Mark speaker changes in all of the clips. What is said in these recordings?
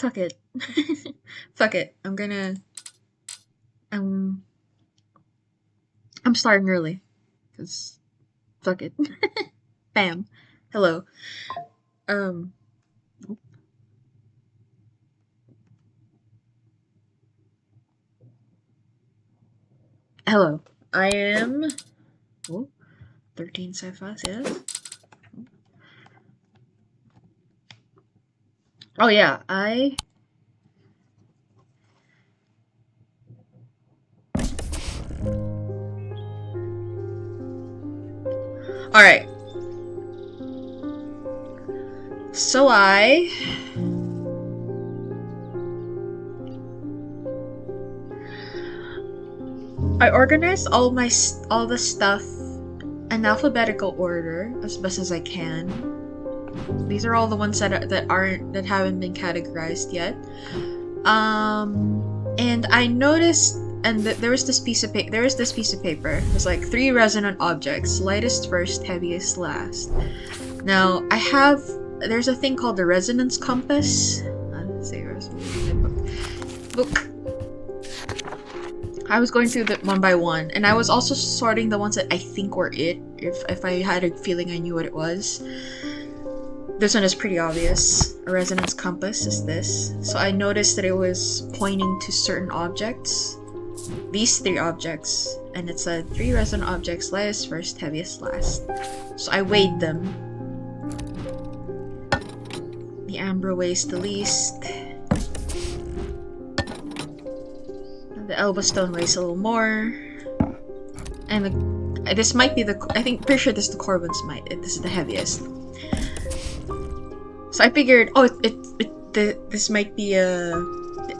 Speaker 1: Fuck it. Fuck it. Um, I'm starting early. Cause fuck it. Bam. Hello. Um, hello. I am... Oh, 13 so fast, yes? Oh yeah, Alright. So I organized all the stuff in alphabetical order as best as I can. These are all the ones that haven't been categorized yet. And I noticed, and there was this piece of paper. It was like 3 resonant objects: lightest first, heaviest last. Now there's a thing called the resonance compass. Let's see, where's my book? I was going through them one by one, and I was also sorting the ones that I think were it. If I had a feeling I knew what it was. This one is pretty obvious. A resonance compass is this. So I noticed that it was pointing to certain objects. These 3 objects. And it said 3 resonant objects, lightest first, heaviest last. So I weighed them. The amber weighs the least. The elbow stone weighs a little more. And this might be pretty sure this is the Corbin's might. This is the heaviest. So I figured, this might be a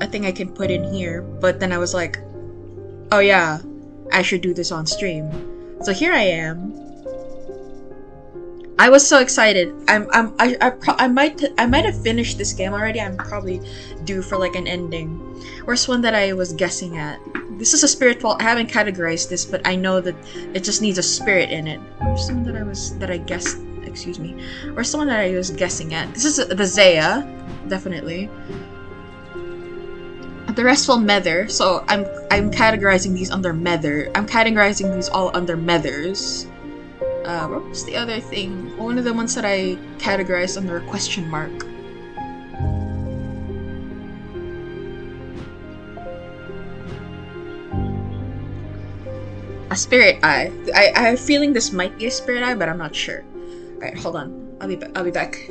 Speaker 1: thing I can put in here. But then I was like, oh yeah, I should do this on stream. So here I am. I was so excited. I might have finished this game already. I'm probably due for like an ending. Where's one that I was guessing at? This is a spirit vault. I haven't categorized this, but I know that it just needs a spirit in it. Where's someone that I guessed? Excuse me. Or someone that I was guessing at. This is the Zaya, definitely. The restful Mether. So I'm categorizing these under Mether. I'm categorizing these all under Methers. What was the other thing? One of the ones that I categorized under a question mark. A spirit eye. I have a feeling this might be a spirit eye, but I'm not sure. Alright, hold on. I'll be back.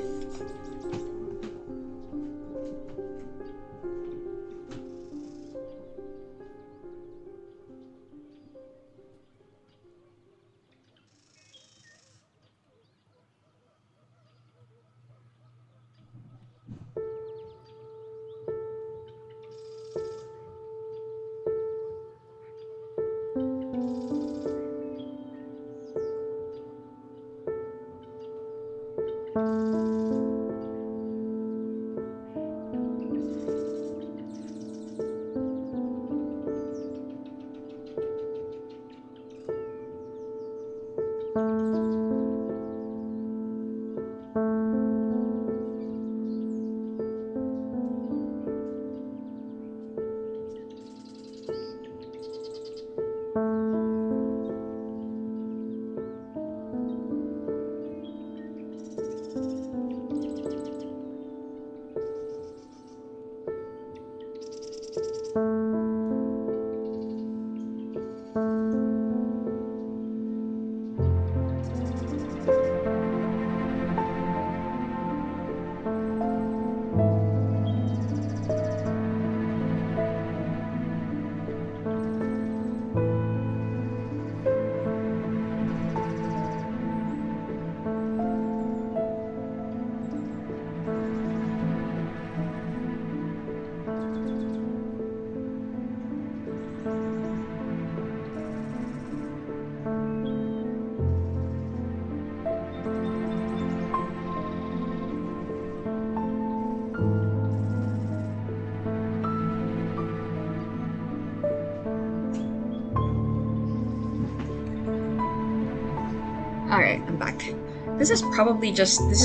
Speaker 1: Alright, I'm back. This is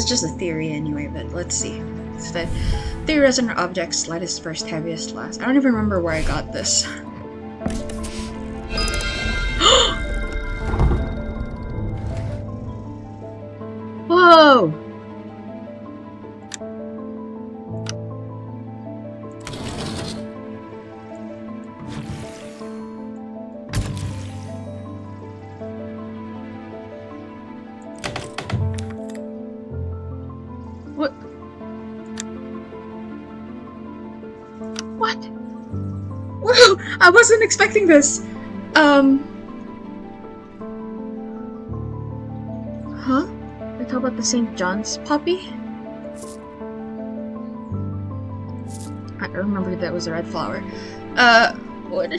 Speaker 1: just a theory anyway, but let's see. Instead, three resonant objects, lightest first, heaviest last. I don't even remember where I got this. Whoa! What? What? Whoa! I wasn't expecting this. Huh? We talk about the St. John's puppy? I remember that was a red flower. What?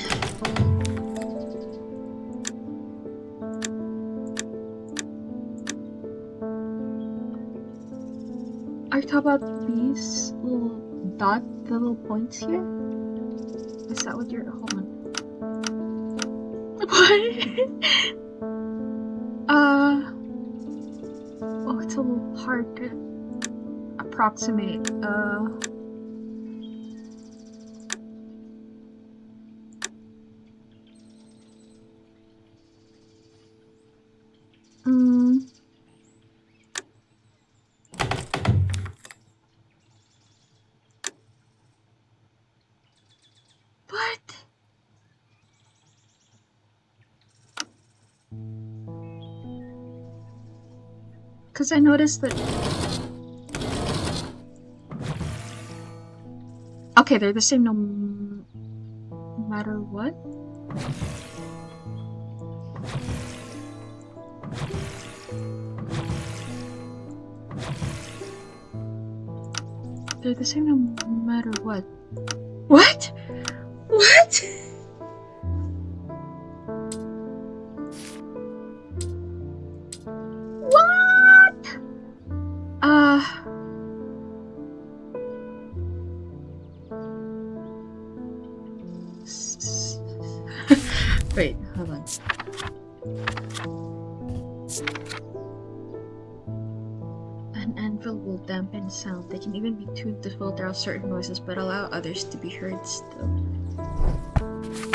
Speaker 1: Are you talking about these little dot, the little points here? Is that what you're... hold on. What? Oh, it's a little hard to approximate. What? Because I noticed that... Okay, they're the same no matter what? They're the same no matter what. What? What? What? Wait, hold on. An anvil will dampen sound. They can even be tuned to filter out certain noises but allow others to be heard still.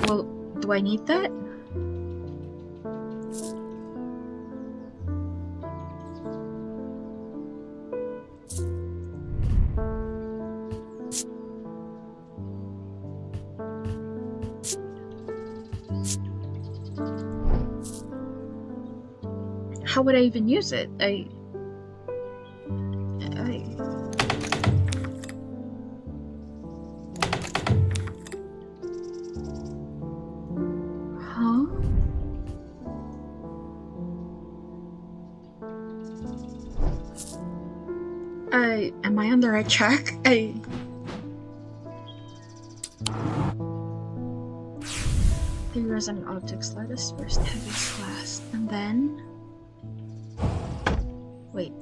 Speaker 1: Well, do I need that? How would I even use it? Huh? Am I on the right track? Three resonant objects, lightest first, heaviest last, and then... Wait.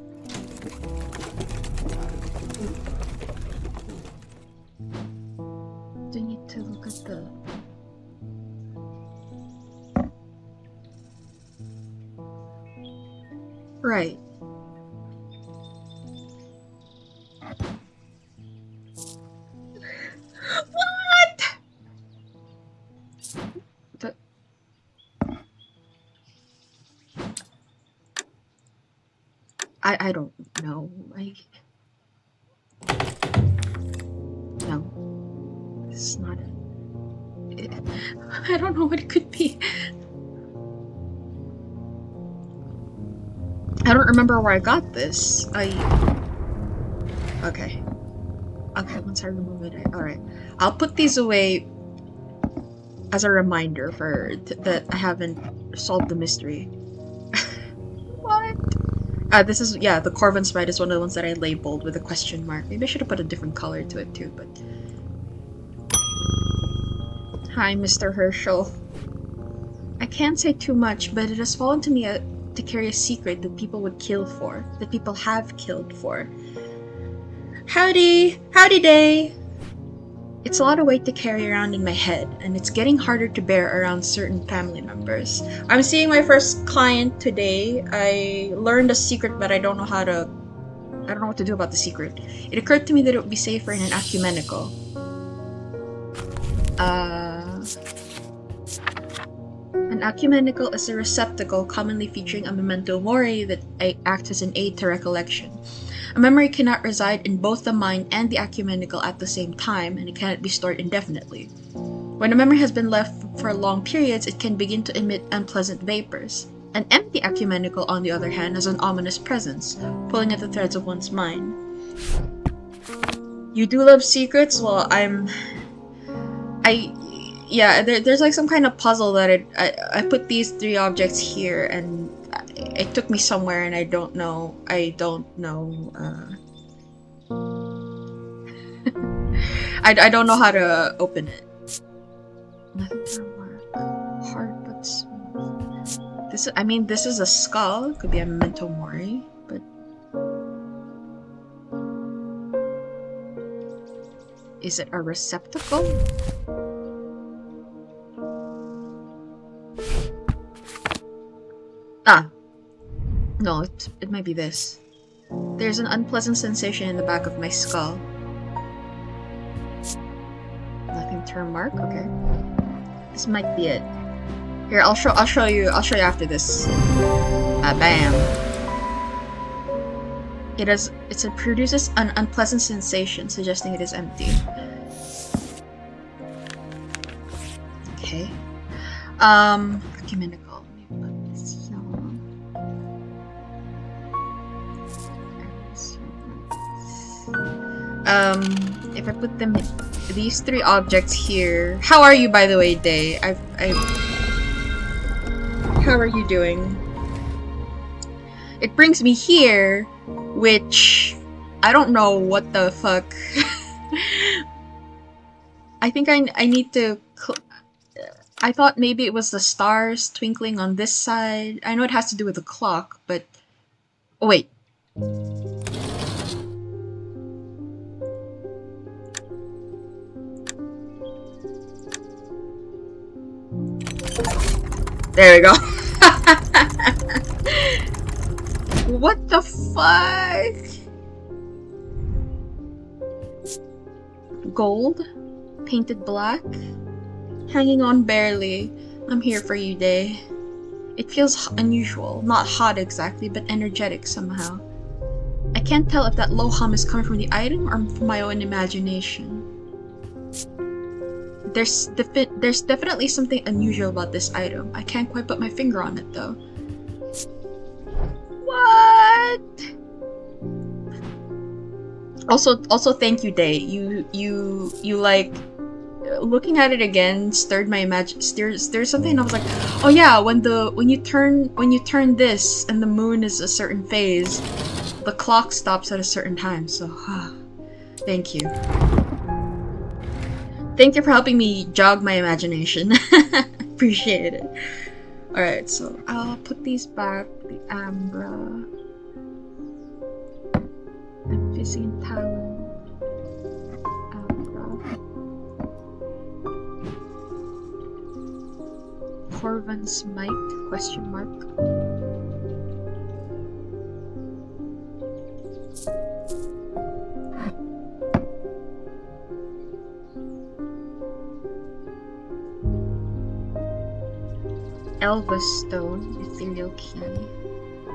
Speaker 1: Do I need to look at the... Right. What? I don't know. No. This is not it. I don't know what it could be. I don't remember where I got this. Okay. Okay, once I remove it, alright. I'll put these away as a reminder for that I haven't solved the mystery. What? This is, yeah, the Corvin Sprite is one of the ones that I labeled with a question mark. Maybe I should have put a different color to it too, but... Hi, Mr. Herschel. I can't say too much, but it has fallen to me to carry a secret that people would kill for. That people have killed for. Howdy! Howdy day! It's a lot of weight to carry around in my head, and it's getting harder to bear around certain family members. I'm seeing my first client today. I learned a secret, but I don't know how to I don't know what to do about the secret. It occurred to me that it would be safer in an ecumenical. An ecumenical is a receptacle commonly featuring a memento mori that acts as an aid to recollection. A memory cannot reside in both the mind and the ecumenical at the same time, and it cannot be stored indefinitely. When a memory has been left for long periods, it can begin to emit unpleasant vapors. An empty ecumenical, on the other hand, has an ominous presence, pulling at the threads of one's mind. You do love secrets? Well, yeah, there's like some kind of puzzle that I put these 3 objects here, and it took me somewhere, and I don't know. I don't know how to open it. Nothing to work. Hard but smooth. This is a skull. It could be a memento mori, but is it a receptacle? No, it might be this. There's an unpleasant sensation in the back of my skull. Nothing to remark. Okay, this might be it. Here, I'll show you after this. Bam. It produces an unpleasant sensation, suggesting it is empty. Okay. Ecumenical. If I put them, these 3 objects here. How are you, by the way, Day? How are you doing? It brings me here, which I don't know what the fuck. I think I need to. I thought maybe it was the stars twinkling on this side. I know it has to do with the clock, but oh wait. There we go. What the fuck? Gold, painted black, hanging on barely. I'm here for you, Day. It feels unusual, not hot exactly, but energetic somehow. I can't tell if that low hum is coming from the item or from my own imagination. There's definitely something unusual about this item. I can't quite put my finger on it though. What? Also thank you, Day. You like looking at it again stirred my there's something, and I was like, oh yeah, when you turn this and the moon is a certain phase, the clock stops at a certain time. So thank you. Thank you for helping me jog my imagination. Appreciate it. Alright, so I'll put these back. The Ambra. Amphibian Talon. Ambra. Corvin's Might? Question mark. Elvis Stone, Ethereal Key.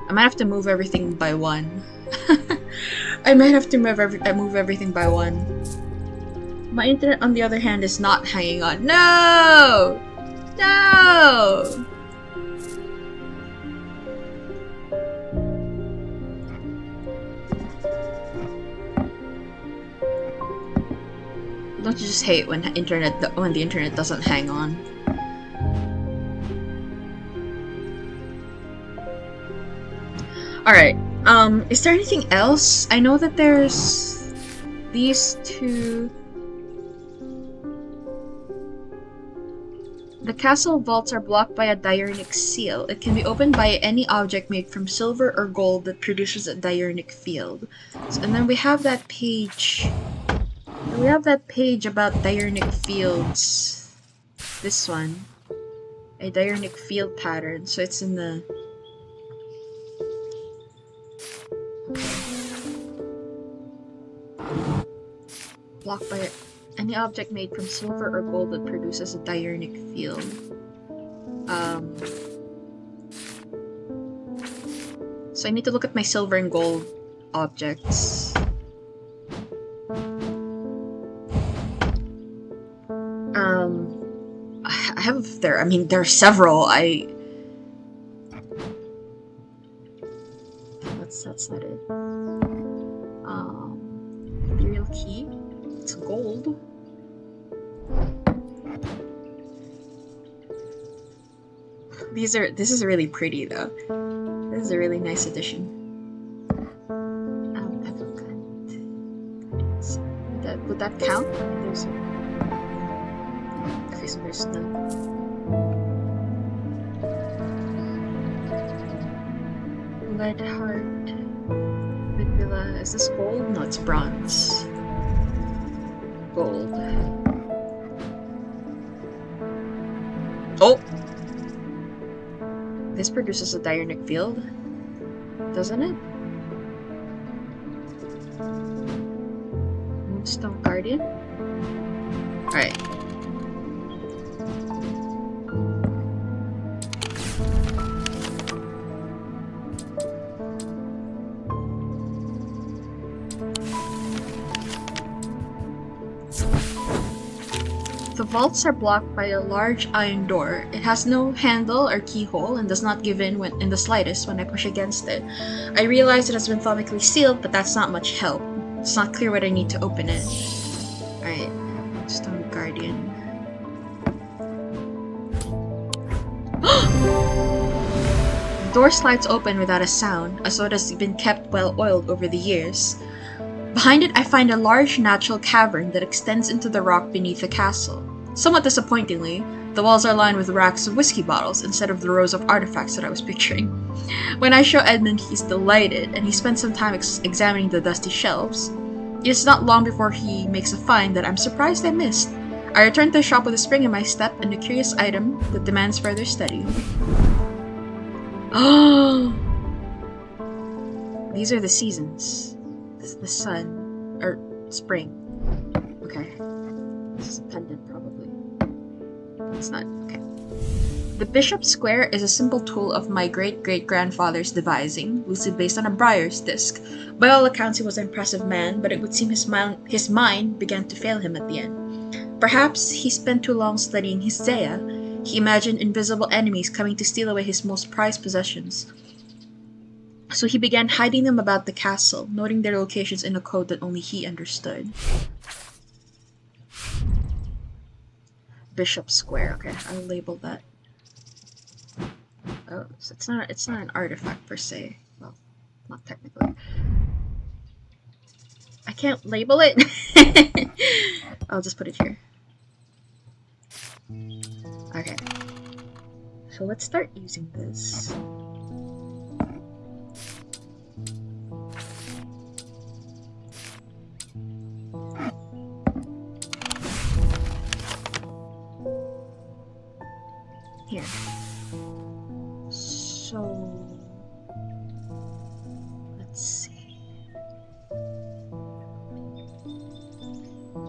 Speaker 1: I might have to move everything by 1. I might have to move everything by 1. My internet, on the other hand, is not hanging on. No! No! Don't you just hate when the internet doesn't hang on? Alright, is there anything else? I know that there's these 2. The castle vaults are blocked by a diurnic seal. It can be opened by any object made from silver or gold that produces a diurnic field. And then we have that page. We have that page about diurnic fields. This one. A diurnic field pattern. So it's in the... blocked by any object made from silver or gold that produces a diurnic field. So I need to look at my silver and gold objects. I have there. I mean, there are several. That's not it. Ethereal key. It's gold. This is really pretty though. This is a really nice addition. Would that count? There's okay, so there's none. Lead heart. Midvilla. Is this gold? No, it's bronze. Gold. Oh! This produces a diurnic field, doesn't it? Moonstone Guardian? Alright. The vaults are blocked by a large iron door. It has no handle or keyhole and does not give in the slightest when I push against it. I realize it has been thaumatically sealed, but that's not much help. It's not clear what I need to open it. Alright, Stone Guardian. The door slides open without a sound, as though it has been kept well oiled over the years. Behind it, I find a large natural cavern that extends into the rock beneath the castle. Somewhat disappointingly, the walls are lined with racks of whiskey bottles instead of the rows of artifacts that I was picturing. When I show Edmund, he's delighted, and he spends some time examining the dusty shelves. It's not long before he makes a find that I'm surprised I missed. I return to the shop with a spring in my step and a curious item that demands further study. Oh! These are the seasons. The sun, or spring. Okay. This is a pendant, probably. It's not. Okay. The Bishop's Square is a simple tool of my great-great-grandfather's devising, loosely based on a briar's disc. By all accounts, he was an impressive man, but it would seem his mind began to fail him at the end. Perhaps he spent too long studying his Zea. He imagined invisible enemies coming to steal away his most prized possessions. So he began hiding them about the castle, noting their locations in a code that only he understood. Bishop Square. Okay, I'll label that. Oh, so it's not an artifact per se. Well, not technically. I can't label it. I'll just put it here. Okay. So let's start using this. Here. So let's see.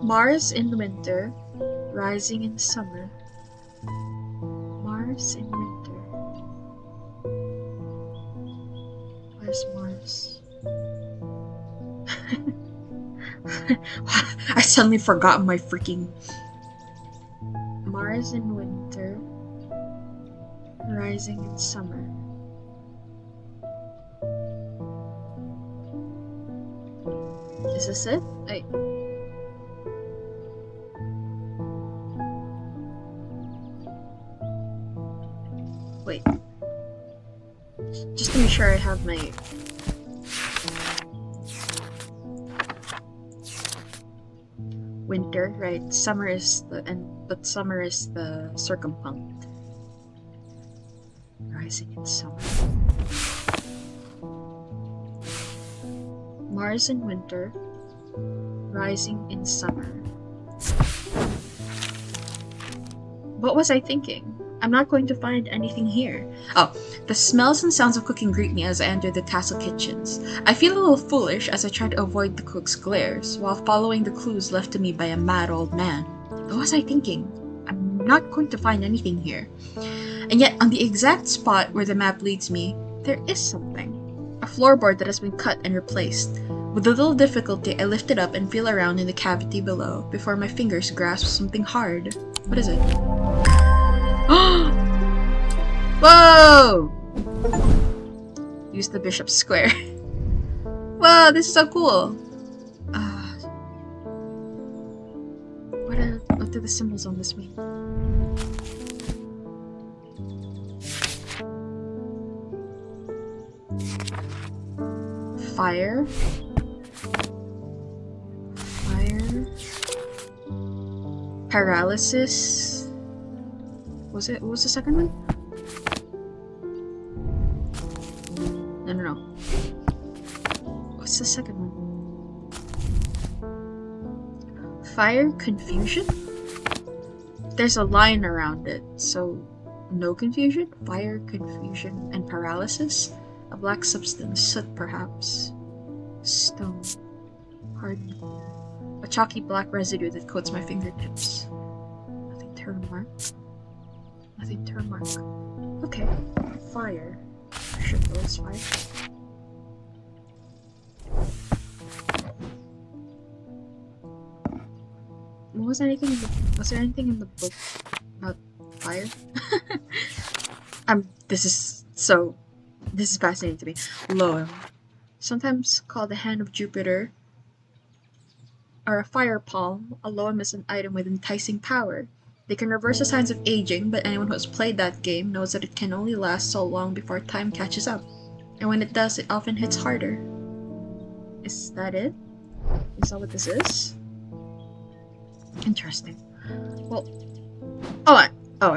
Speaker 1: Mars in winter, rising in summer. Mars in winter. Where's Mars? I suddenly forgot my freaking Mars in winter. Rising in summer. Is this it? Wait. Just to make sure I have my... Winter, right? Summer is but summer is the circumpunct. Rising in summer. Mars in winter, rising in summer. What was I thinking? I'm not going to find anything here. Oh, the smells and sounds of cooking greet me as I enter the Tassel kitchens. I feel a little foolish as I try to avoid the cook's glares, while following the clues left to me by a mad old man. What was I thinking? I'm not going to find anything here. And yet, on the exact spot where the map leads me, there is something. A floorboard that has been cut and replaced. With a little difficulty, I lift it up and feel around in the cavity below before my fingers grasp something hard. What is it? Whoa! Use the bishop's square. Whoa, this is so cool. What do the symbols on this mean? Fire. Paralysis. What was the second one? No. What's the second one? Fire, confusion? There's a line around it, so no confusion? Fire, confusion, and paralysis? A black substance, soot perhaps. Stone. Hardened. A chalky black residue that coats my fingertips. Nothing to remark. Nothing to remark. Okay. Fire. Shit, those fire. Was there anything in the book about fire? This is fascinating to me. Loam. Sometimes called the hand of Jupiter, or a fire palm, a loam is an item with enticing power. They can reverse the signs of aging, but anyone who has played that game knows that it can only last so long before time catches up. And when it does, it often hits harder. Is that it? Is that what this is? Interesting. Well, I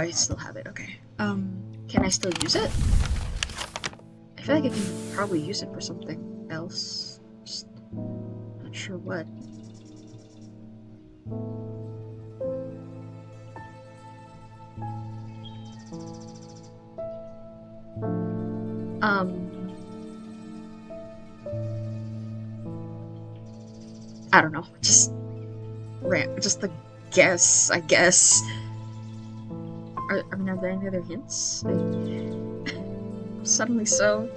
Speaker 1: still have it, okay. Can I still use it? I feel like I can probably use it for something else. Just not sure what. I don't know. Just a guess, I guess. Are there any other hints? Suddenly so.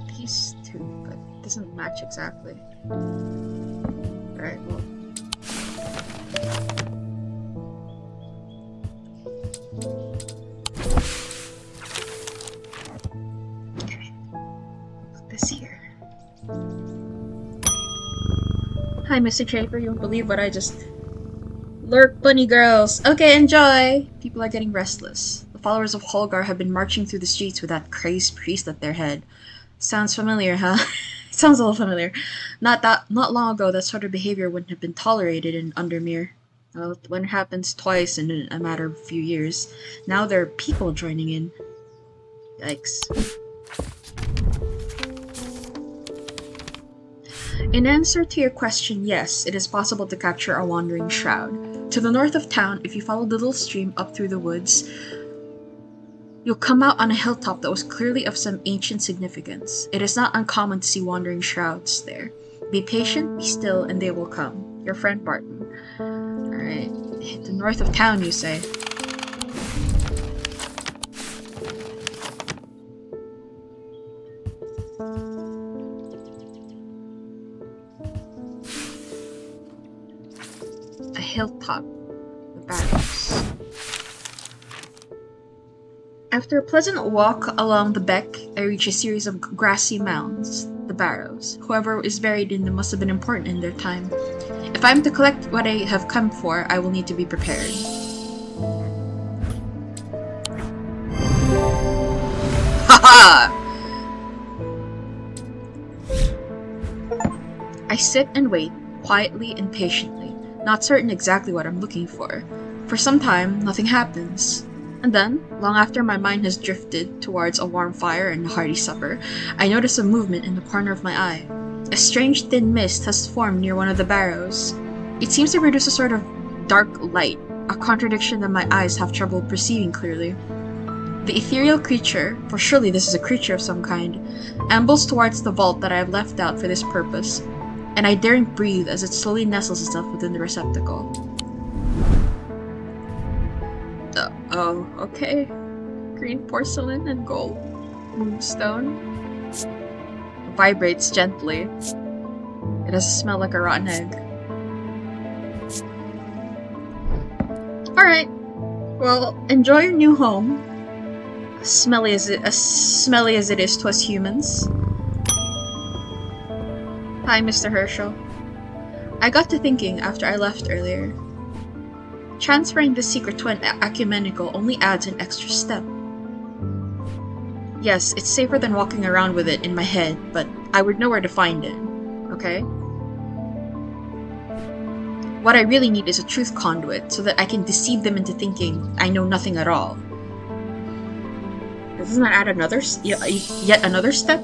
Speaker 1: These two, but it doesn't match exactly. Alright, well. Okay. Put this here. Hi, Mr. Draper, you won't believe what I just... Lurk, bunny girls! Okay, enjoy! People are getting restless. The followers of Holgar have been marching through the streets with that crazed priest at their head. Sounds familiar, huh? Sounds a little familiar. Not long ago, that sort of behavior wouldn't have been tolerated in Undermere. Well, when it happens twice in a matter of a few years, now there are people joining in. Yikes. In answer to your question, yes, it is possible to capture a wandering shroud. To the north of town, if you follow the little stream up through the woods, you'll come out on a hilltop that was clearly of some ancient significance. It is not uncommon to see wandering shrouds there. Be patient, be still, and they will come. Your friend Barton. Alright. The north of town, you say? A hilltop. The barrows. After a pleasant walk along the beck, I reach a series of grassy mounds, the barrows. Whoever is buried in them must have been important in their time. If I am to collect what I have come for, I will need to be prepared. Haha! I sit and wait, quietly and patiently, not certain exactly what I'm looking for. For some time, nothing happens. And then, long after my mind has drifted towards a warm fire and a hearty supper, I notice a movement in the corner of my eye. A strange thin mist has formed near one of the barrows. It seems to produce a sort of dark light, a contradiction that my eyes have trouble perceiving clearly. The ethereal creature, for surely this is a creature of some kind, ambles towards the vault that I have left out for this purpose, and I daren't breathe as it slowly nestles itself within the receptacle. Oh, okay. Green porcelain and gold moonstone. Vibrates gently. It has a smell like a rotten egg. Alright. Well, enjoy your new home. As smelly as it is to us humans. Hi, Mr. Herschel. I got to thinking after I left earlier. Transferring the secret to an ecumenical only adds an extra step. Yes, it's safer than walking around with it in my head, but I would know where to find it. Okay? What I really need is a truth conduit, so that I can deceive them into thinking I know nothing at all. Doesn't that add yet another step?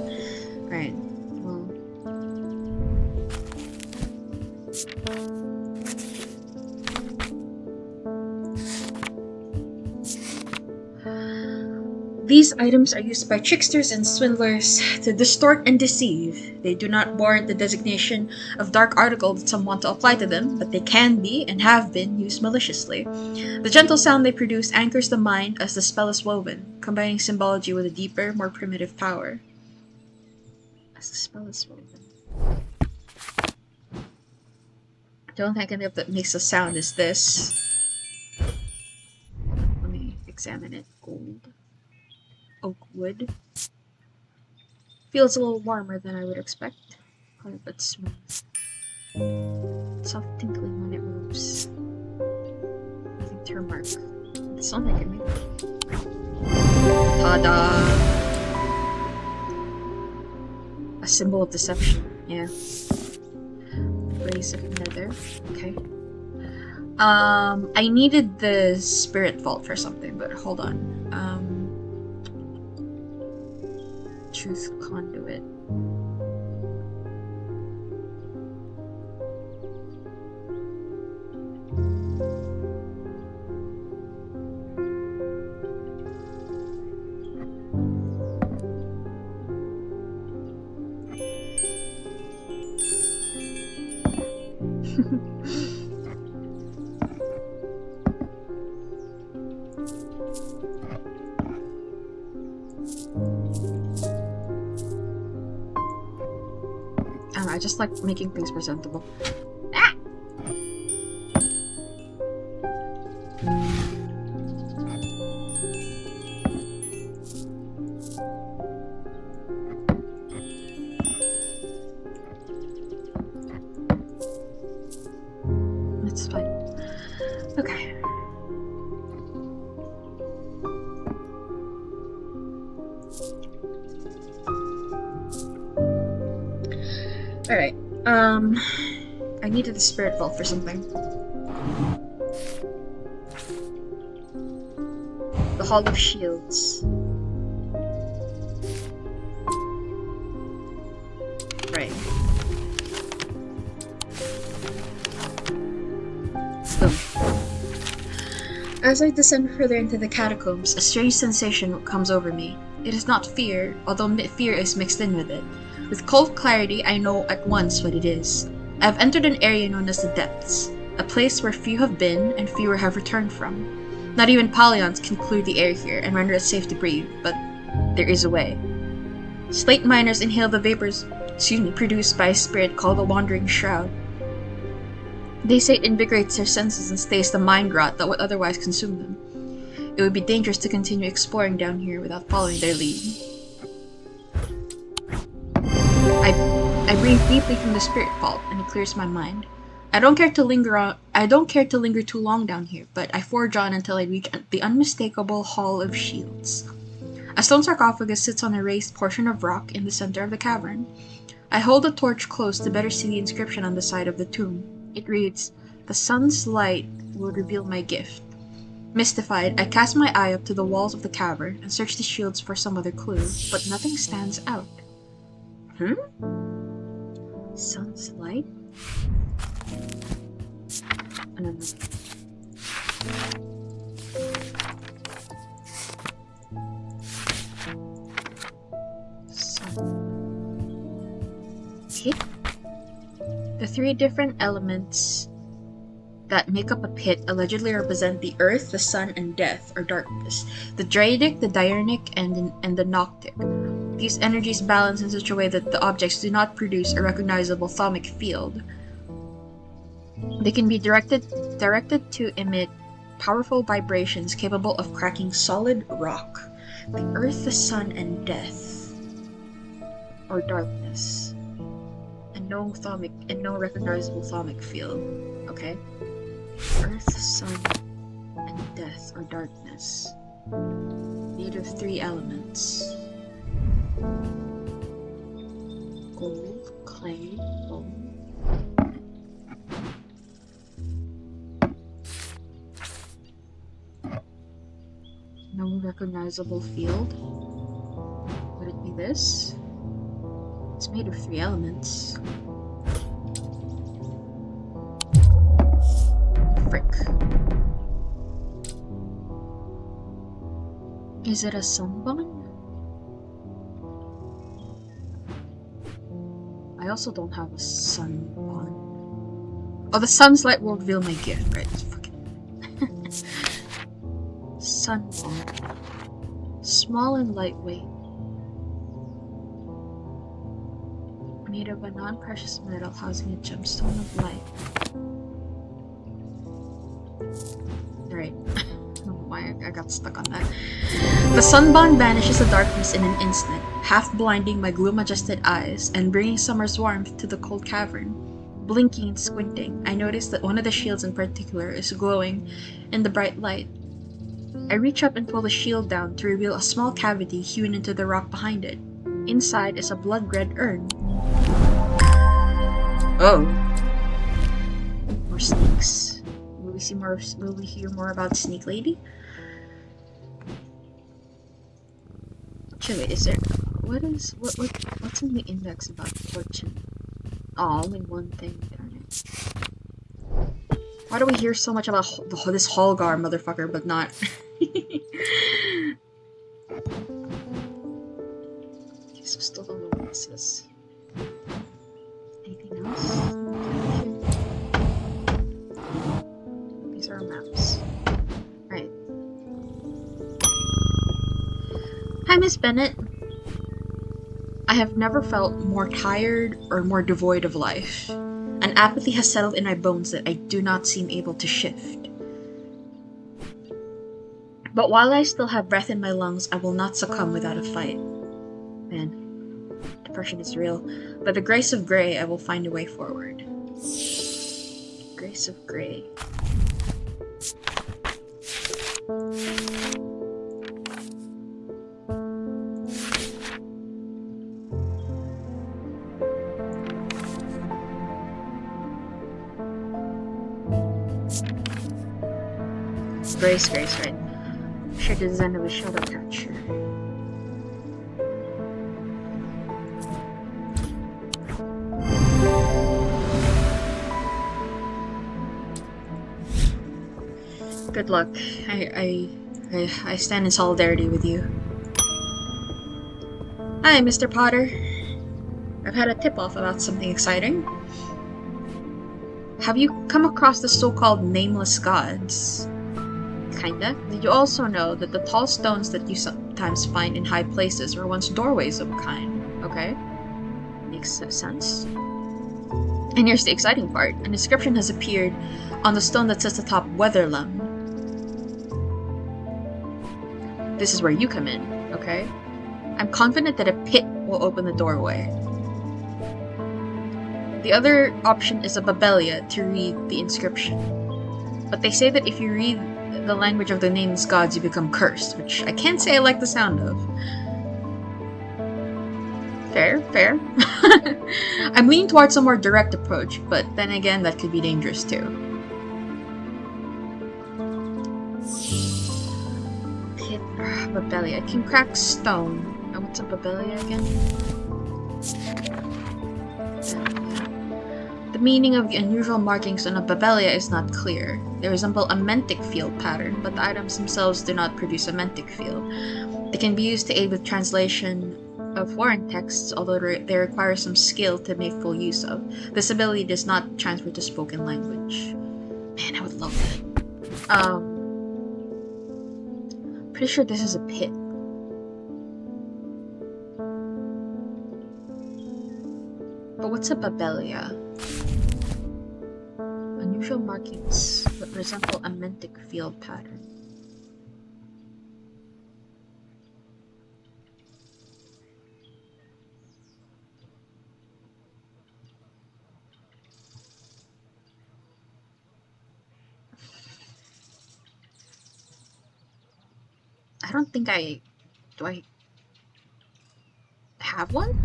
Speaker 1: Alright, well... These items are used by tricksters and swindlers to distort and deceive. They do not warrant the designation of dark article that some want to apply to them, but they can be and have been used maliciously. The gentle sound they produce anchors the mind as the spell is woven, combining symbology with a deeper, more primitive power. As the spell is woven. The only thing I can think of that makes a sound is this. Let me examine it. Gold. Oak wood. Feels a little warmer than I would expect. Hard but smooth. Soft tinkling when it moves. Nothing to remark. The sound I can make. Tada! A symbol of deception. Yeah. Rays of nether. Okay. I needed the spirit vault for something, but hold on. Truth conduit. I just like making things presentable. Ah! That's fine. Okay. Alright, I needed the spirit vault for something. The Hall of Shields. Right. As I descend further into the catacombs, a strange sensation comes over me. It is not fear, although fear is mixed in with it. With cold clarity, I know at once what it is. I have entered an area known as the Depths, a place where few have been and fewer have returned from. Not even Palions can clear the air here and render it safe to breathe, but there is a way. Slate miners inhale the vapors, produced by a spirit called the Wandering Shroud. They say it invigorates their senses and stays the mind rot that would otherwise consume them. It would be dangerous to continue exploring down here without following their lead. I breathe deeply from the spirit vault, and it clears my mind. I don't care to linger too long down here, but I forge on until I reach the unmistakable Hall of Shields. A stone sarcophagus sits on a raised portion of rock in the center of the cavern. I hold the torch close to better see the inscription on the side of the tomb. It reads, "The sun's light will reveal my gift." Mystified, I cast my eye up to the walls of the cavern and search the shields for some other clue, but nothing stands out. Sun's light? No. Pit? The three different elements that make up a pit allegedly represent the earth, the sun, and death, or darkness. The Draidic, the Diurnic, and the Noctic. These energies balance in such a way that the objects do not produce a recognizable thaumic field. They can be directed to emit powerful vibrations capable of cracking solid rock. The earth, the sun, and death, or darkness, and no recognizable thaumic field. Okay. Earth, sun, and death, or darkness. Made of three elements. Gold, clay, bone. No recognizable field. Would it be this? It's made of three elements. Frick. Is it a sunbun? I also don't have a sunbun. Oh, the sun's light will reveal my gift, right? Fucking sunbun. Small and lightweight. Made of a non-precious metal housing a gemstone of light. Right. I don't know why I got stuck on that. The sunbun vanishes the darkness in an instant, half blinding my gloom-adjusted eyes and bringing summer's warmth to the cold cavern. Blinking and squinting, I notice that one of the shields in particular is glowing in the bright light. I reach up and pull the shield down to reveal a small cavity hewn into the rock behind it. Inside is a blood-red urn. Oh. More snakes. Will we hear more about Snake Lady? Actually, is there what's in the index about fortune? Oh, only one thing, darn it. Why do we hear so much about this Holgar motherfucker, but not? So still don't know what this is. Anything else? These are maps. Right. Hi, Miss Bennett. I have never felt more tired or more devoid of life. An apathy has settled in my bones that I do not seem able to shift. But while I still have breath in my lungs, I will not succumb without a fight. Man, depression is real. By the grace of Grey, I will find a way forward. Grace of Grey. Grace, right. Share the design of a shadow catcher. Good luck. I stand in solidarity with you. Hi, Mr. Potter. I've had a tip-off about something exciting. Have you come across the so-called nameless gods? Kinda. Did you also know that the tall stones that you sometimes find in high places were once doorways of a kind? Okay. Makes sense. And here's the exciting part. An inscription has appeared on the stone that sits atop Weatherlum. This is where you come in, okay? I'm confident that a pit will open the doorway. The other option is a Babelia to read the inscription. But they say that if you read the language of the nameless gods, you become cursed, which I can't say I like the sound of. Fair. I'm leaning towards a more direct approach, but then again, that could be dangerous too. Pit, Babelia. It can crack stone. And what's a Babelia again? The meaning of the unusual markings on a Babelia is not clear. They resemble a Mentic field pattern, but the items themselves do not produce a Mentic field. They can be used to aid with translation of foreign texts, although they require some skill to make full use of. This ability does not transfer to spoken language. Man, I would love that. Pretty sure this is a pit. But what's a Babelia? Unusual markings that resemble a Mentic field pattern. I don't think do I have one?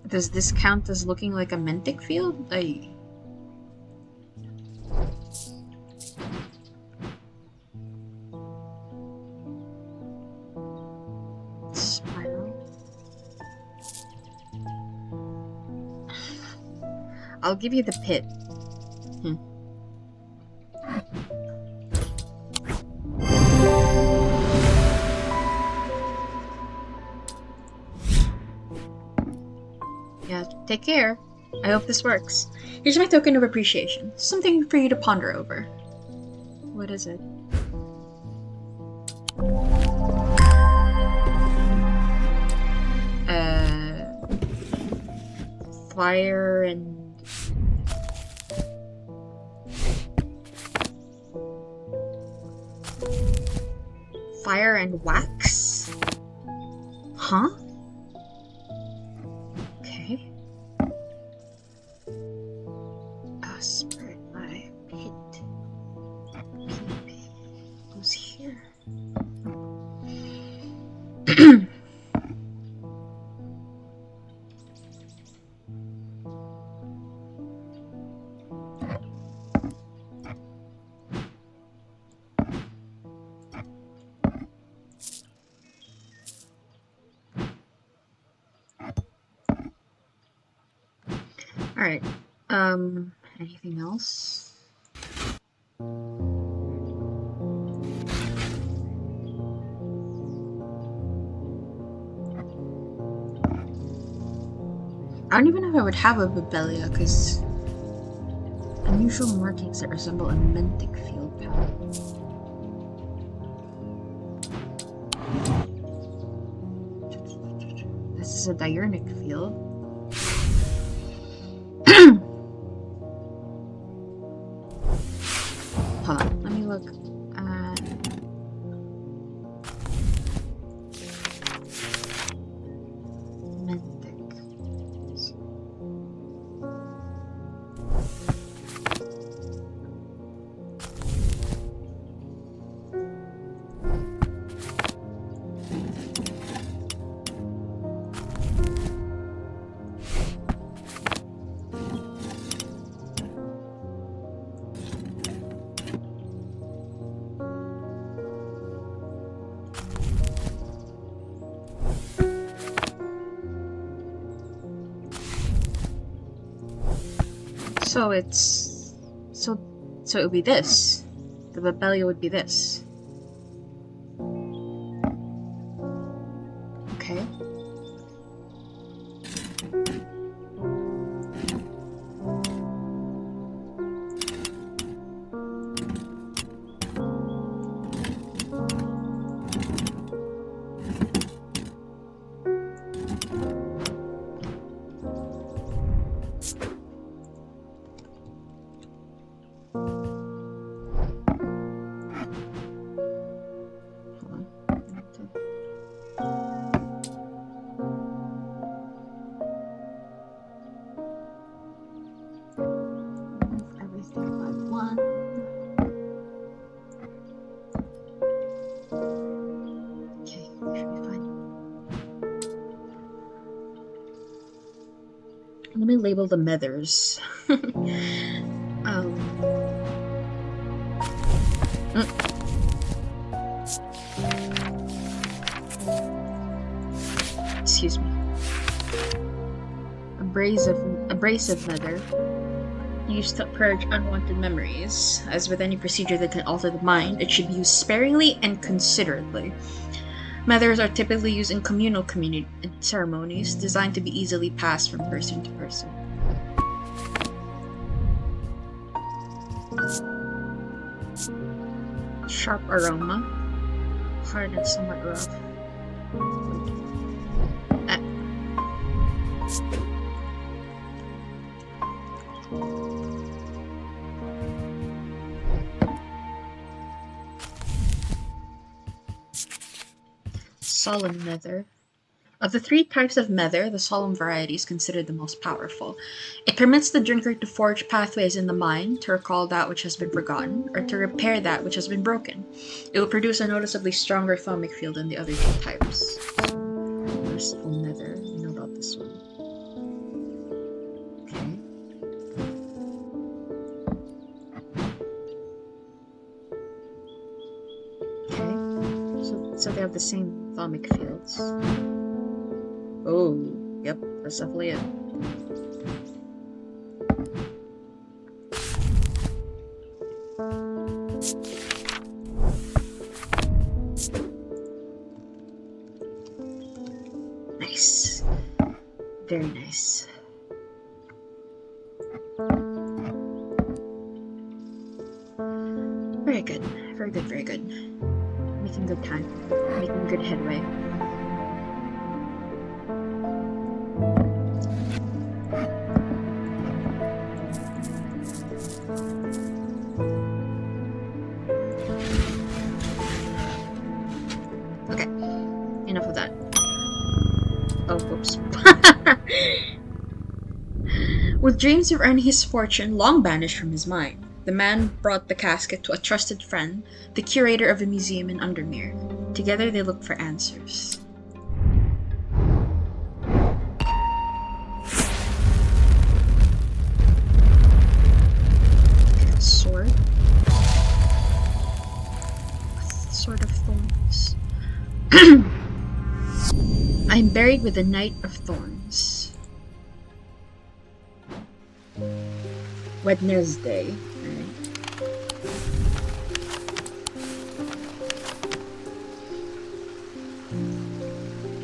Speaker 1: Does this count as looking like a Mentic field? Spiral. I'll give you the pit. Yeah, take care. I hope this works. Here's my token of appreciation. Something for you to ponder over. What is it? Fire and... Fire and wax? Huh? Okay. Spirit, my pit. Goes here. Alright, anything else? I don't even know if I would have a Babelia, because unusual markings that resemble a Mentic field pattern. This is a Diurnic field. Hold on, let me look at... Mentic. So it's... So it would be this. The Babelia would be this. Okay. Let me label the methers. Excuse me. Abrasive nether, used to purge unwanted memories. As with any procedure that can alter the mind, it should be used sparingly and considerately. Methers are typically used in communal ceremonies, designed to be easily passed from person to person. Sharp aroma, hard and somewhat rough. Solemn nether. Of the three types of nether, the solemn variety is considered the most powerful. It permits the drinker to forge pathways in the mind, to recall that which has been forgotten, or to repair that which has been broken. It will produce a noticeably stronger thaumic field than the other two types. Merciful nether. You know about this one. Okay. So they have the same thaumic fields. Oh, yep, that's definitely it. Nice. Very nice. Very good. Very good, very good. Making good time. Making good headway. Okay. Enough of that. Oh, whoops. With dreams of earning his fortune long banished from his mind, the man brought the casket to a trusted friend, the curator of a museum in Undermere. Together they looked for answers. Okay, sword. Sword of Thorns. I am buried with the Knight of Thorns. Wednesday.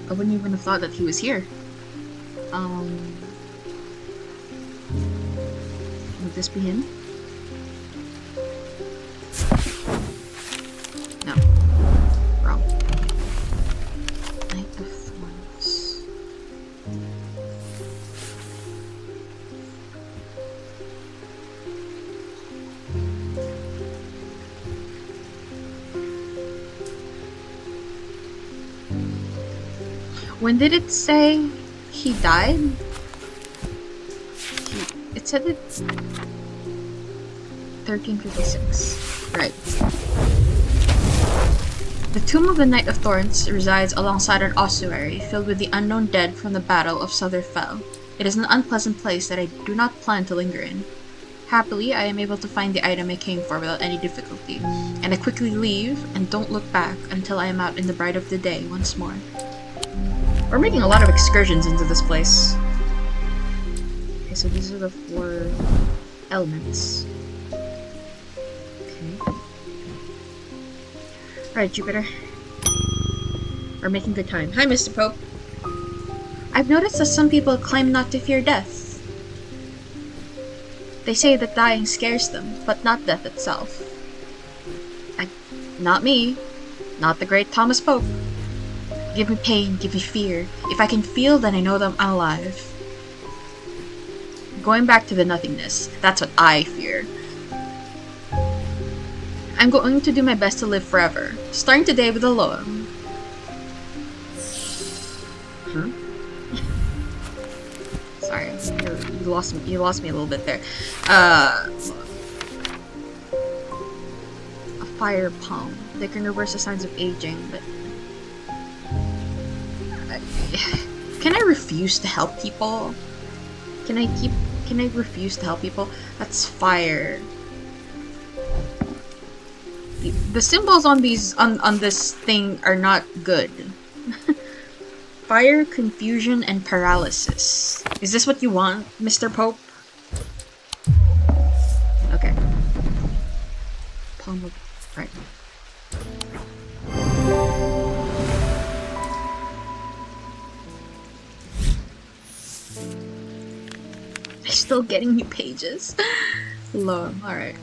Speaker 1: I wouldn't even have thought that he was here. Would this be him? No. Wrong. Knight of Thorns. When did it say he died? It said it 1356. Right. The tomb of the Knight of Thorns resides alongside an ossuary filled with the unknown dead from the Battle of Sotherfell. It is an unpleasant place that I do not plan to linger in. Happily, I am able to find the item I came for without any difficulty, and I quickly leave and don't look back until I am out in the bright of the day once more. We're making a lot of excursions into this place. Okay, so these are the 4 elements. Okay. Alright, Jupiter. We're making good time. Hi, Mr. Pope. I've noticed that some people claim not to fear death. They say that dying scares them, but not death itself. Not me. Not the great Thomas Pope. Give me pain, give me fear. If I can feel, then I know that I'm alive. Going back to the nothingness, that's what I fear. I'm going to do my best to live forever, starting today with a loam. Huh? Sorry, you lost me a little bit there. A fire palm. They can reverse the signs of aging, but can I refuse to help people? Can I refuse to help people? That's fire. The symbols on these on this thing are not good. Fire, confusion, and paralysis. Is this what you want, Mr. Pope? Okay. Palm of... Right. They're still getting new pages. Lol. Alright.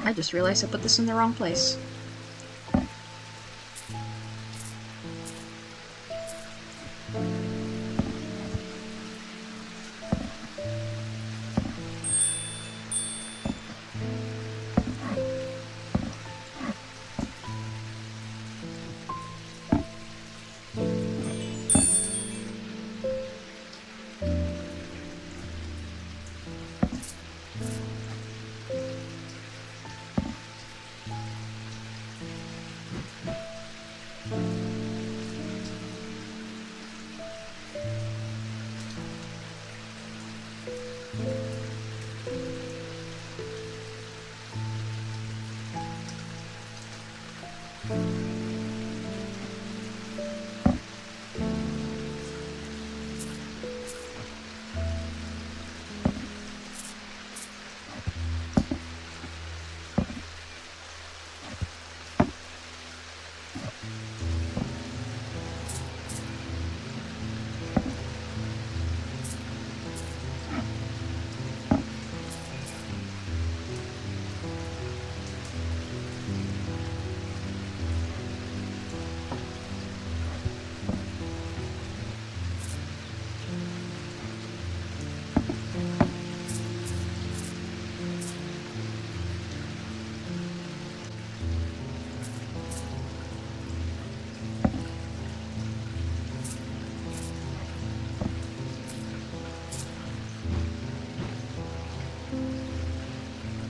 Speaker 1: I just realized I put this in the wrong place.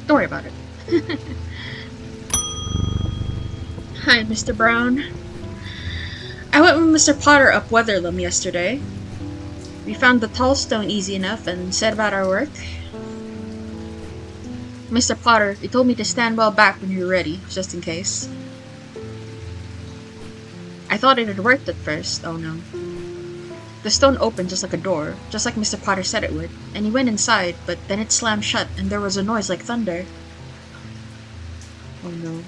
Speaker 1: Don't worry about it. Hi, Mr. Brown. I went with Mr. Potter up Weatherlam yesterday. We found the tall stone easy enough and set about our work. Mr. Potter, he told me to stand well back when you're ready, just in case. I thought it had worked at first. Oh no. The stone opened just like a door, just like Mr. Potter said it would, and he went inside, but then it slammed shut and there was a noise like thunder. Oh no.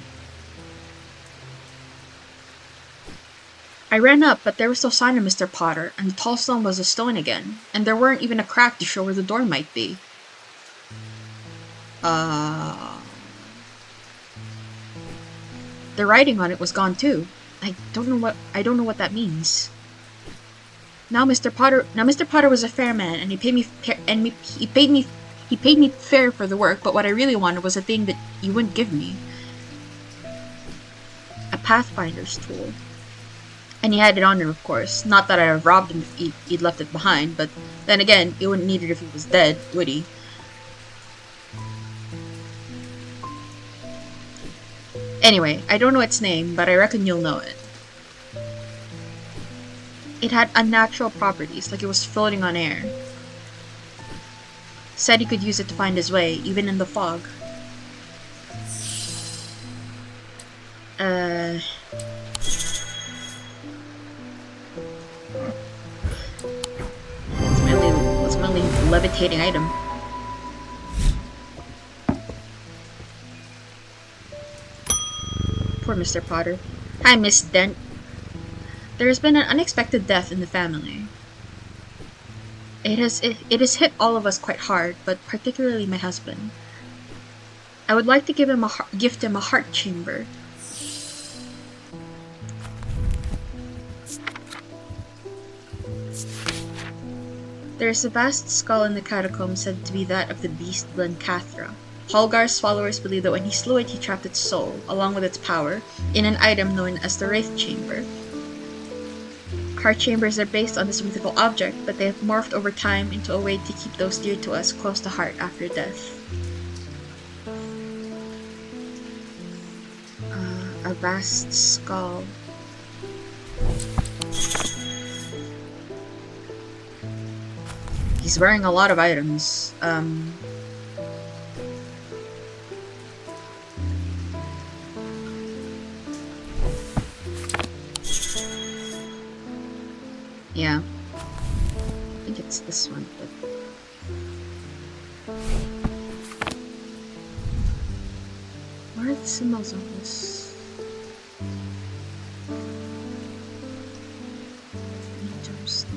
Speaker 1: I ran up, but there was no sign of Mr. Potter, and the tall stone was a stone again, and there weren't even a crack to show where the door might be. The writing on it was gone too. I don't know what that means. Now Mr. Potter was a fair man, and he paid me fair for the work, but what I really wanted was a thing that you wouldn't give me. A Pathfinder's tool. And he had it on him, of course. Not that I'd have robbed him if he'd left it behind, but then again, he wouldn't need it if he was dead, would he? Anyway, I don't know its name, but I reckon you'll know it. It had unnatural properties, like it was floating on air. Said he could use it to find his way, even in the fog. It's my only levitating item. Poor Mr. Potter. Hi, Miss Dent. There has been an unexpected death in the family. It has hit all of us quite hard, but particularly my husband. I would like to gift him a heart chamber. There is a vast skull in the catacombs said to be that of the beast Glencathra. Holgar's followers believe that when he slew it, he trapped its soul, along with its power, in an item known as the Wraith Chamber. Heart chambers are based on this mythical object, but they have morphed over time into a way to keep those dear to us close to heart after death. A vast skull. He's wearing a lot of items. Yeah. I think it's this one, but... What are the symbols on this? Gemstone.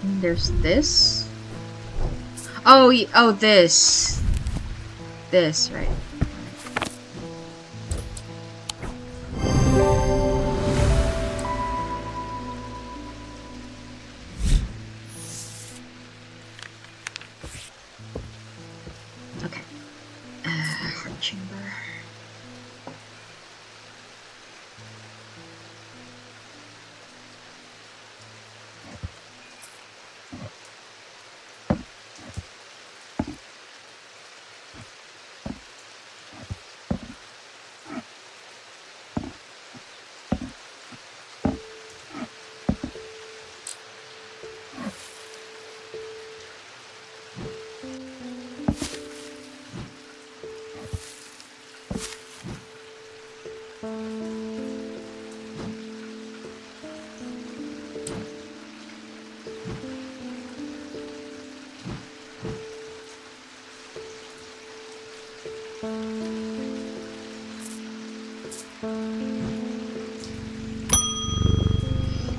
Speaker 1: And there's this. Oh, oh, this. This, right. Okay. Heart chamber.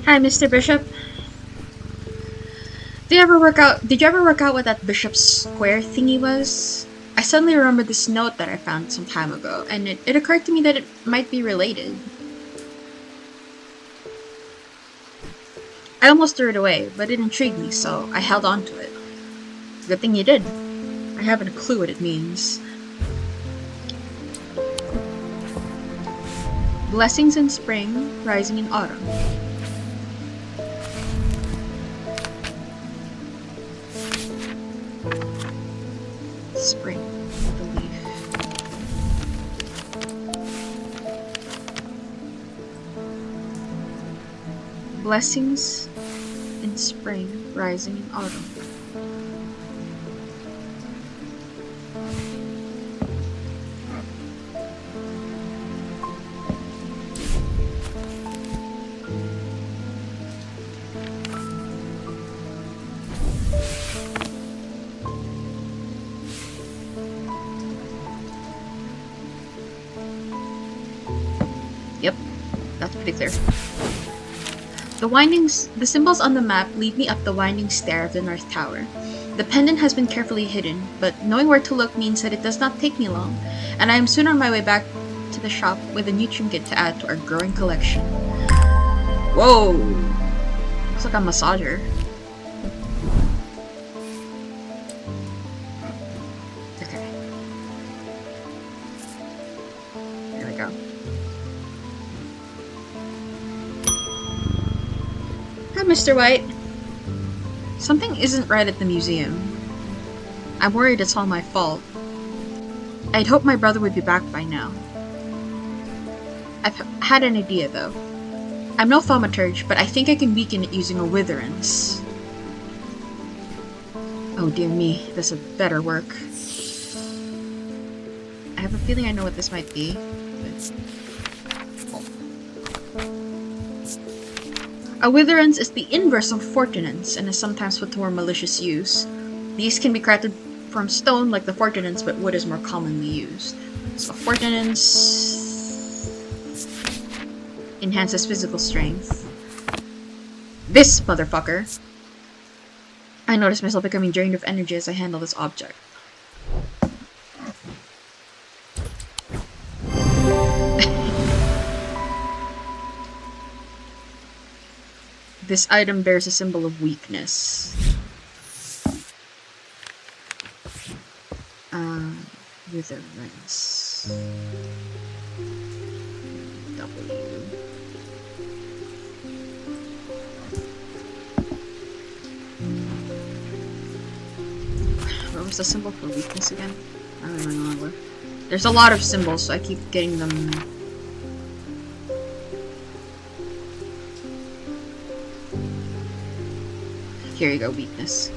Speaker 1: Hi, Mr. Bishop. Did you ever work out what that Bishop's Square thingy was? I suddenly remembered this note that I found some time ago, and it occurred to me that it might be related. I almost threw it away, but it intrigued me, so I held on to it. Good thing you did. I haven't a clue what it means. Blessings in spring, rising in autumn. Spring, I believe. Blessings in spring, rising in autumn. Yep, that's pretty clear. The symbols on the map lead me up the winding stair of the North Tower. The pendant has been carefully hidden, but knowing where to look means that it does not take me long, and I am soon on my way back to the shop with a new trinket to add to our growing collection. Whoa! Looks like a massager. Okay. There we go. Hi, Mr. White. Something isn't right at the museum. I'm worried it's all my fault. I'd hoped my brother would be back by now. I've had an idea, though. I'm no thaumaturge, but I think I can weaken it using a witherance. Oh dear me, this had better work. I have a feeling I know what this might be. A witherance is the inverse of fortinance and is sometimes put to more malicious use. These can be crafted from stone like the fortinance, but wood is more commonly used. So fortinance enhances physical strength. This motherfucker! I notice myself becoming drained of energy as I handle this object. This item bears a symbol of weakness. Witherance. W. What was the symbol for weakness again? I don't remember. There's a lot of symbols, so I keep getting them. Here you go, weakness.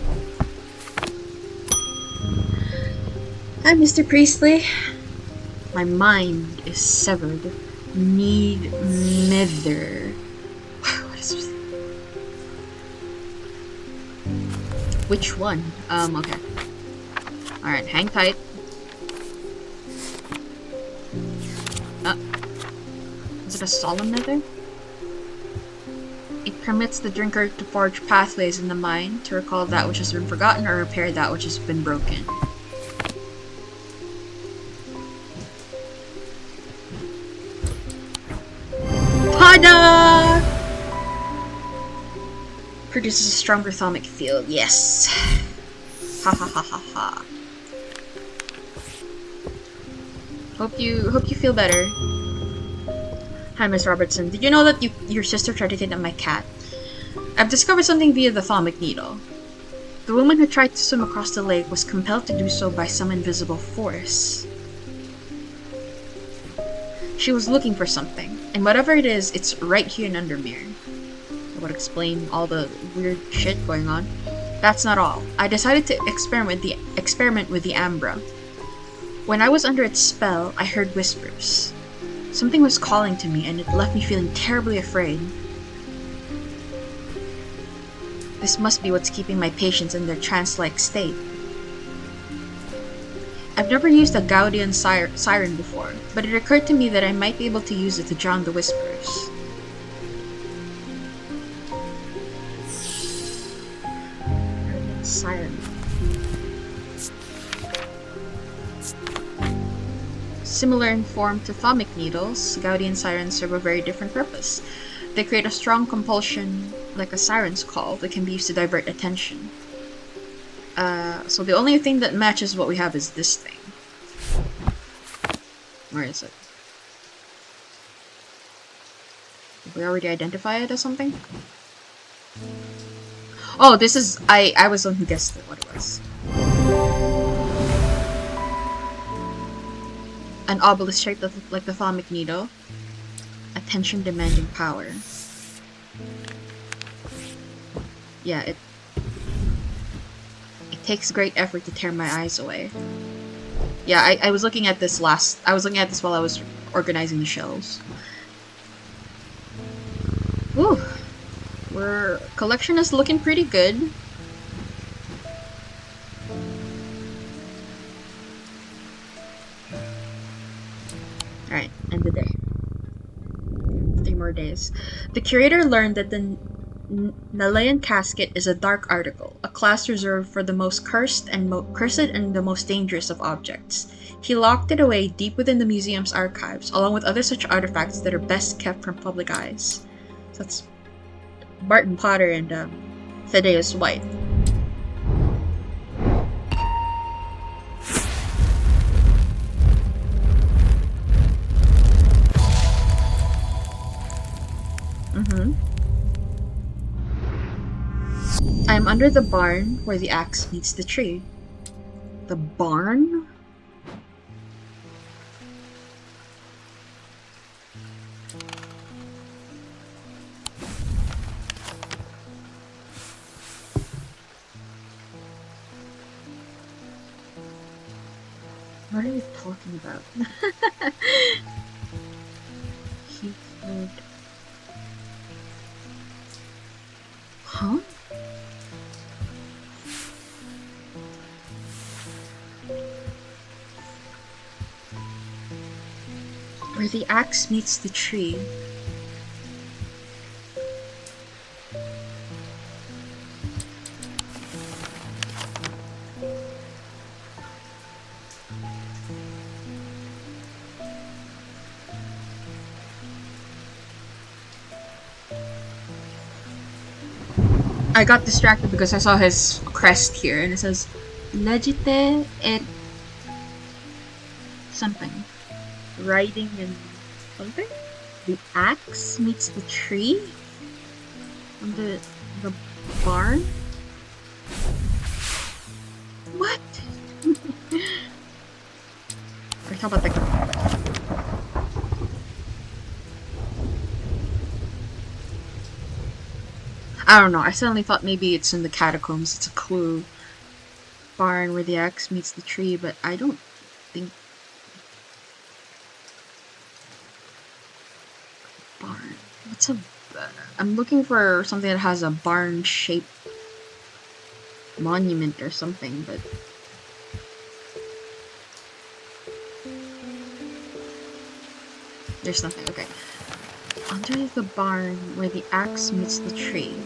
Speaker 1: Hi, Mr. Priestley. My mind is severed. Need mither. What is this? Which one? Okay. Alright, hang tight. Is it a solemn nether? It permits the drinker to forge pathways in the mind, to recall that which has been forgotten or repair that which has been broken. Tada! Produces a stronger thaumic field. Yes. Ha ha ha ha ha. Hope you feel better. Hi, Miss Robertson. Did you know that your sister tried to kidnap my cat? I've discovered something via the thaumic needle. The woman who tried to swim across the lake was compelled to do so by some invisible force. She was looking for something, and whatever it is, it's right here in Undermere. That would explain all the weird shit going on. That's not all. I decided to experiment with the Ambra. When I was under its spell, I heard whispers. Something was calling to me, and it left me feeling terribly afraid. This must be what's keeping my patients in their trance-like state. I've never used a Gaudian siren before, but it occurred to me that I might be able to use it to drown the whispers. Siren. Similar in form to thaumic needles, Gaudian sirens serve a very different purpose. They create a strong compulsion, like a siren's call, that can be used to divert attention. So the only thing that matches what we have is this thing. Where is it? Did we already identify it as something? Oh, this is... I was the one who guessed what it was. An obelisk shaped like the thaumic needle. Attention-demanding power. Yeah, it takes great effort to tear my eyes away. Yeah, I was looking at this while I was organizing the shelves. Woo! Our collection is looking pretty good. Alright, end the day. 3 more days. The curator learned that the Nalayan casket is a dark article, a class reserved for the most cursed and the most dangerous of objects. He locked it away deep within the museum's archives, along with other such artifacts that are best kept from public eyes. So that's Barton Potter and Thaddeus White. I am under the barn where the axe meets the tree. The barn? What are you talking about? Heathwood. Huh? Where the axe meets the tree. I got distracted because I saw his crest here and it says Legite et something. riding in something? The axe meets the tree? On the barn? What? Or how about the... I don't know, I suddenly thought maybe it's in the catacombs, it's a clue. Barn where the axe meets the tree, but I don't think... Barn... What's a... I'm looking for something that has a barn-shaped monument or something, but... There's nothing, okay. Under the barn where the axe meets the tree.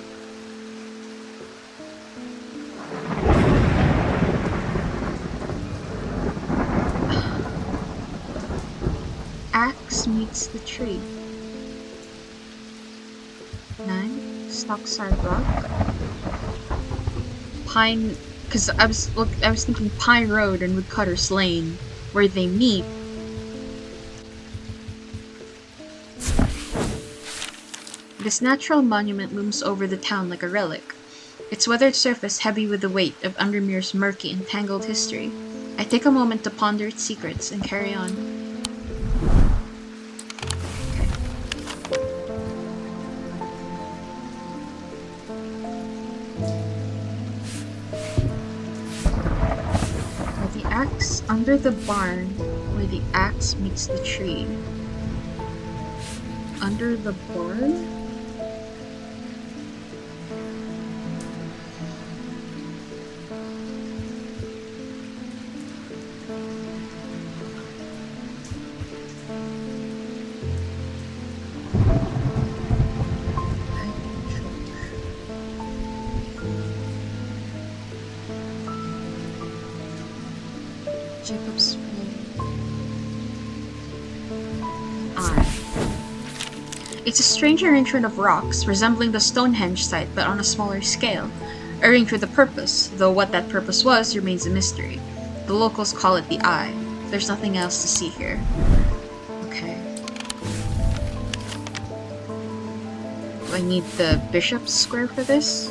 Speaker 1: Axe meets the tree. 9. Stockside Rock. Pine, because I was thinking Pine Road and Woodcutter's Lane, where they meet. This natural monument looms over the town like a relic, its weathered surface heavy with the weight of Undermere's murky and tangled history. I take a moment to ponder its secrets and carry on. Under the barn where the axe meets the tree. Under the barn? Jacob's It's a strange arrangement of rocks, resembling the Stonehenge site but on a smaller scale, arranged with a purpose, though what that purpose was remains a mystery. The locals call it the Eye. There's nothing else to see here. Okay. Do I need the Bishop's Square for this?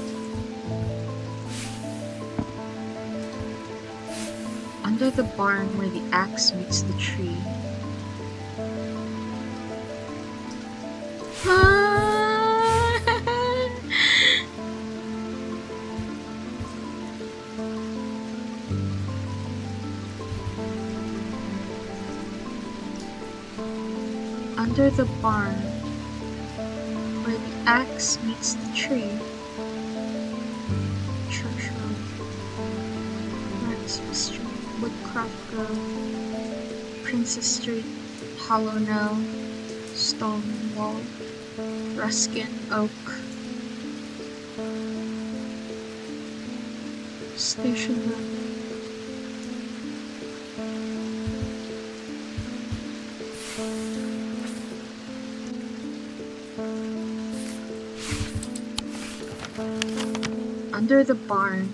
Speaker 1: Under the barn where the axe meets the tree. Under the barn where the axe meets the tree. Church Road. Maxwell Street. Woodcroft Grove. Princess Street. Hollow Knoll. Stonewall. Ruskin Oak. Station Road. Under the barn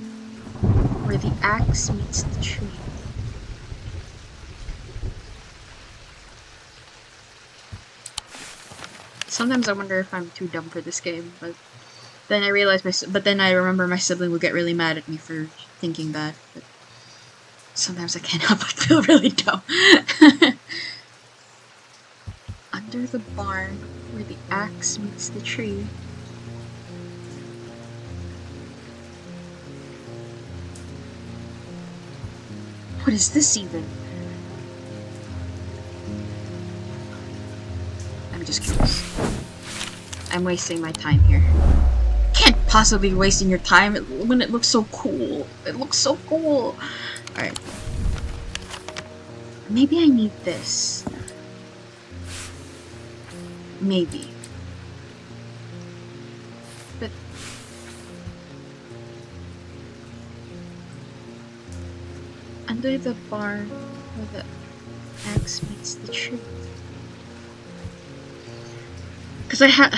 Speaker 1: where the axe meets the tree. Sometimes I wonder if I'm too dumb for this game, but then I realize I remember my sibling would get really mad at me for thinking that. But sometimes I can't help but feel really dumb. Under the barn where the axe meets the tree. What is this even? I'm just curious. I'm wasting my time here. Can't possibly be wasting your time when it looks so cool. It looks so cool. Alright. Maybe I need this. Maybe. But... under the barn where the axe meets the tree. Because I had...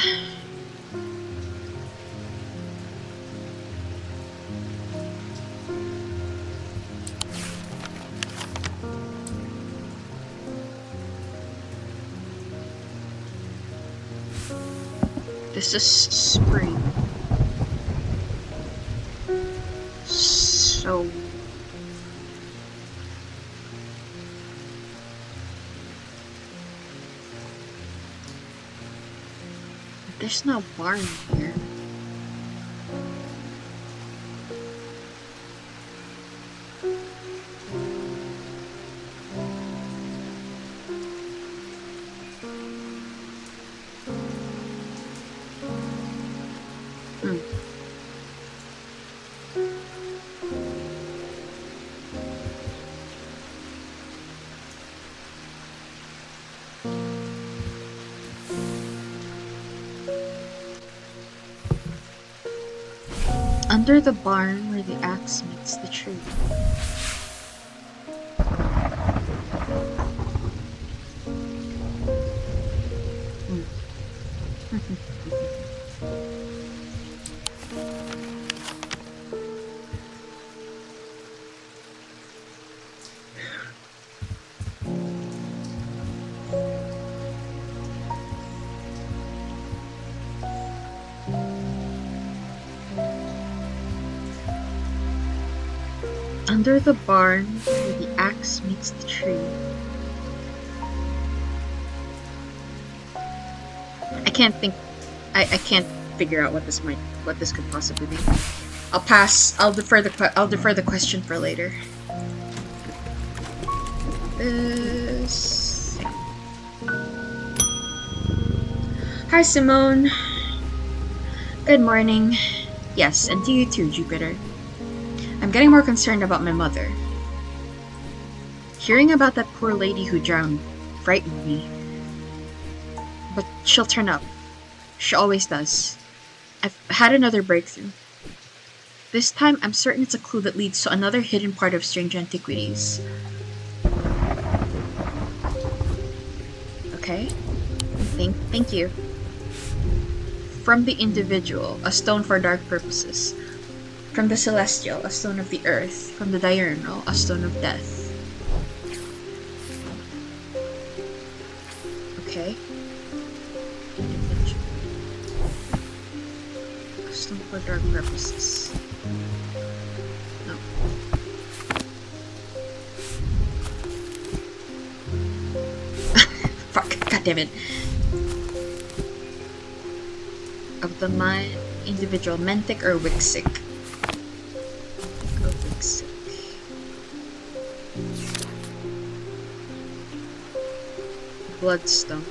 Speaker 1: This is spring. So... There's no barn here. Under the barn where the axe meets the tree. Under the barn where the axe meets the tree. I can't think. I can't figure out what this could possibly be. I'll pass. I'll defer the question for later. This thing. Hi, Simone. Good morning. Yes, and to you too, Jupiter. I'm getting more concerned about my mother. Hearing about that poor lady who drowned frightened me. But she'll turn up. She always does. I've had another breakthrough. This time, I'm certain it's a clue that leads to another hidden part of Strange Antiquities. Okay. Thank you. From the individual, a stone for dark purposes. From the celestial, a stone of the earth. From the diurnal, a stone of death. Okay. Individual. A stone for dark purposes. No. Fuck, goddammit. Of the mind, individual, Mentic or Wixic? Bloodstone.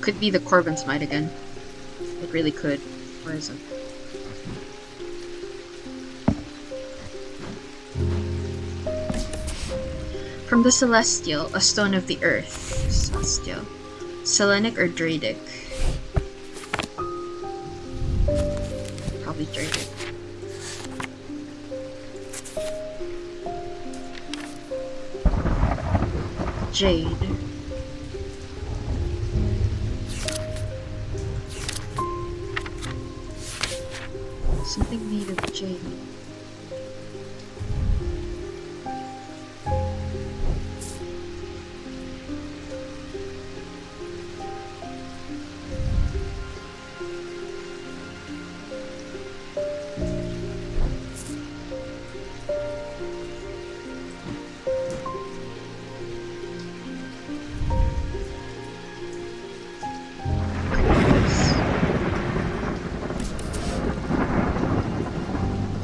Speaker 1: Could be the Corbin's Might again. It really could. Or is it? From the celestial, a stone of the earth. Celestial. Selenic or Dradic? Probably Dradic. Jade. Something made of jade.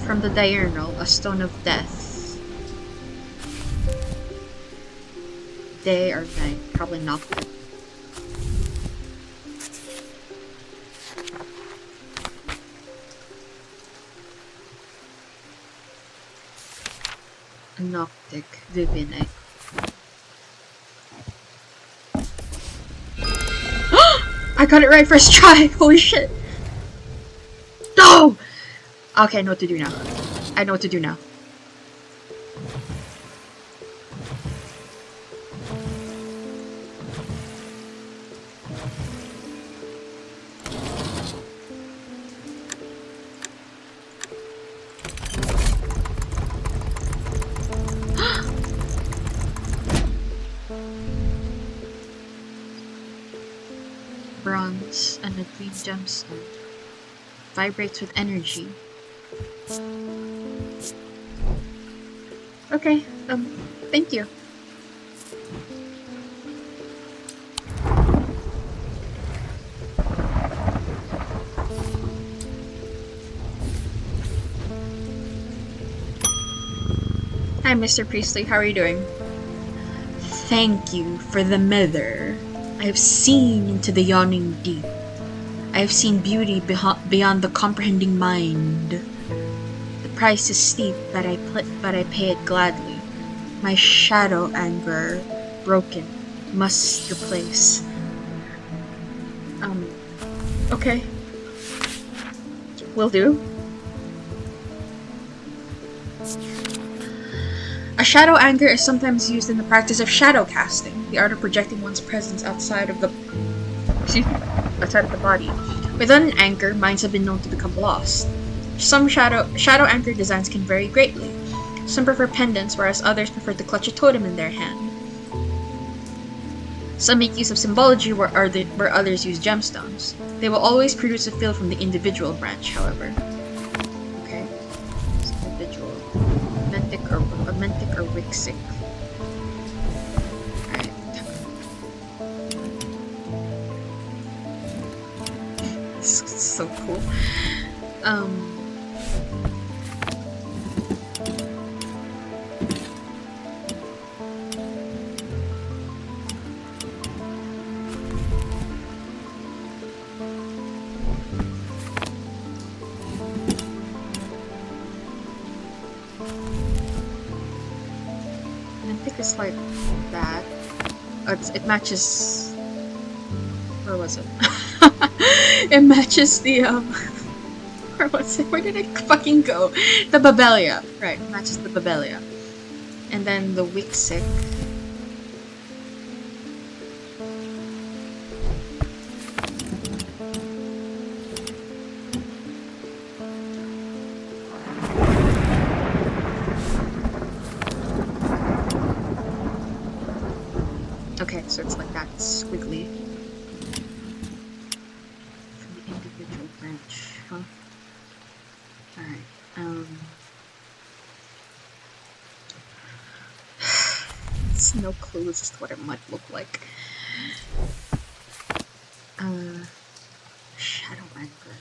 Speaker 1: From the diurnal, a stone of death. Day or night? Probably nocturne. Noctic, Divinite. I got it right first try! Holy shit! No! Okay, I know what to do now. I know what to do now. bronze and a green gemstone. Vibrates with energy. Okay, thank you. Hi, Mr. Priestley, how are you doing? Thank you for the mither. I have seen into the yawning deep. I have seen beauty beyond the comprehending mind. The price is steep, but I pay it gladly. My shadow anger, broken, must replace. Okay. Will do. A shadow anger is sometimes used in the practice of shadow casting, the art of projecting one's presence outside of the body. Without an anchor, minds have been known to become lost. Some shadow anchor designs can vary greatly. Some prefer pendants, whereas others prefer to clutch a totem in their hand. Some make use of symbology where others use gemstones. They will always produce a feel from the individual branch, however. Okay. Individual. Mentic or Wixic. Alright. This is so cool. It's like that. It matches. Where was it? It matches the Where was it? Where did it fucking go? The Babelia. Right, it matches the Babelia. And then the Wixic. Okay, so it's like that, squiggly. From the individual branch, huh? Alright, it's no clues as to what it might look like. Shadow anchor.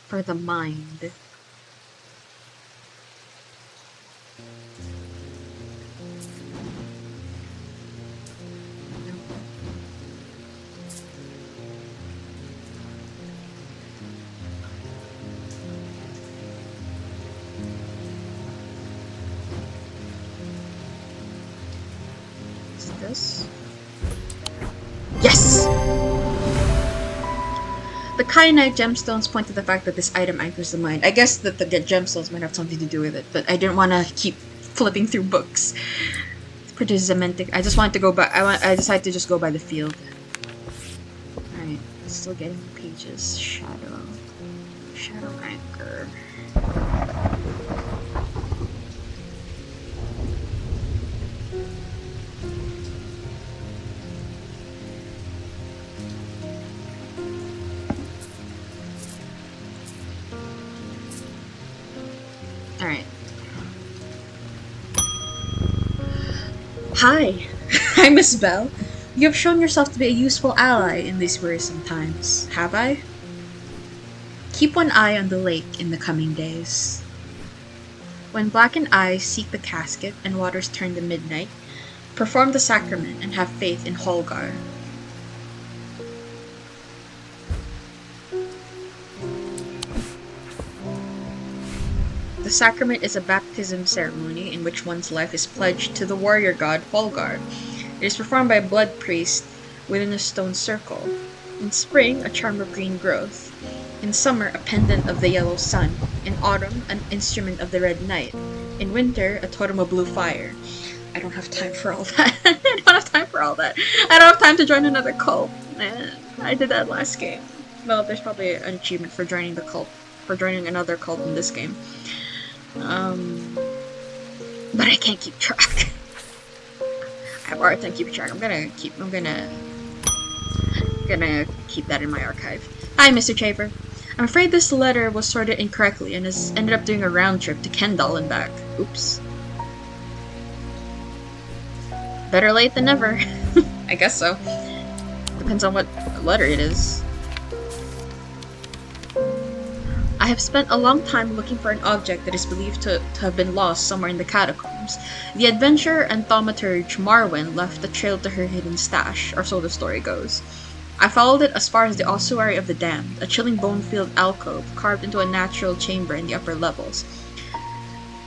Speaker 1: For the mind. This? Yes! The kyanite gemstones point to the fact that this item anchors the mind. I guess that the gemstones might have something to do with it, but I didn't want to keep flipping through books. It's pretty Zementic. I just wanted to go by. I decided to just go by the field. Alright, still getting pages. Shadow anchor. Alright. Hi! Hi, Miss Bell. You have shown yourself to be a useful ally in these wearisome times, have I? Keep one eye on the lake in the coming days. When blackened eyes seek the casket and waters turn to midnight, perform the sacrament and have faith in Holgar. The sacrament is a baptism ceremony in which one's life is pledged to the warrior god Holgar. It is performed by a blood priest within a stone circle. In spring, a charm of green growth. In summer, a pendant of the yellow sun. In autumn, an instrument of the red night. In winter, a totem of blue fire. I don't have time for all that. I don't have time for all that. I don't have time to join another cult. I did that last game. Well, there's probably an achievement for joining the cult. For joining another cult in this game. But I can't keep track. I have a hard time keeping track. I'm gonna Gonna keep that in my archive. Hi, Mr. Chaper. I'm afraid this letter was sorted incorrectly and has ended up doing a round trip to Kendall and back. Oops. Better late than never. I guess so. Depends on what letter it is. I have spent a long time looking for an object that is believed to have been lost somewhere in the catacombs. The adventurer and thaumaturge Marwen left a trail to her hidden stash, or so the story goes. I followed it as far as the ossuary of the damned, a chilling bone-filled alcove carved into a natural chamber in the upper levels.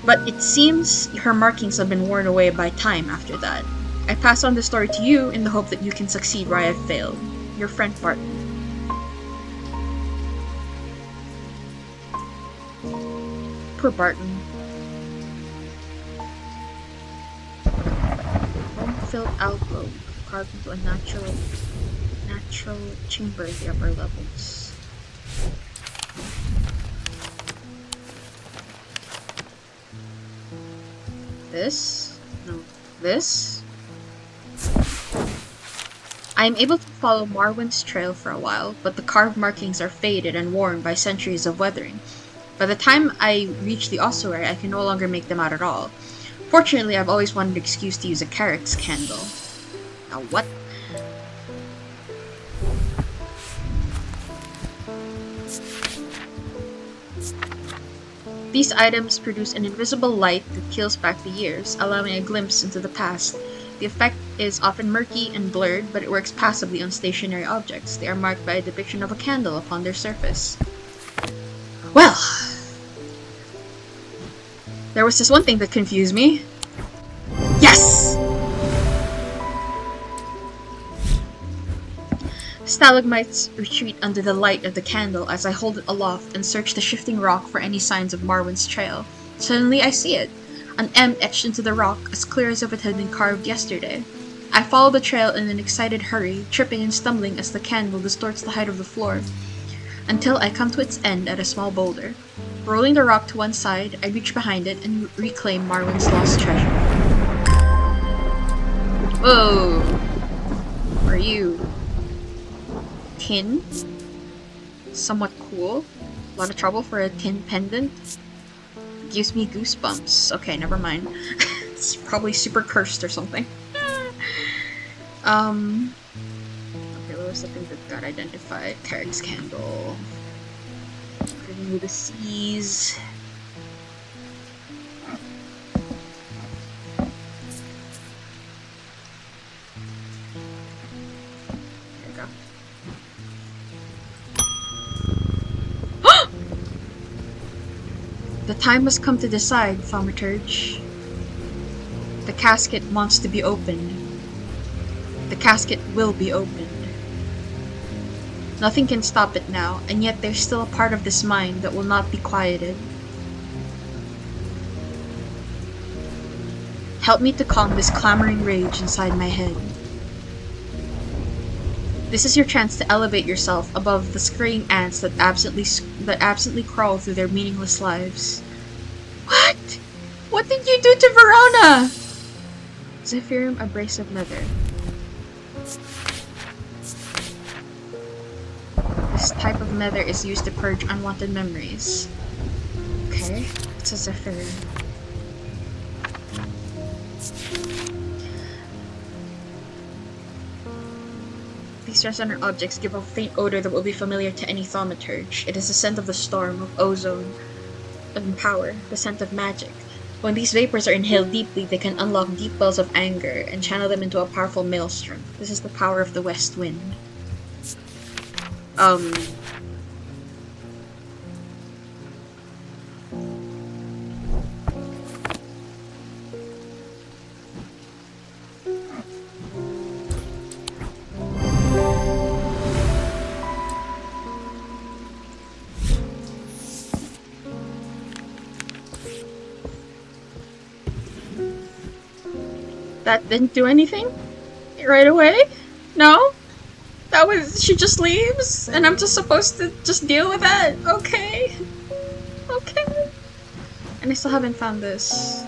Speaker 1: But it seems her markings have been worn away by time after that. I pass on the story to you in the hope that you can succeed where I have failed. Your friend Barton. Poor Barton. Bone-filled alcove carved into a natural chamber in the upper levels. This? No. This? I am able to follow Marwen's trail for a while, but the carved markings are faded and worn by centuries of weathering. By the time I reach the ossuary, I can no longer make them out at all. Fortunately, I've always wanted an excuse to use a Carrick's candle. Now what? These items produce an invisible light that peels back the years, allowing a glimpse into the past. The effect is often murky and blurred, but it works passively on stationary objects. They are marked by a depiction of a candle upon their surface. Well, there was this one thing that confused me. Yes! Stalagmites retreat under the light of the candle as I hold it aloft and search the shifting rock for any signs of Marwen's trail. Suddenly I see it. An M etched into the rock, as clear as if it had been carved yesterday. I follow the trail in an excited hurry, tripping and stumbling as the candle distorts the height of the floor, until I come to its end at a small boulder. Rolling the rock to one side, I reach behind it and reclaim Marwen's lost treasure. Whoa! Are you tin? Somewhat cool. A lot of trouble for a tin pendant. Gives me goosebumps. Okay, never mind. It's probably super cursed or something. Okay, what was the thing that got identified? Carrick's candle. Into the seas. There we go. The time has come to decide, thaumaturge. The casket wants to be opened. The casket will be opened. Nothing can stop it now, and yet there's still a part of this mind that will not be quieted. Help me to calm this clamoring rage inside my head. This is your chance to elevate yourself above the scurrying ants that absently crawl through their meaningless lives. What? What did you do to Verona? Zephyrium abrasive leather. This type of nether is used to purge unwanted memories. Okay, it's a Zephyrium. These resonant objects give off a faint odor that will be familiar to any thaumaturge. It is the scent of the storm, of ozone, of power, the scent of magic. When these vapors are inhaled deeply, they can unlock deep wells of anger and channel them into a powerful maelstrom. This is the power of the west wind. That didn't do anything? Right away? No? That was- she just leaves? And I'm just supposed to just deal with that? Okay. Okay. And I still haven't found this.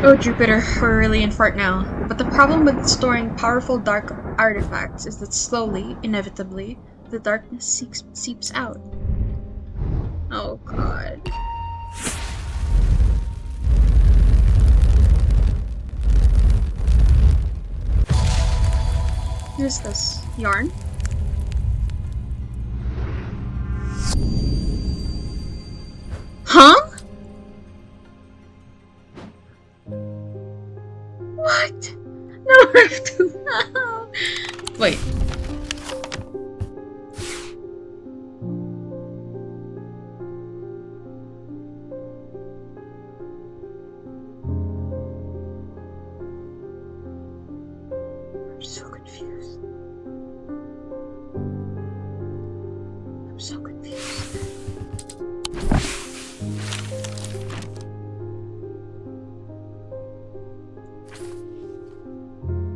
Speaker 1: Oh, Jupiter, we're really in fart now. But the problem with storing powerful dark artifacts is that slowly, inevitably, the darkness seeps out. Oh god. What is this? Yarn? Huh? What? No, I have to. No. Wait. I'm so confused. I'm so confused.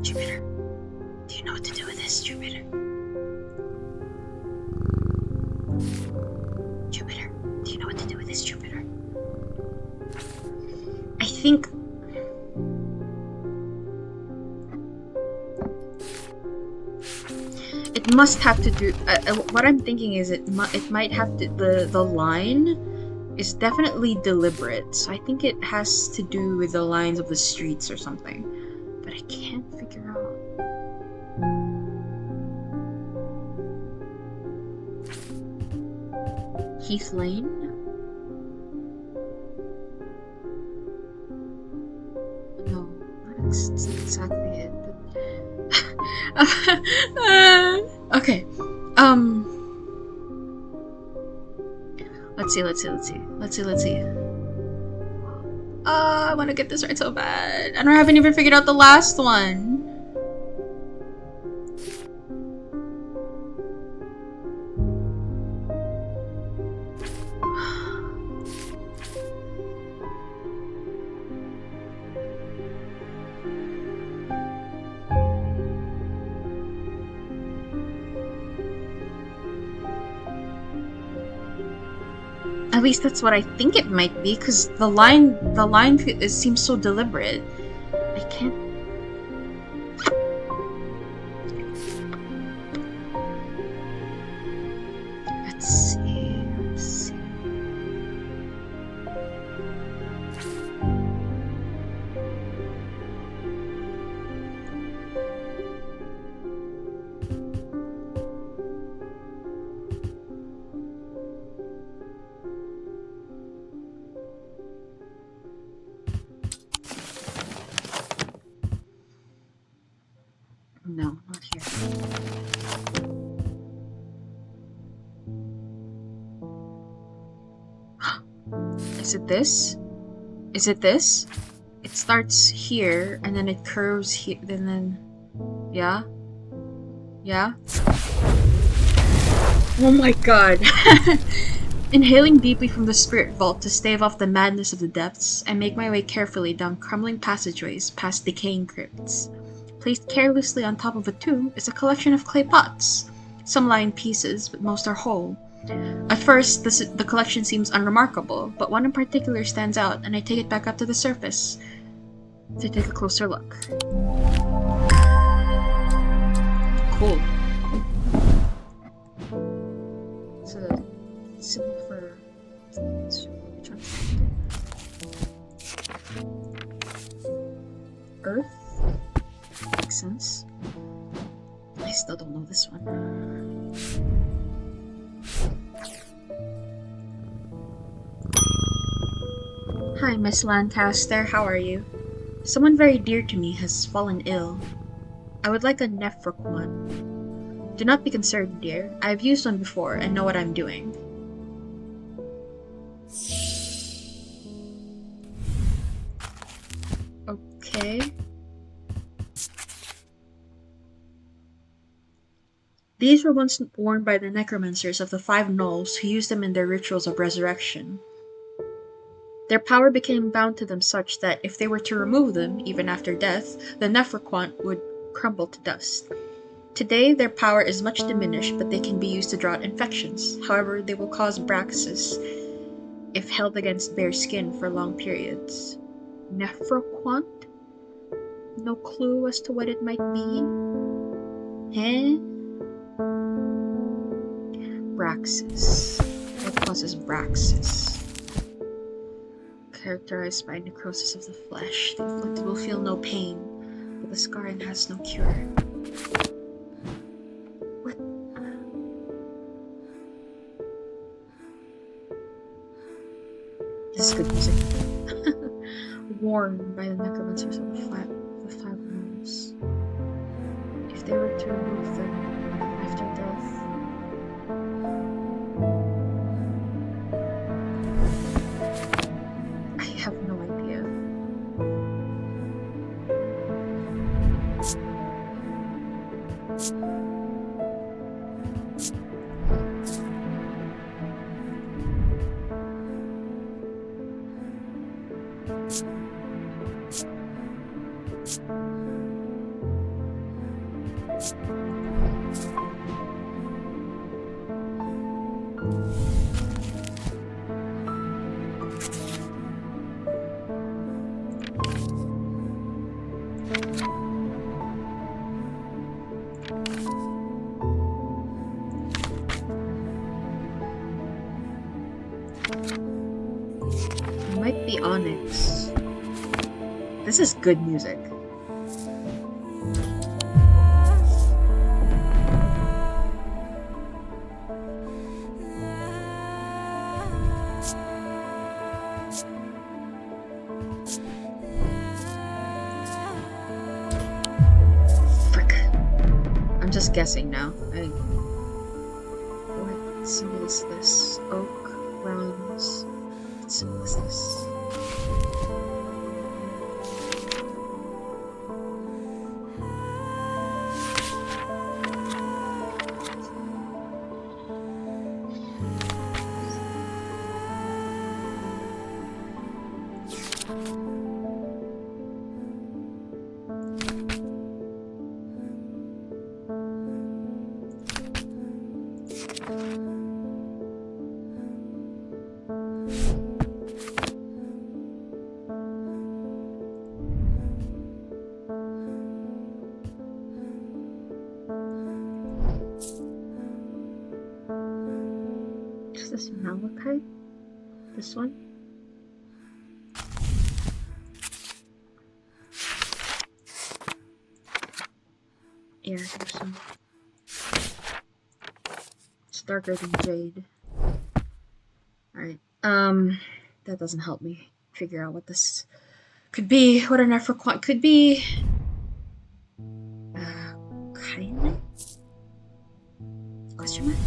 Speaker 1: Jupiter, do you know what to do with this, Jupiter? Jupiter, do you know what to do with this, Jupiter? I think... it must have to do... what I'm thinking is it might have to... The line is definitely deliberate, so I think it has to do with the lines of the streets or something. But I can't figure out. Heath Lane? No, that's not exactly it. But... okay. Let's see. I want to get this right so bad. And I haven't even figured out the last one. At least that's what I think it might be, because the line it seems so deliberate. I can't... Let's see. No, not here. Is it this? Is it this? It starts here, and then it curves here, and then... Yeah? Yeah? Oh my god! Inhaling deeply from the spirit vault to stave off the madness of the depths, I make my way carefully down crumbling passageways past decaying crypts. Placed carelessly on top of a tomb is a collection of clay pots. Some lie in pieces, but most are whole. At first, the collection seems unremarkable, but one in particular stands out, and I take it back up to the surface to take a closer look. Cool. It's a symbol for... Earth? Makes sense. I still don't know this one. Hi, Miss Lancaster, how are you? Someone very dear to me has fallen ill. I would like a Nephroquant. Do not be concerned, dear. I have used one before and know what I'm doing. Okay. These were once worn by the necromancers of the Five Knolls who used them in their rituals of resurrection. Their power became bound to them such that if they were to remove them, even after death, the Nephroquant would crumble to dust. Today, their power is much diminished, but they can be used to draw out infections. However, they will cause Braxis if held against bare skin for long periods. Nephroquant? No clue as to what it might be. Eh? Braxis. What causes Braxis? Characterized by necrosis of the flesh. The afflicted will feel no pain, but the scarring has no cure. What? This is good music. Worn by the necromancers of the five realms. If they were to remove them after death, I have no idea. It might be Onyx. This is good music. Frick. I'm just guessing now. What symbol is this? Oak, bronze. What symbol is this? Is this malachite? This one? Yeah, there's some. It's darker than jade. Alright, that doesn't help me figure out what this could be. What an Nephroquant could be. Kylite? Question mark?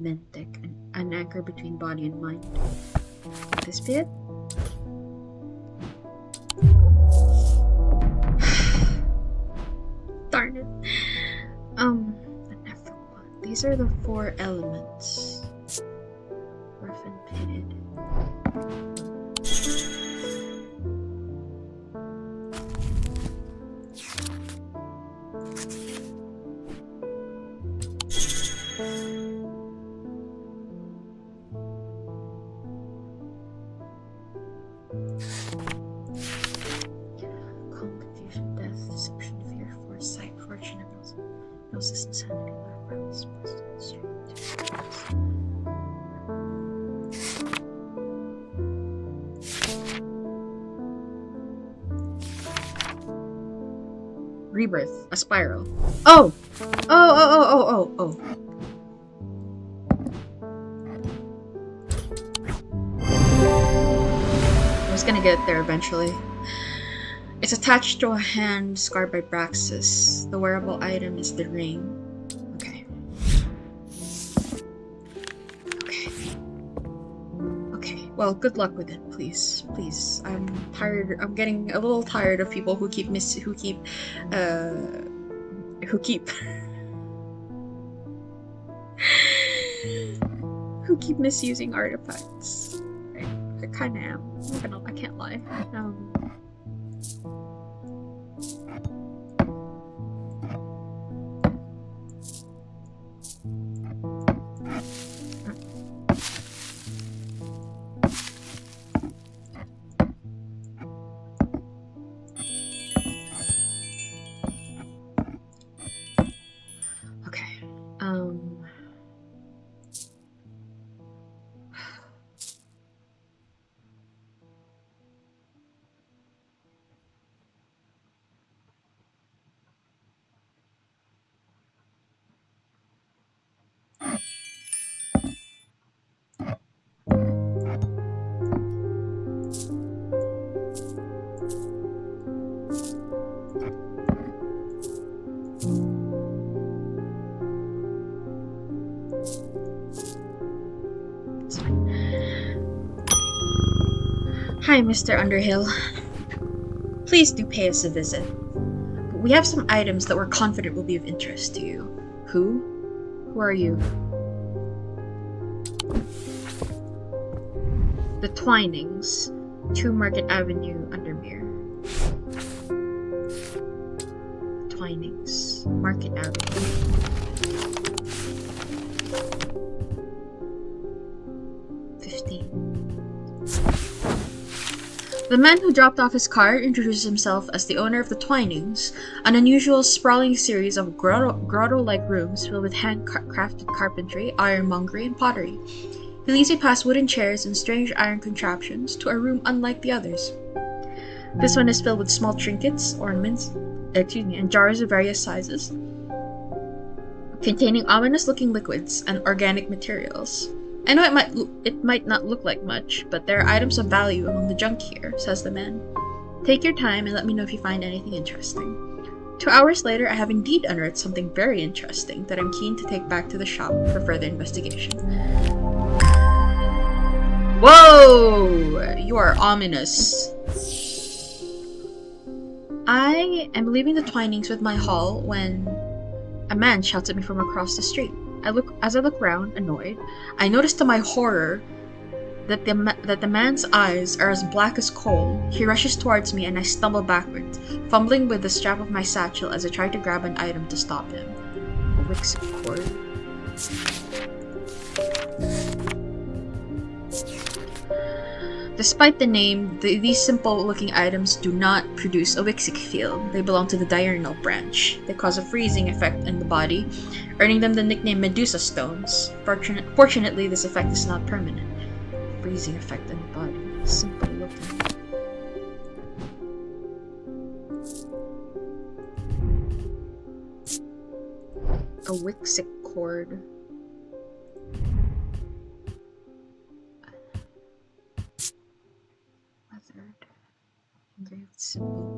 Speaker 1: Mentic, an anchor between body and mind. Could this be it? Darn it. The Nephroquant. These are the 4 elements. Rough and pitted. Calm, confusion, death, deception, fear, foresight, fortune, hypnosis, insanity, lack, violence, strength. Rebirth, a spiral. Oh! Oh. I was gonna get there eventually. It's attached to a hand scarred by Braxis. The wearable item is the ring. Okay. Okay. Well, good luck with it, please. Please. I'm tired. I'm getting a little tired of people who keep who keep misusing artifacts. I kinda am. I can't lie. Hi, Mr. Underhill. Please do pay us a visit. We have some items that we're confident will be of interest to you. Who? Who are you? The Twinings, 2 Market Avenue, Undermere. Twinings, Market Avenue. The man who dropped off his car introduced himself as the owner of the Twinings, an unusual sprawling series of grotto-like rooms filled with handcrafted carpentry, ironmongery, and pottery. He leads me past wooden chairs and strange iron contraptions to a room unlike the others. This one is filled with small trinkets, ornaments, and jars of various sizes, containing ominous-looking liquids and organic materials. I know it might not look like much, but there are items of value among the junk here, says the man. Take your time and let me know if you find anything interesting. 2 hours later, I have indeed unearthed something very interesting that I'm keen to take back to the shop for further investigation. Whoa! You are ominous. I am leaving the Twinings with my haul when a man shouts at me from across the street. As I look round, annoyed, I notice to my horror that the man's eyes are as black as coal. He rushes towards me and I stumble backwards, fumbling with the strap of my satchel as I try to grab an item to stop him. A Wixit cord. Despite the name, these simple-looking items do not produce a Wixit field. They belong to the diurnal branch. They cause a freezing effect in the body, earning them the nickname Medusa Stones. Fortunately, this effect is not permanent. Freezing effect in the body. Simple-looking. A Wixit cord. Engraved symbol.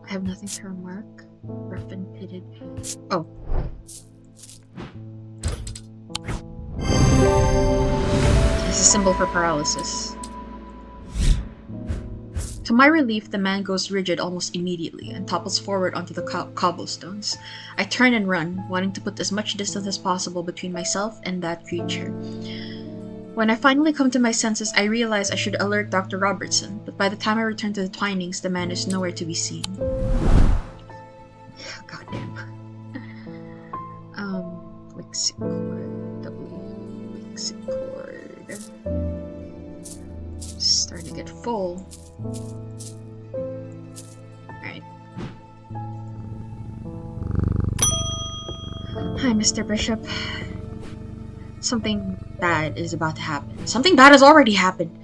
Speaker 1: I have nothing to remark. Rough and pitted. Oh. It's a symbol for paralysis. To my relief, the man goes rigid almost immediately and topples forward onto the cobblestones. I turn and run, wanting to put as much distance as possible between myself and that creature. When I finally come to my senses, I realize I should alert Dr. Robertson, but by the time I return to the Twinings, the man is nowhere to be seen. Goddamn. Wixit cord. Wixit cord. Starting to get full. Alright. Hi, Mr. Bishop. Something bad is about to happen. Something bad has already happened.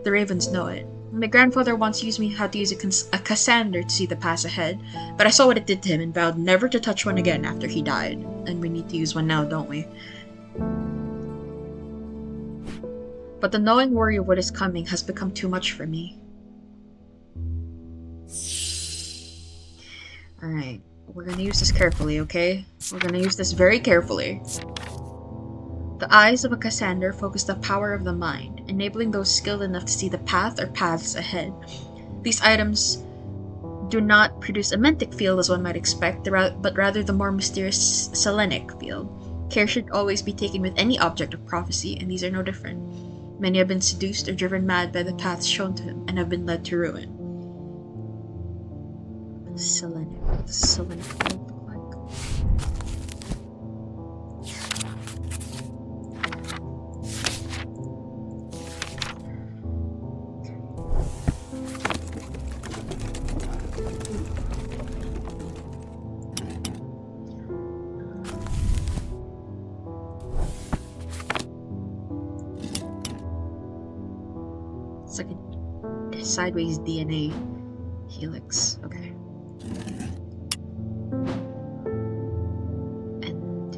Speaker 1: The Ravens know it. My grandfather once used me how to use a Cassander to see the path ahead, but I saw what it did to him and vowed never to touch one again after he died. And we need to use one now, don't we? But the knowing worry of what is coming has become too much for me. Alright, we're gonna use this carefully, okay? We're gonna use this very carefully. The eyes of a Cassander focus the power of the mind, enabling those skilled enough to see the path or paths ahead. These items do not produce a mentic field as one might expect, but rather the more mysterious selenic field. Care should always be taken with any object of prophecy, and these are no different. Many have been seduced or driven mad by the paths shown to him, and have been led to ruin. Selenic. What does selenic field look like? It's like a sideways DNA helix. Okay. And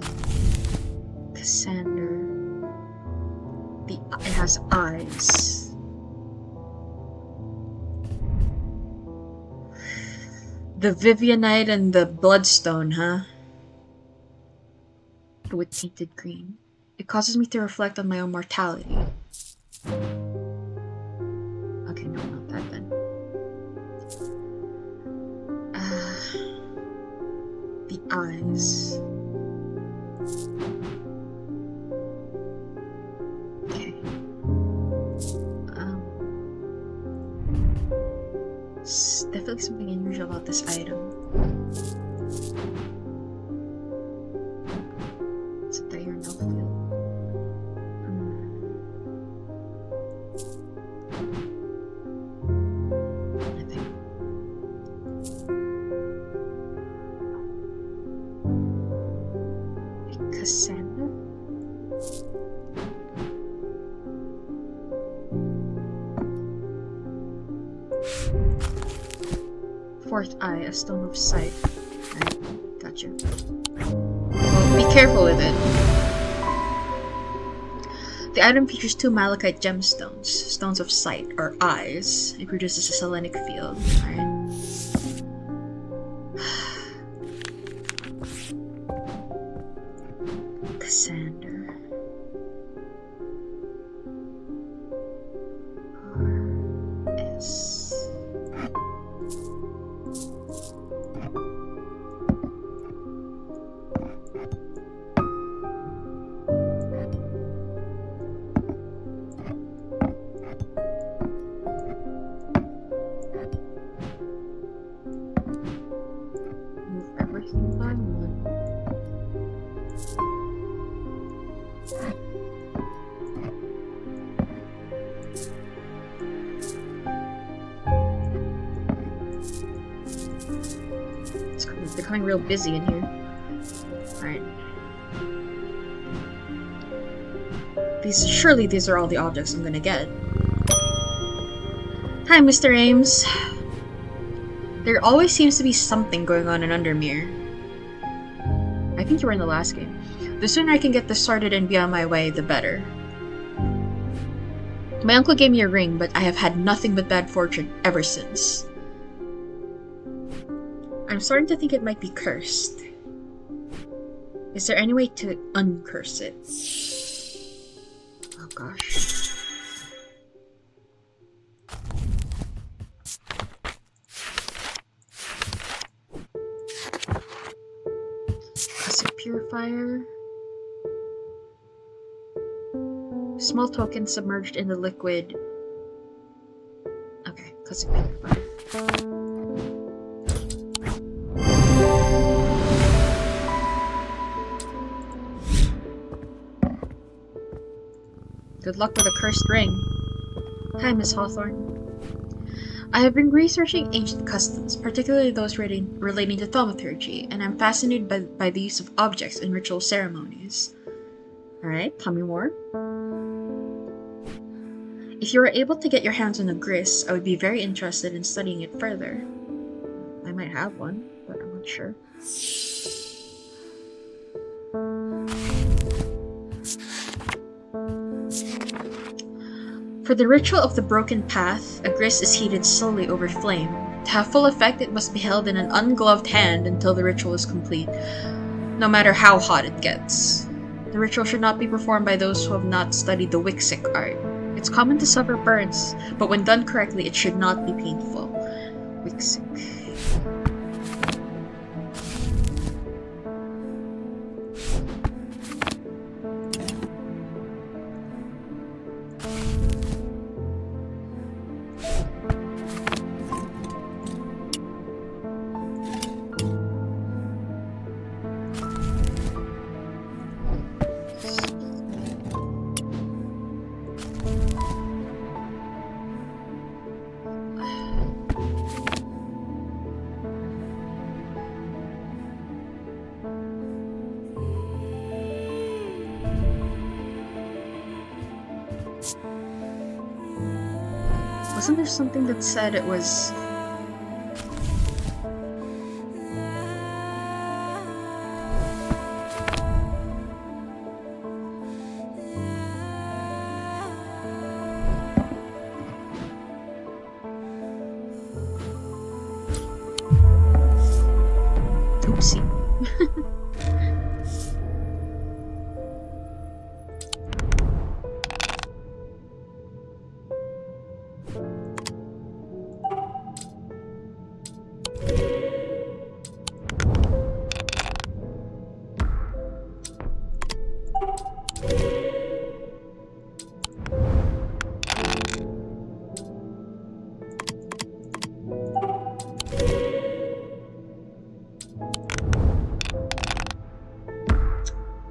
Speaker 1: Cassander. It has eyes. The Vivianite and the Bloodstone, huh? With tainted green. It causes me to reflect on my own mortality. Okay, no, not that then. The eyes. Okay. There's definitely something unusual about this item. It's a dire no field. Nothing. Cassandra? Fourth eye, a stone of sight. Alright, gotcha. Well, be careful with it. The item features 2 malachite gemstones, stones of sight, or eyes. It produces a selenic field. Alright. Cassander. R.S. It's becoming real busy in here. Alright. Surely these are all the objects I'm gonna get. Hi, Mr. Ames. There always seems to be something going on in Undermere. I think you were in the last game. The sooner I can get this sorted and be on my way, the better. My uncle gave me a ring, but I have had nothing but bad fortune ever since. I'm starting to think it might be cursed. Is there any way to uncurse it? Oh gosh. Classic Purifier. Small token submerged in the liquid. Okay, Classic Purifier. Good luck with a cursed ring. Hi, Miss Hawthorne. I have been researching ancient customs, particularly those relating to thaumaturgy, and I'm fascinated by the use of objects in ritual ceremonies. Alright, tell me more. If you were able to get your hands on a gris, I would be very interested in studying it further. I might have one, but I'm not sure. For the ritual of the broken path, a gris is heated slowly over flame. To have full effect, it must be held in an ungloved hand until the ritual is complete, no matter how hot it gets. The ritual should not be performed by those who have not studied the Wixic art. It's common to suffer burns, but when done correctly, it should not be painful. Wixic. Wasn't there something that said it was...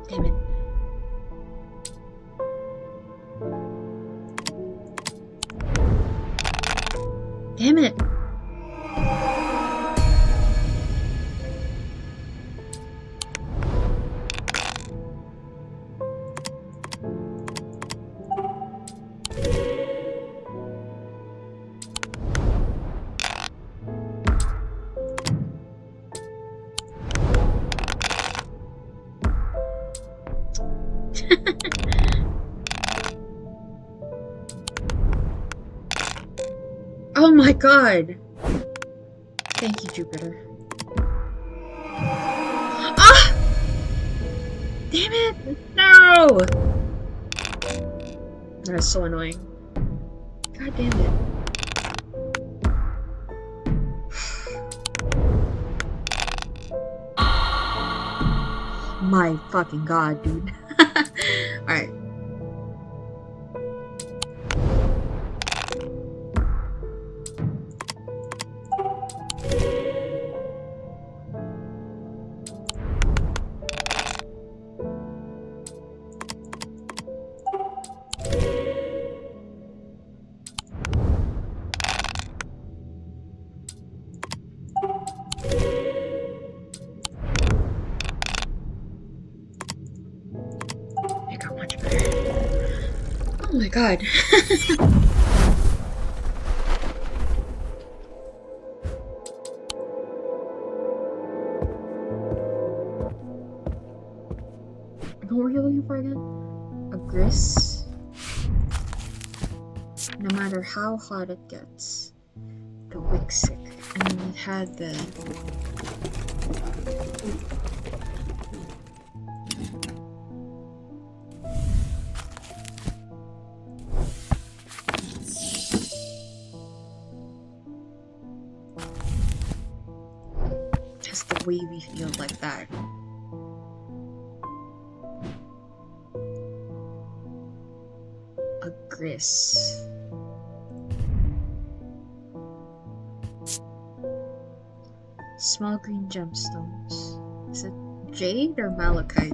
Speaker 1: Damn it. Damn it. Oh my god! Thank you, Jupiter. Ah! Damn it! No! That is so annoying. God damn it. My fucking god, dude. Alright. Oh my god. What were you looking for again? A gris? No matter how hot it gets. The Wixic. And it had the... just the wavy field like that. A gris. Small green gemstones. Is it jade or malachite?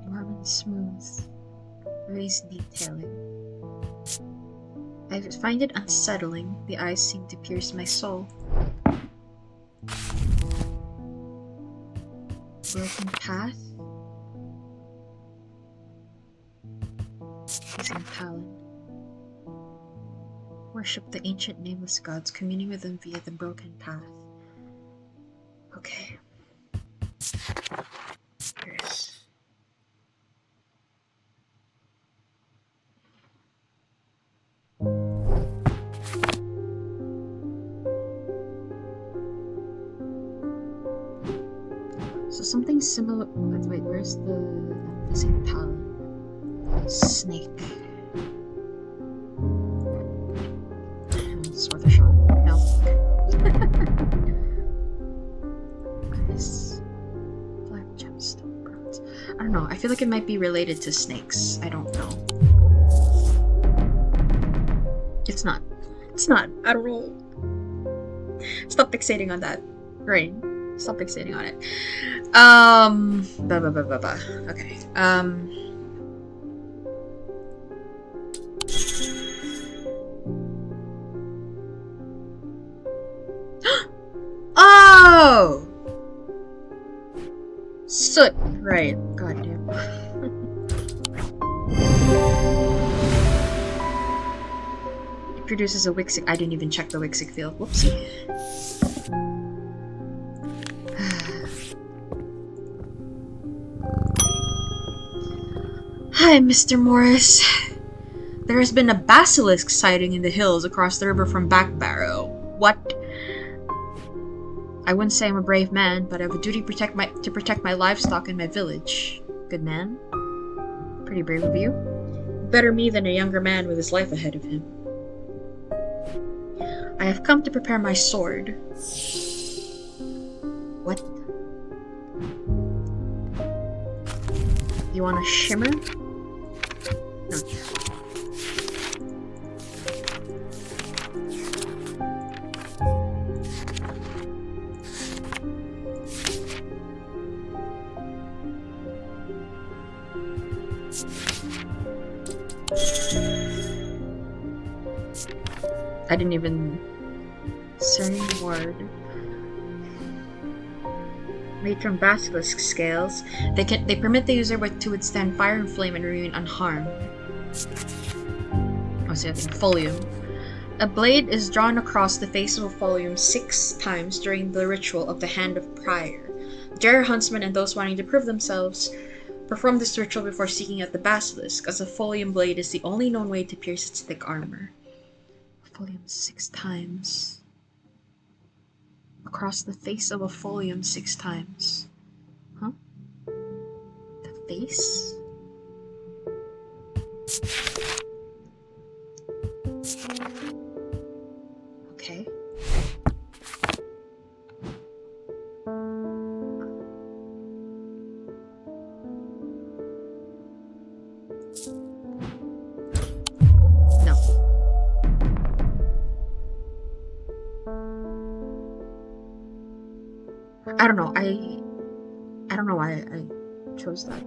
Speaker 1: Warm and smooth. Raised detailing. I find it unsettling. The eyes seem to pierce my soul. Broken path. Using Palin. Worship the ancient nameless gods, communing with them via the broken path. Okay. Here's... So something similar. Wait, where's the missing Palin? Snake. It's worth a shot. No. Ice. Black gemstone bronze. I don't know. I feel like it might be related to snakes. I don't know. It's not. It's not at all. Stop fixating on that. Rain. Stop fixating on it. Okay. Oh! Soot. Right. God damn. It produces a Wixic. I didn't even check the Wixic field. Whoopsie. Hi, Mr. Morris. There has been a basilisk sighting in the hills across the river from Backbarrow. What? I wouldn't say I'm a brave man, but I have a duty to protect my livestock and my village. Good man. Pretty brave of you. Better me than a younger man with his life ahead of him. I have come to prepare my sword. What? You want a shimmer? No. I didn't even say a word. Made from basilisk scales, they permit the user to withstand fire and flame and remain unharmed. Oh, see, I think folium. A blade is drawn across the face of a folium 6 times during the ritual of the Hand of Prior. Darer huntsmen and those wanting to prove themselves perform this ritual before seeking out the basilisk, as a folium blade is the only known way to pierce its thick armor. Folium 6 times. Across the face of a folium 6 times. Huh? The face? Okay. No. I don't know. I don't know why I chose that.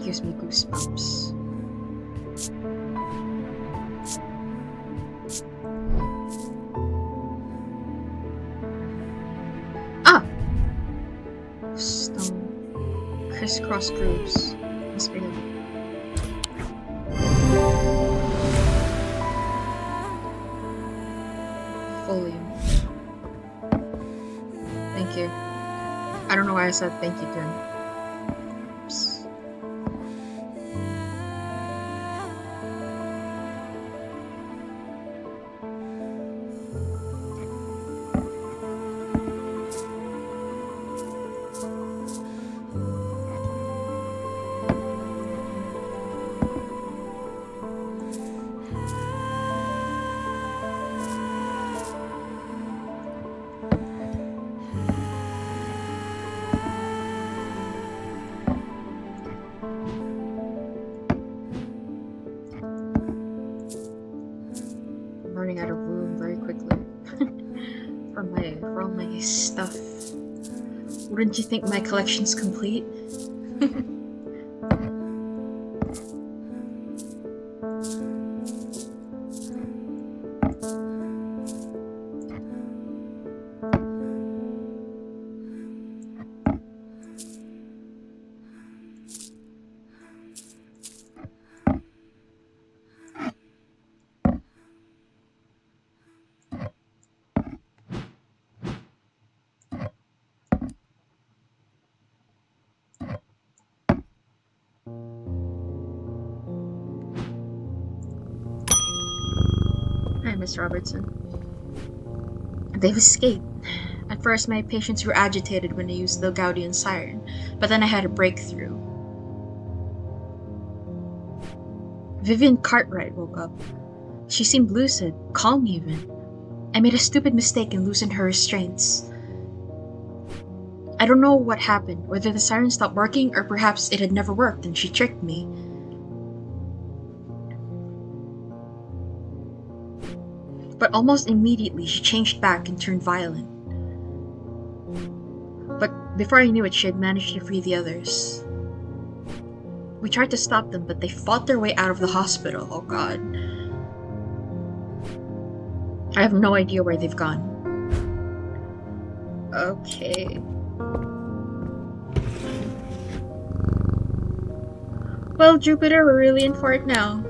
Speaker 1: Gives me goosebumps. Ah! Stone. Crisscross grooves. Must be folium. Thank you. I don't know why I said thank you to him. Running out of room very quickly for all my stuff. Wouldn't you think my collection's complete? Hi, Miss Robertson. They've escaped. At first, my patients were agitated when I used the Gaudian siren, but then I had a breakthrough. Vivian Cartwright woke up. She seemed lucid, calm even. I made a stupid mistake and loosened her restraints. I don't know what happened, whether the siren stopped working or perhaps it had never worked and she tricked me. But almost immediately she changed back and turned violent. But before I knew it, she had managed to free the others. We tried to stop them, but they fought their way out of the hospital. Oh god. I have no idea where they've gone. Okay. Well, Jupiter, we're really in for it now.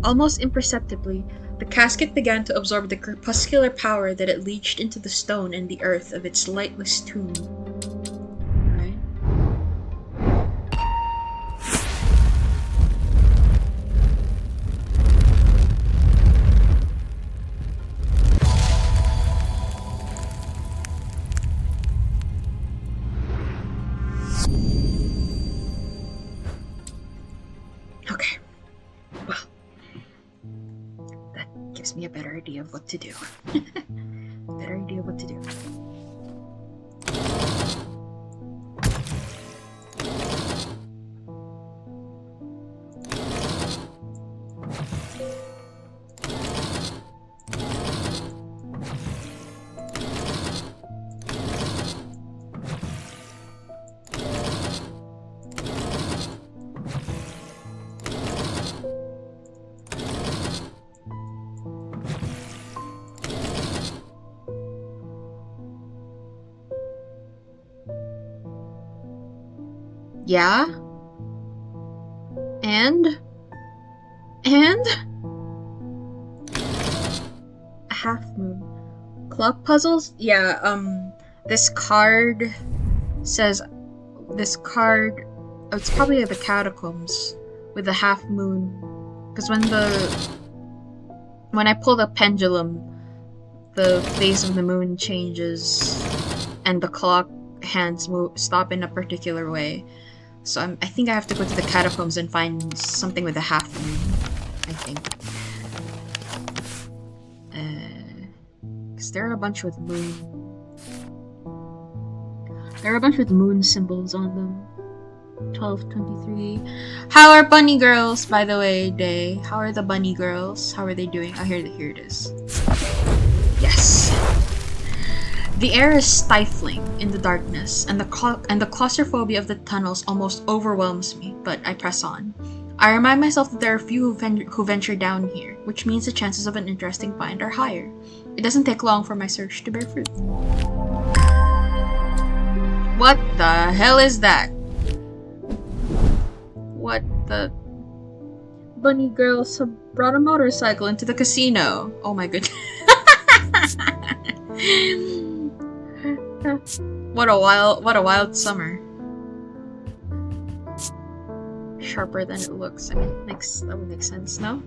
Speaker 1: Almost imperceptibly, the casket began to absorb the crepuscular power that it leached into the stone and the earth of its lightless tomb. Right? Okay. Well, that gives me a better idea of what to do. Better idea of what to do. Yeah? And? A half moon. Clock puzzles? Yeah, this card says, this card, oh, it's probably the catacombs with the half moon. Because when I pull the pendulum, the phase of the moon changes and the clock hands stop in a particular way. So I think I have to go to the catacombs and find something with a half moon, I think. Because there are a bunch with moon. There are a bunch with moon symbols on them. 12:23. How are bunny girls, by the way, Day? How are the bunny girls? How are they doing? Oh, here it is. Yes. The air is stifling in the darkness, and the claustrophobia of the tunnels almost overwhelms me, but I press on. I remind myself that there are few who venture down here, which means the chances of an interesting find are higher. It doesn't take long for my search to bear fruit. What the hell is that? What the... Bunny girls have brought a motorcycle into the casino. Oh my goodness. What a wild summer. Sharper than it looks. I mean, that would make sense, no?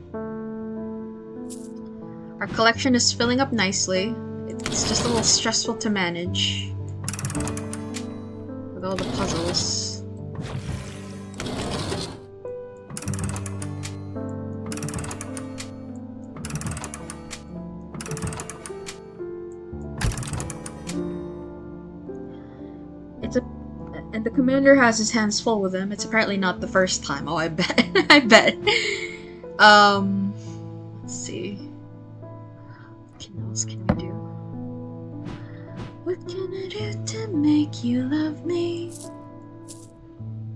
Speaker 1: Our collection is filling up nicely. It's just a little stressful to manage with all the puzzles. And the commander has his hands full with them. It's apparently not the first time. Oh, I bet. I bet. Let's see. What else can we do? What can I do to make you love me?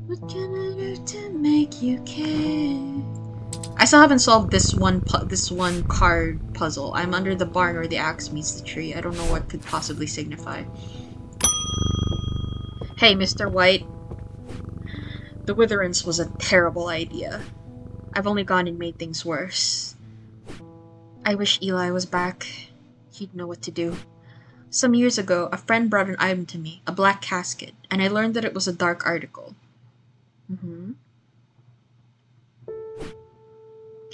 Speaker 1: What can I do to make you care? I still haven't solved this one card puzzle. I'm under the barn where the axe meets the tree. I don't know what could possibly signify. Hey, Mr. White. The Witherance was a terrible idea. I've only gone and made things worse. I wish Eli was back. He'd know what to do. Some years ago, a friend brought an item to me, a black casket, and I learned that it was a dark article.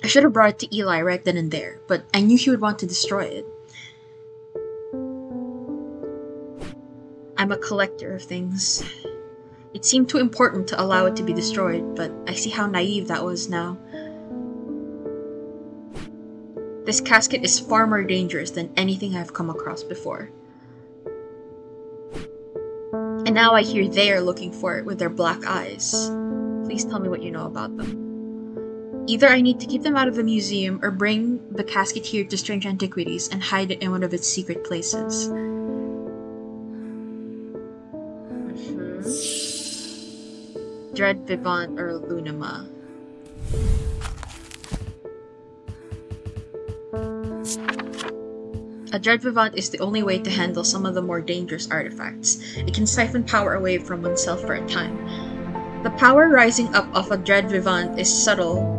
Speaker 1: I should have brought it to Eli right then and there, but I knew he would want to destroy it. I'm a collector of things. It seemed too important to allow it to be destroyed, but I see how naive that was now. This casket is far more dangerous than anything I've come across before. And now I hear they are looking for it with their black eyes. Please tell me what you know about them. Either I need to keep them out of the museum or bring the casket here to Strange Antiquities and hide it in one of its secret places. Dread Vivant or Lunima. A Dread Vivant is the only way to handle some of the more dangerous artifacts. It can siphon power away from oneself for a time. The power rising up off a Dread Vivant is subtle,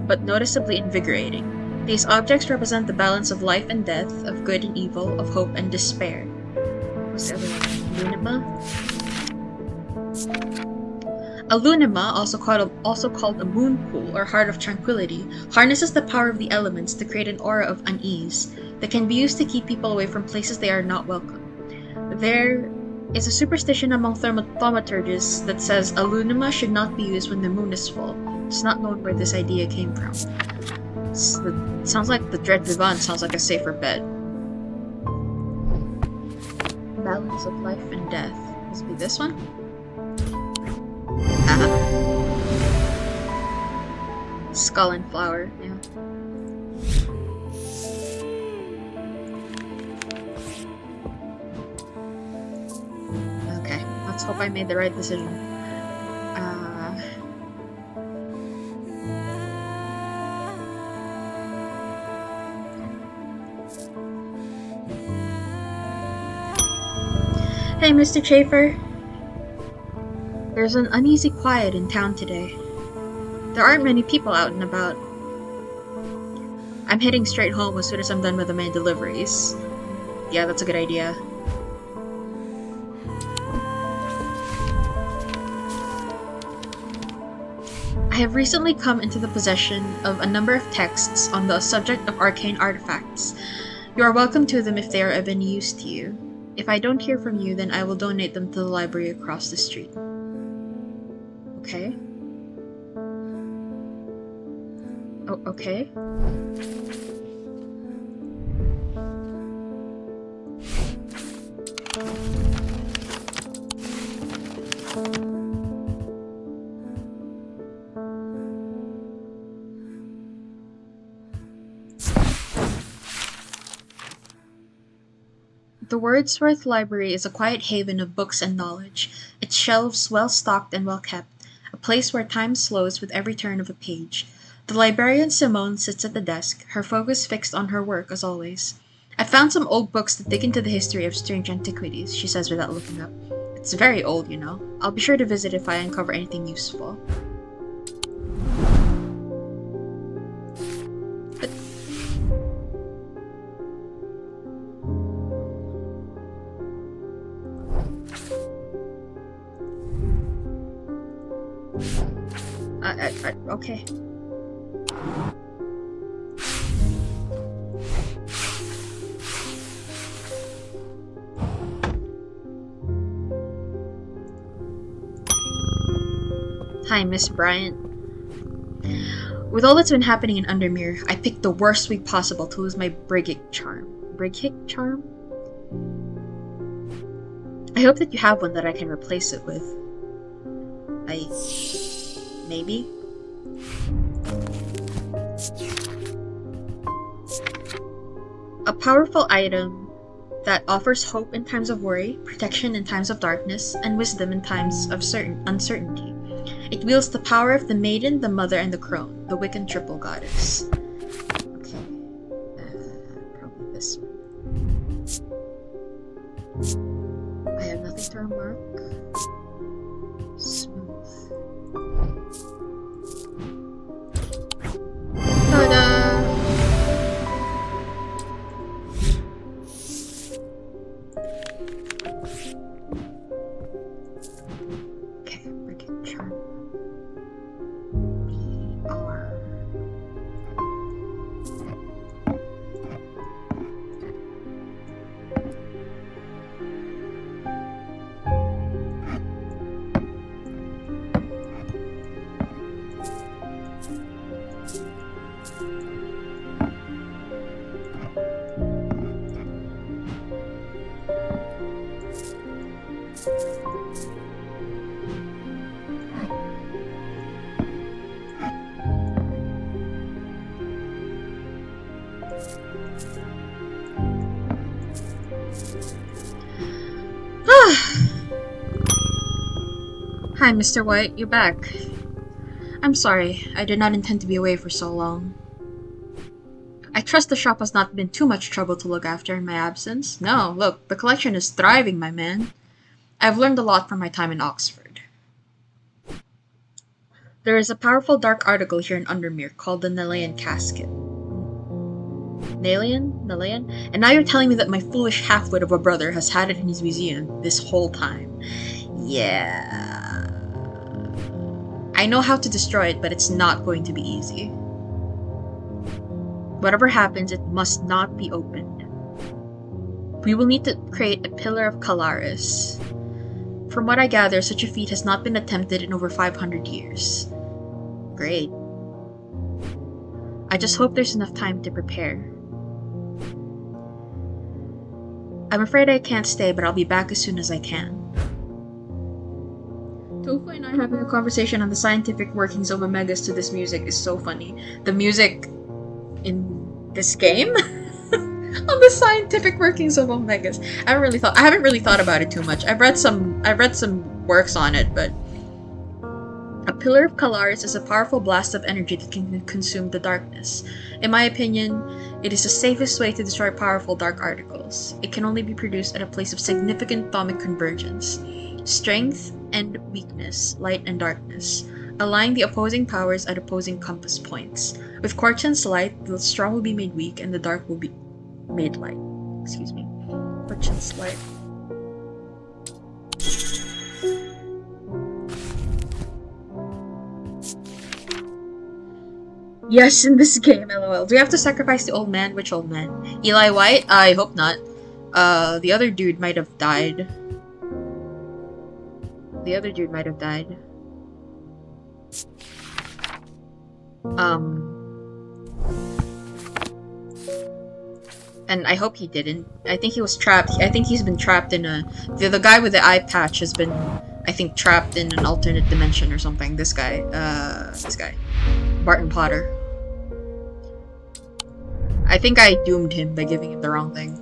Speaker 1: but noticeably invigorating. These objects represent the balance of life and death, of good and evil, of hope and despair. What's the other one? Lunima? A Lunima, also called a moon pool or heart of tranquility, harnesses the power of the elements to create an aura of unease that can be used to keep people away from places they are not welcome. There is a superstition among thaumaturges that says a Lunima should not be used when the moon is full. It's not known where this idea came from. Sounds like the Dread Vivant sounds like a safer bet. Balance of life and death. Must be this one? Skull and flower, yeah. Okay, let's hope I made the right decision. Hey, Mr. Schaefer. There's an uneasy quiet in town today. There aren't many people out and about. I'm heading straight home as soon as I'm done with the main deliveries. Yeah, that's a good idea. I have recently come into the possession of a number of texts on the subject of arcane artifacts. You are welcome to them if they are of any use to you. If I don't hear from you, then I will donate them to the library across the street. Okay. Oh, okay. The Wordsworth Library is a quiet haven of books and knowledge, its shelves well stocked and well kept, a place where time slows with every turn of a page. The librarian Simone sits at the desk, her focus fixed on her work as always. I found some old books that dig into the history of strange antiquities, she says without looking up. It's very old, you know. I'll be sure to visit if I uncover anything useful. Okay. Hi, Miss Bryant. With all that's been happening in Undermere, I picked the worst week possible to lose my Brighic charm. Brighic charm? I hope that you have one that I can replace it with. Maybe? A powerful item that offers hope in times of worry, protection in times of darkness, and wisdom in times of uncertainty. It wields the power of the maiden, the mother, and the crone, the Wiccan triple goddess. Okay. Probably this one. I have nothing to remark. Smooth. Ta-da! Okay, Brighic charm. BR. Hi, Mr. White, you're back. I'm sorry, I did not intend to be away for so long. I trust the shop has not been too much trouble to look after in my absence. No, look, the collection is thriving, my man. I've learned a lot from my time in Oxford. There is a powerful dark article here in Undermere called the Nalayan Casket. Nalayan? And now you're telling me that my foolish half-wit of a brother has had it in his museum this whole time. Yeah. I know how to destroy it, but it's not going to be easy. Whatever happens, it must not be opened. We will need to create a Pillar of Kalaris. From what I gather, such a feat has not been attempted in over 500 years. Great. I just hope there's enough time to prepare. I'm afraid I can't stay, but I'll be back as soon as I can. Tofu and I having a conversation on the scientific workings of Omegas to this music is so funny. The music in this game? On the scientific workings of Omegas. I haven't really thought about it too much. I've read some works on it, but a Pillar of Kalaris is a powerful blast of energy that can consume the darkness. In my opinion, it is the safest way to destroy powerful dark articles. It can only be produced at a place of significant atomic convergence. Strength and weakness, light and darkness. Align the opposing powers at opposing compass points. With Korchen's light, the strong will be made weak and the dark will be made light. Excuse me. Korchen's light. Yes, in this game, lol. Do we have to sacrifice the old man? Which old man? Eli White? I hope not. The other dude might have died. And I hope he didn't. I think he was trapped. I think he's been trapped in a... The guy with the eye patch has been, I think, trapped in an alternate dimension or something. This guy. Barton Potter. I think I doomed him by giving him the wrong thing.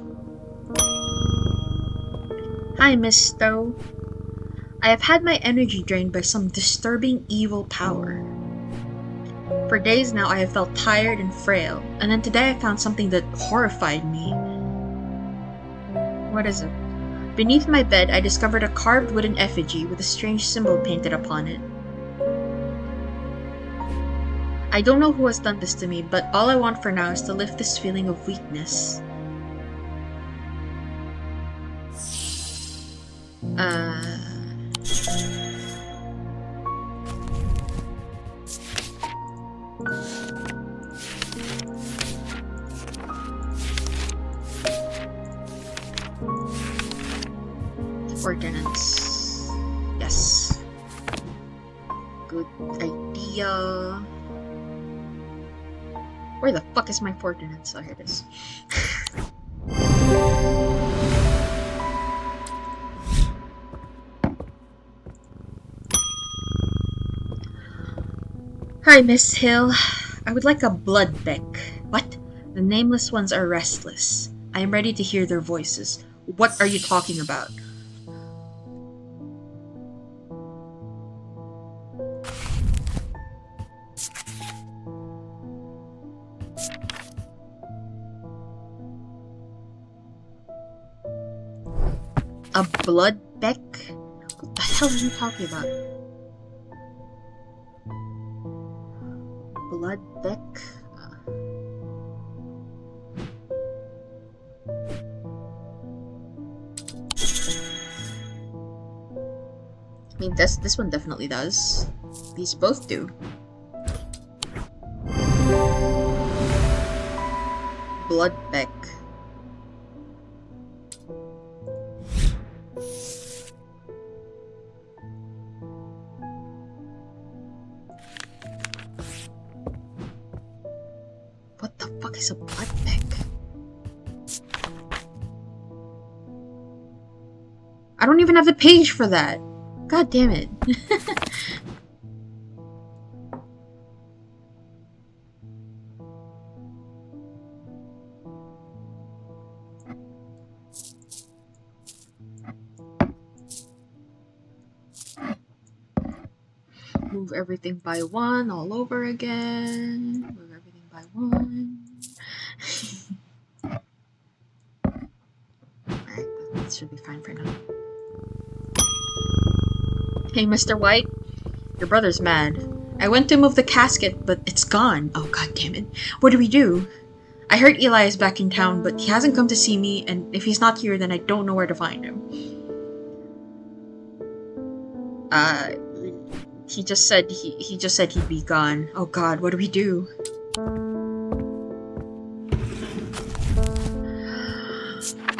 Speaker 1: Hi, Miss Stowe. I have had my energy drained by some disturbing evil power. For days now, I have felt tired and frail, and then today I found something that horrified me. What is it? Beneath my bed, I discovered a carved wooden effigy with a strange symbol painted upon it. I don't know who has done this to me, but all I want for now is to lift this feeling of weakness. Ordnance. Yes. Good idea. Where the fuck is my ordnance? Oh, here it is. Hi, Miss Hill. I would like a blood beck. What? The nameless ones are restless. I am ready to hear their voices. What are you talking about? A blood beck? What the hell are you talking about? Blood beck? I mean, this one definitely does. These both do. Blood beck. What the fuck is a blood beck? I don't even have the page for that. God damn it. Move everything by one all over again. Move everything by one. Alright, that should be fine for now. Hey, Mr. White. Your brother's mad. I went to move the casket, but it's gone. Oh, god damn it. What do we do? I heard Eli is back in town, but he hasn't come to see me, and if he's not here, then I don't know where to find him. He just said he'd be gone. Oh god, what do we do?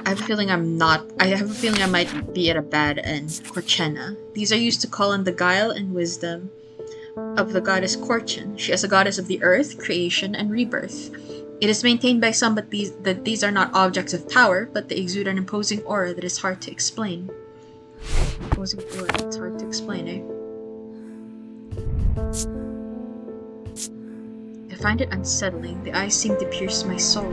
Speaker 1: I have a feeling I have a feeling I might be at a bad end. Korchena. These are used to call on the guile and wisdom of the goddess Korchen. She is a goddess of the earth, creation, and rebirth. It is maintained by some that these are not objects of power, but they exude an imposing aura that is hard to explain. Imposing aura that's hard to explain, eh? I find it unsettling. The eyes seem to pierce my soul.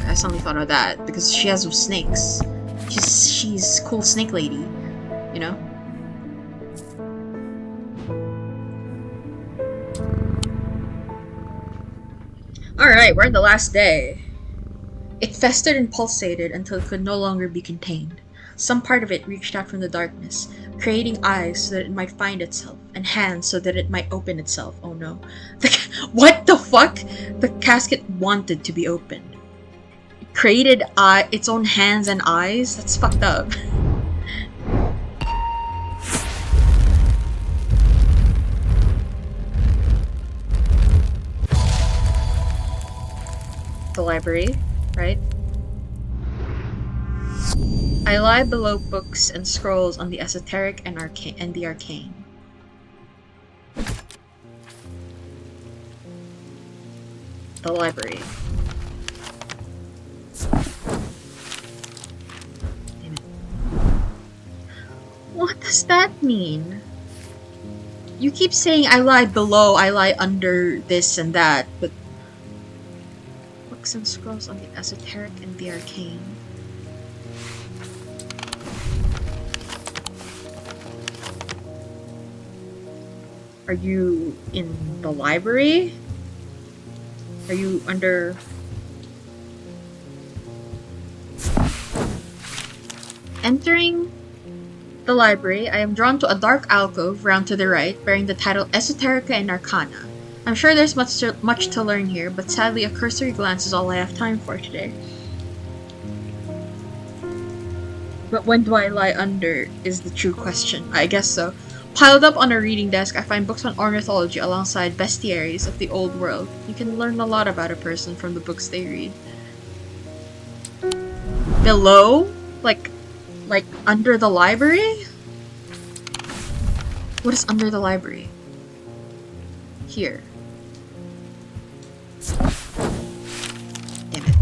Speaker 1: I suddenly thought of that, because she has snakes. She's cool snake lady, you know? Alright, we're on the last day. It festered and pulsated until it could no longer be contained. Some part of it reached out from the darkness, creating eyes so that it might find itself, and hands so that it might open itself. Oh no. What the fuck? The casket wanted to be opened. It created its own hands and eyes? That's fucked up. The library, right? I lie below books and scrolls on the esoteric and the arcane. The library. Damn it. What does that mean? You keep saying I lie below, I lie under this and that, but books and scrolls on the esoteric and the arcane. Are you in the library? Are you under... Entering the library, I am drawn to a dark alcove round to the right, bearing the title Esoterica and Arcana. I'm sure there's much to learn here, but sadly a cursory glance is all I have time for today. But when do I lie under is the true question. I guess so. Piled up on a reading desk, I find books on ornithology alongside bestiaries of the old world. You can learn a lot about a person from the books they read. Below? Like under the library? What is under the library? Here. Damn it.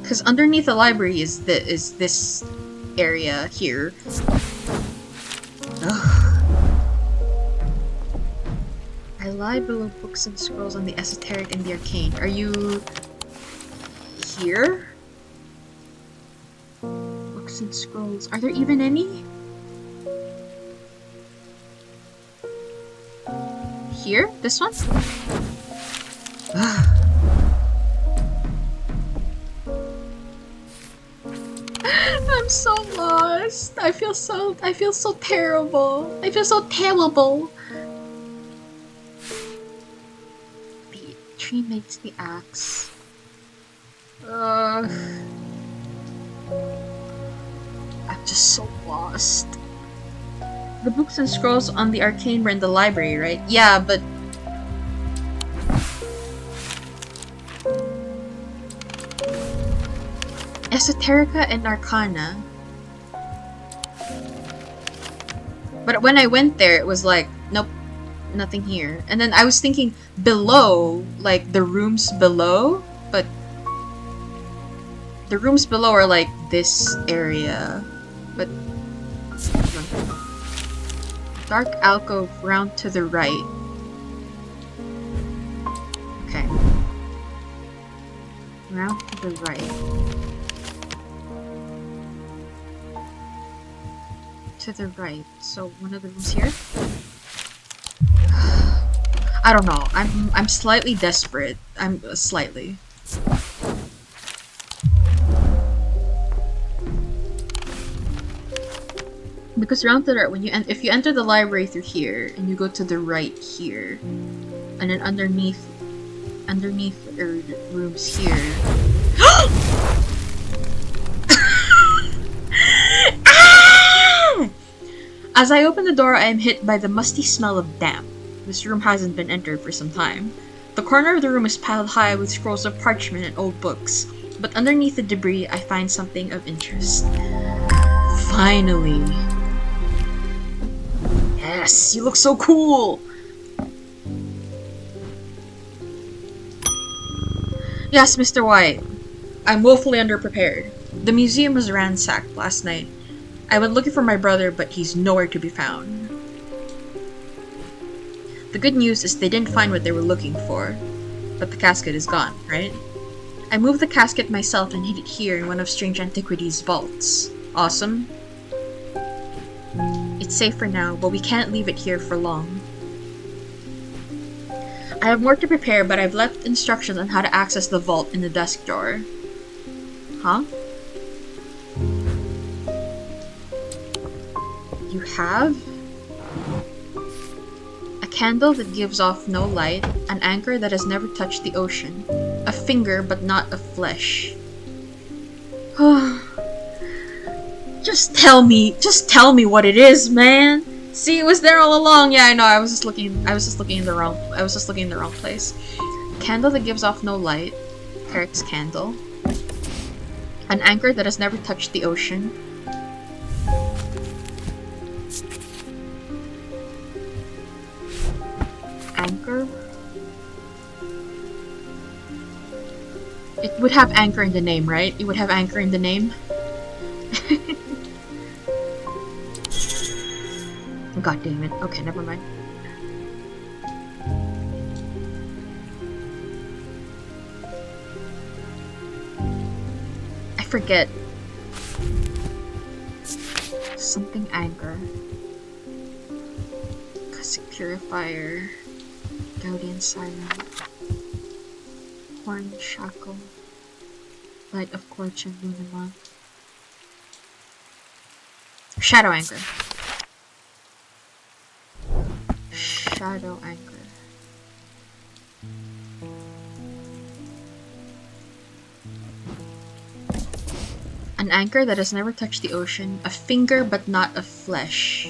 Speaker 1: Because underneath the library is this area here. Ugh. I lie below books and scrolls on the esoteric and the arcane. Are you here? Books and scrolls. Are there even any? Here? This one? Ugh. I'm so lost. I feel so terrible. I feel so terrible. The tree makes the axe. I'm just so lost. The books and scrolls on the arcane were in the library, right? Yeah, but Esoterica and Arcana. But when I went there, it was like, nope, nothing here. And then I was thinking below, like the rooms below, but the rooms below are like this area. But dark alcove round to the right. Okay. Round to the right. To the right. So one of the rooms here? I don't know. I'm slightly desperate. I'm slightly. Because around to the right, when you if you enter the library through here and you go to the right here, and then underneath rooms here. Ah! As I open the door, I am hit by the musty smell of damp. This room hasn't been entered for some time. The corner of the room is piled high with scrolls of parchment and old books, but underneath the debris, I find something of interest. Finally. Yes, you look so cool! Yes, Mr. White. I'm woefully underprepared. The museum was ransacked last night. I went looking for my brother, but he's nowhere to be found. The good news is they didn't find what they were looking for, but the casket is gone, right? I moved the casket myself and hid it here in one of Strange Antiquities' vaults. Awesome. It's safe for now, but we can't leave it here for long. I have more to prepare, but I've left instructions on how to access the vault in the desk drawer. Huh? You have? A candle that gives off no light, an anchor that has never touched the ocean, a finger but not of flesh. Just tell me what it is, man. See, it was there all along. Yeah, I know. I was just looking in the wrong place. Candle that gives off no light. Eric's candle. An anchor that has never touched the ocean. Anchor? It would have anchor in the name, right? It would have anchor in the name. God damn it. Okay, never mind. I forget. Something anchor. Caustic purifier. Guardian siren. Horn shackle. Light of Quartz and Lunima. Shadow anchor. Shadow anchor. An anchor that has never touched the ocean, a finger but not of flesh.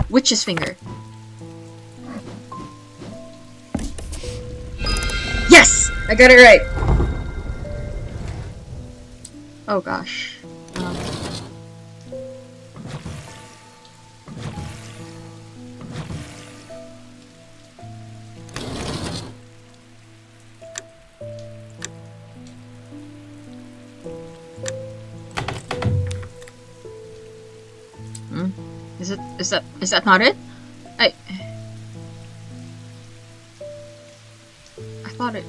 Speaker 1: Witch's finger. Yes! I got it right! Oh gosh. Is that not it? I thought it...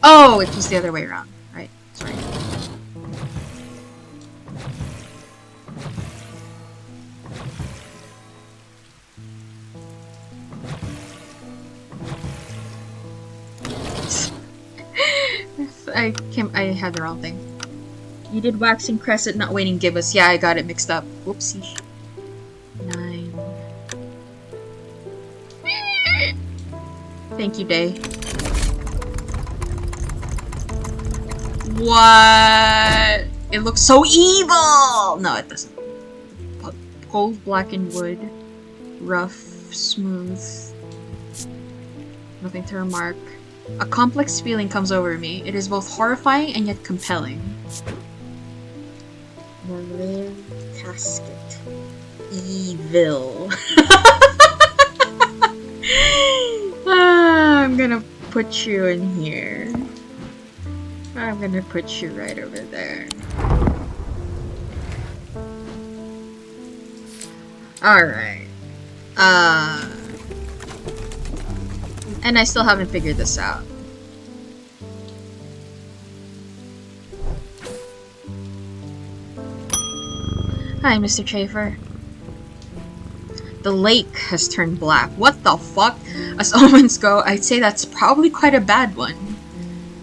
Speaker 1: Oh, it was the other way around. Right, sorry. I had the wrong thing. You did waxing crescent, not waning gibbous. Yeah, I got it mixed up. Whoopsie. 9. Thank you, Day. What? It looks so evil! No, it doesn't. Gold blackened wood. Rough, smooth. Nothing to remark. A complex feeling comes over me. It is both horrifying and yet compelling. The rare casket. Evil. I'm gonna put you in here. I'm gonna put you right over there. Alright. And I still haven't figured this out. Hi, Mr. Chafer. The lake has turned black. What the fuck? As omens go, I'd say that's probably quite a bad one.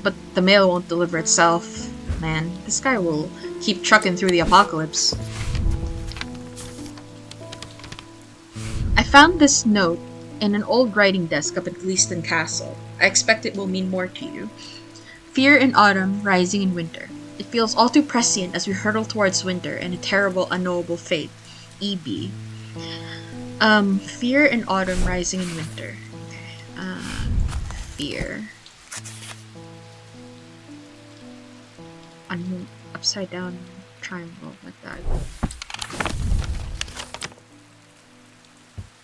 Speaker 1: But the mail won't deliver itself. Man, this guy will keep trucking through the apocalypse. I found this note in an old writing desk up at Gleeston Castle. I expect it will mean more to you. Fear in autumn, rising in winter. It feels all too prescient as we hurtle towards winter and a terrible, unknowable fate. E.B. Fear in autumn, rising in winter. Fear. Upside down triangle, like that.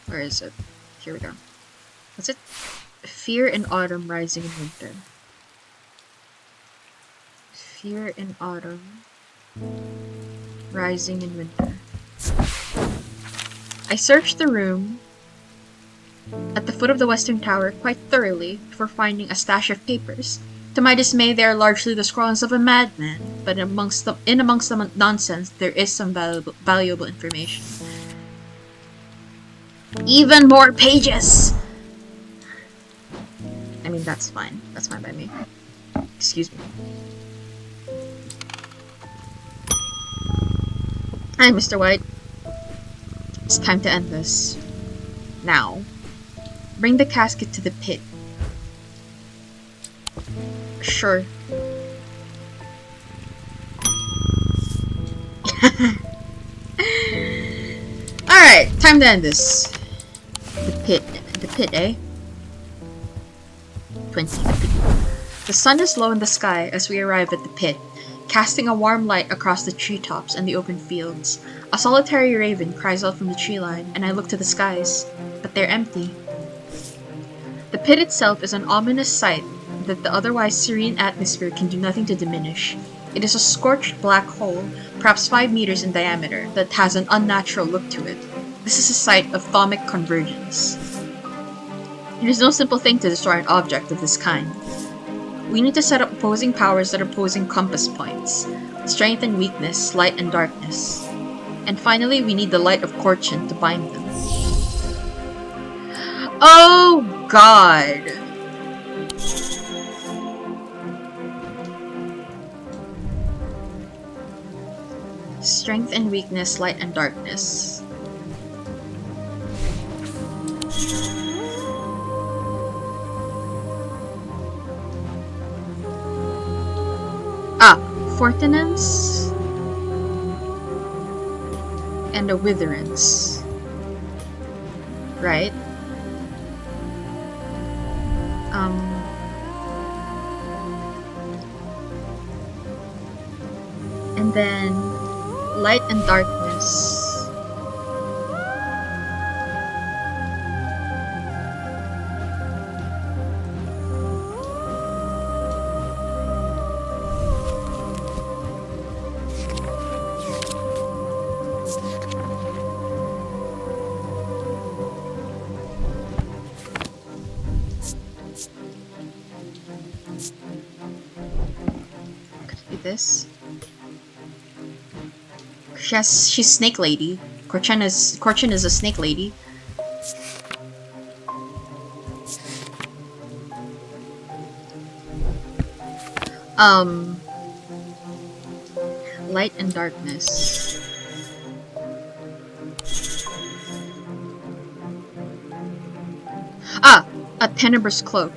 Speaker 1: Where is it? Here we go. What's it? Fear in autumn, rising in winter. Fear in autumn, rising in winter. I searched the room at the foot of the Western Tower quite thoroughly before finding a stash of papers. To my dismay, they are largely the scrawlings of a madman, but amongst the nonsense, there is some valuable information. Even more pages! I mean, that's fine. That's fine by me. Excuse me. Hi, Mr. White. It's time to end this. Now. Bring the casket to the pit. Sure. Alright, time to end this. The pit, eh? 20. The sun is low in the sky as we arrive at the pit, casting a warm light across the treetops and the open fields. A solitary raven cries out from the tree line, and I look to the skies, but they're empty. The pit itself is an ominous sight that the otherwise serene atmosphere can do nothing to diminish. It is a scorched black hole, perhaps 5 meters in diameter, that has an unnatural look to it. This is a site of thaumic convergence. It is no simple thing to destroy an object of this kind. We need to set up opposing powers that are opposing compass points. Strength and weakness, light and darkness. And finally, we need the light of Korchin to bind them. Oh god! Strength and weakness, light and darkness. Fortinance and a Witherance, right? And then light and darkness. This. She's Snake Lady. Korchin is a Snake Lady. Light and darkness. A Tenebrous Cloak.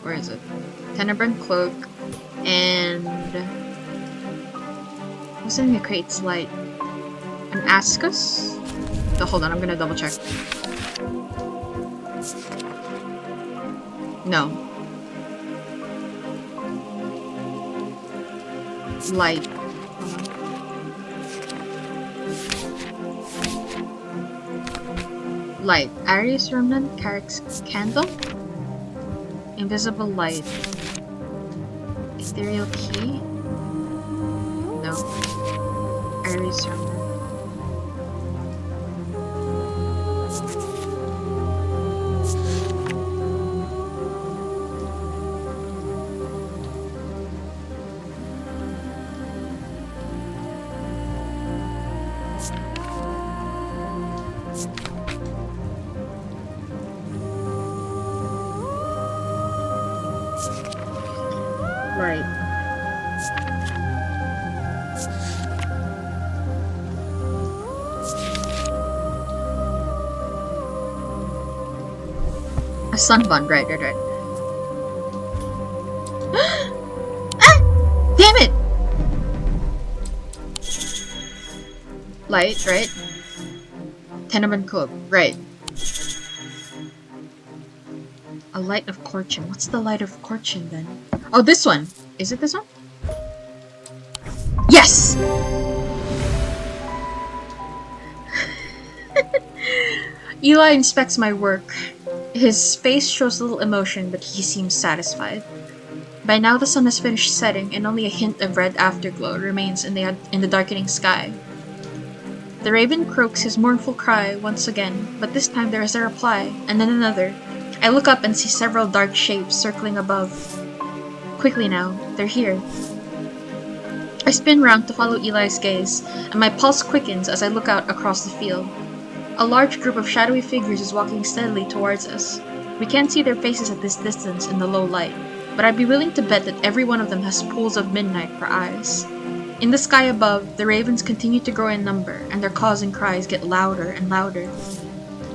Speaker 1: Where is it? Tenebrous Cloak. And what's something that creates light? An Ascus? Oh, hold on, I'm gonna double check. No. Light. Light. Aries Remnant, Carrick's Candle. Invisible Light. Ethereal Key? No. Aries Remnant. Right. A sunbun, right. Ah! Damn it! Light, right? Tenement Cove, right. A light of Korchin. What's the light of Korchin then? Oh, this one! Is it this one? Yes! Eli inspects my work. His face shows little emotion, but he seems satisfied. By now the sun has finished setting, and only a hint of red afterglow remains in the darkening sky. The raven croaks his mournful cry once again, but this time there is a reply, and then another. I look up and see several dark shapes circling above. Quickly now, they're here. I spin round to follow Eli's gaze, and my pulse quickens as I look out across the field. A large group of shadowy figures is walking steadily towards us. We can't see their faces at this distance in the low light, but I'd be willing to bet that every one of them has pools of midnight for eyes. In the sky above, the ravens continue to grow in number, and their calls and cries get louder and louder.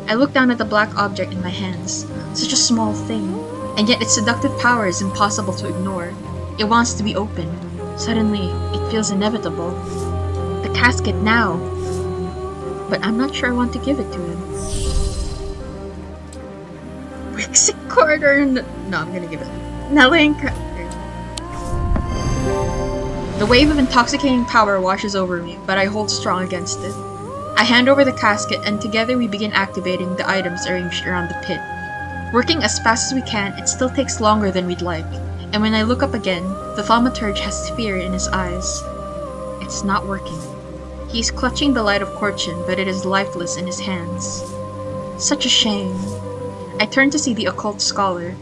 Speaker 1: I look down at the black object in my hands. Such a small thing, and yet its seductive power is impossible to ignore. It wants to be opened. Suddenly, it feels inevitable. The casket now! But I'm not sure I want to give it to him. Wixic Corridor. No, I'm gonna give it. Nelling. The wave of intoxicating power washes over me, but I hold strong against it. I hand over the casket, and together we begin activating the items arranged around the pit. Working as fast as we can, it still takes longer than we'd like, and when I look up again, the thaumaturge has fear in his eyes. It's not working. He's clutching the light of Korchin, but it is lifeless in his hands. Such a shame. I turn to see the occult scholar.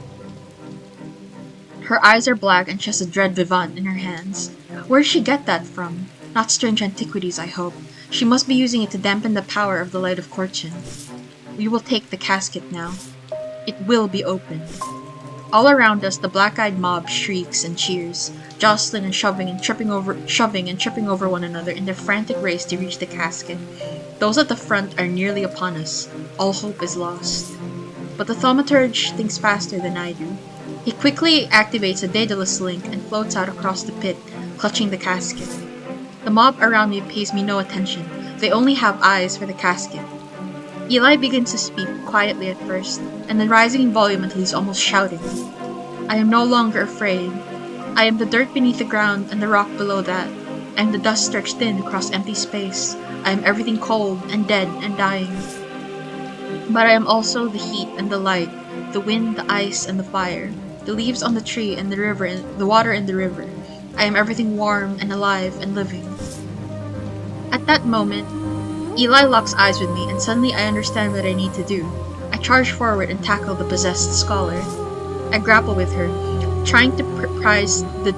Speaker 1: Her eyes are black and she has a dread vivant in her hands. Where did she get that from? Not strange antiquities, I hope. She must be using it to dampen the power of the light of Korchin. We will take the casket now. It will be opened. All around us, the black-eyed mob shrieks and cheers, jostling and shoving and tripping over one another in their frantic race to reach the casket. Those at the front are nearly upon us. All hope is lost. But the thaumaturge thinks faster than I do. He quickly activates a Daedalus link and floats out across the pit, clutching the casket. The mob around me pays me no attention. They only have eyes for the casket. Eli begins to speak, quietly at first, and then rising in volume until he's almost shouting. I am no longer afraid. I am the dirt beneath the ground and the rock below that. I am the dust stretched thin across empty space. I am everything cold and dead and dying. But I am also the heat and the light, the wind, the ice, and the fire, the leaves on the tree and the river, and the water in the river. I am everything warm and alive and living. At that moment, Eli locks eyes with me, and suddenly I understand what I need to do. I charge forward and tackle the possessed scholar. I grapple with her, trying to prise the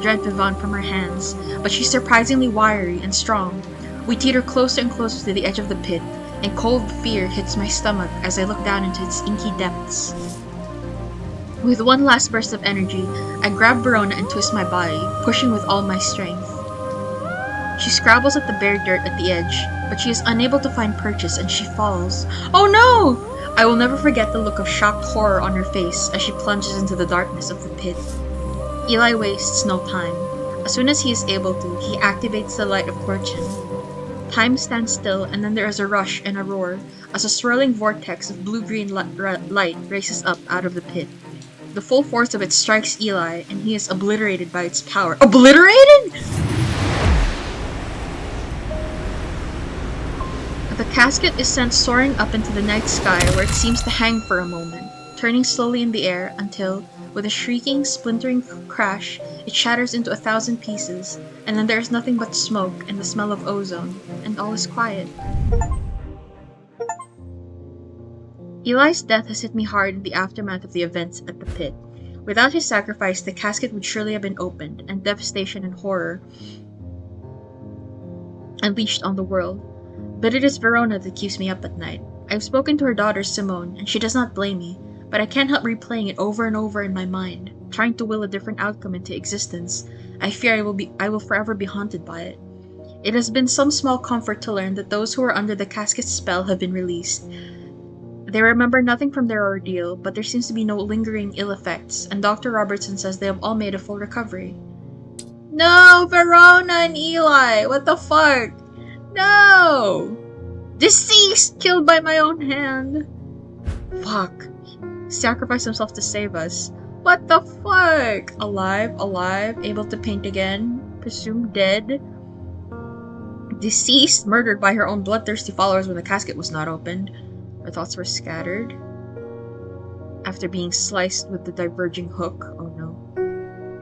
Speaker 1: dread vivant from her hands, but she's surprisingly wiry and strong. We teeter closer and closer to the edge of the pit, and cold fear hits my stomach as I look down into its inky depths. With one last burst of energy, I grab Verona and twist my body, pushing with all my strength. She scrabbles at the bare dirt at the edge, but she is unable to find purchase and she falls. Oh no! I will never forget the look of shocked horror on her face as she plunges into the darkness of the pit. Eli wastes no time. As soon as he is able to, he activates the light of Korchin. Time stands still, and then there is a rush and a roar as a swirling vortex of blue-green light races up out of the pit. The full force of it strikes Eli, and he is obliterated by its power. Obliterated?! The casket is sent soaring up into the night sky where it seems to hang for a moment, turning slowly in the air until, with a shrieking, splintering crash, it shatters into 1,000 pieces, and then there is nothing but smoke and the smell of ozone, and all is quiet. Eli's death has hit me hard in the aftermath of the events at the pit. Without his sacrifice, the casket would surely have been opened, and devastation and horror unleashed on the world. But it is Verona that keeps me up at night. I've spoken to her daughter Simone, and she does not blame me, but I can't help replaying it over and over in my mind. trying to will a different outcome into existence. I fear I will forever be haunted by it. It has been some small comfort to learn that those who are under the casket's spell have been released. They remember nothing from their ordeal, but there seems to be no lingering ill effects, and Dr. Robertson says they have all made a full recovery. No, Verona and Eli! What the fuck? No! Deceased! Killed by my own hand! Fuck. Sacrificed himself to save us. What the fuck? Alive, able to paint again, presumed dead. Deceased, murdered by her own bloodthirsty followers when the casket was not opened. Her thoughts were scattered. After being sliced with the diverging hook. Oh no.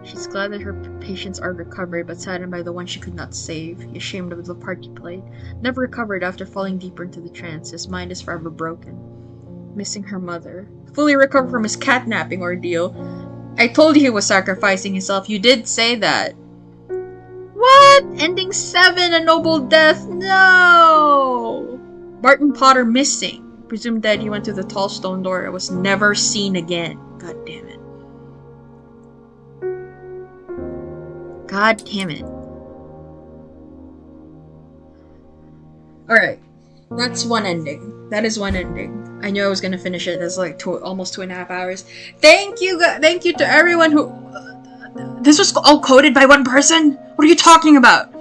Speaker 1: She's glad that her patients are recovered, but saddened by the one she could not save. Ashamed of the part he played. Never recovered after falling deeper into the trance. His mind is forever broken. Missing her mother. Fully recovered from his catnapping ordeal. I told you he was sacrificing himself. You did say that. What? Ending 7, a noble death? No! Barton Potter missing. Presumed dead, he went through the tall stone door. It was never seen again. God damn it. God damn it. Alright. That's one ending. That is one ending. I knew I was gonna finish it. That's like almost 2.5 hours. Thank you to everyone who... this was all coded by one person? What are you talking about?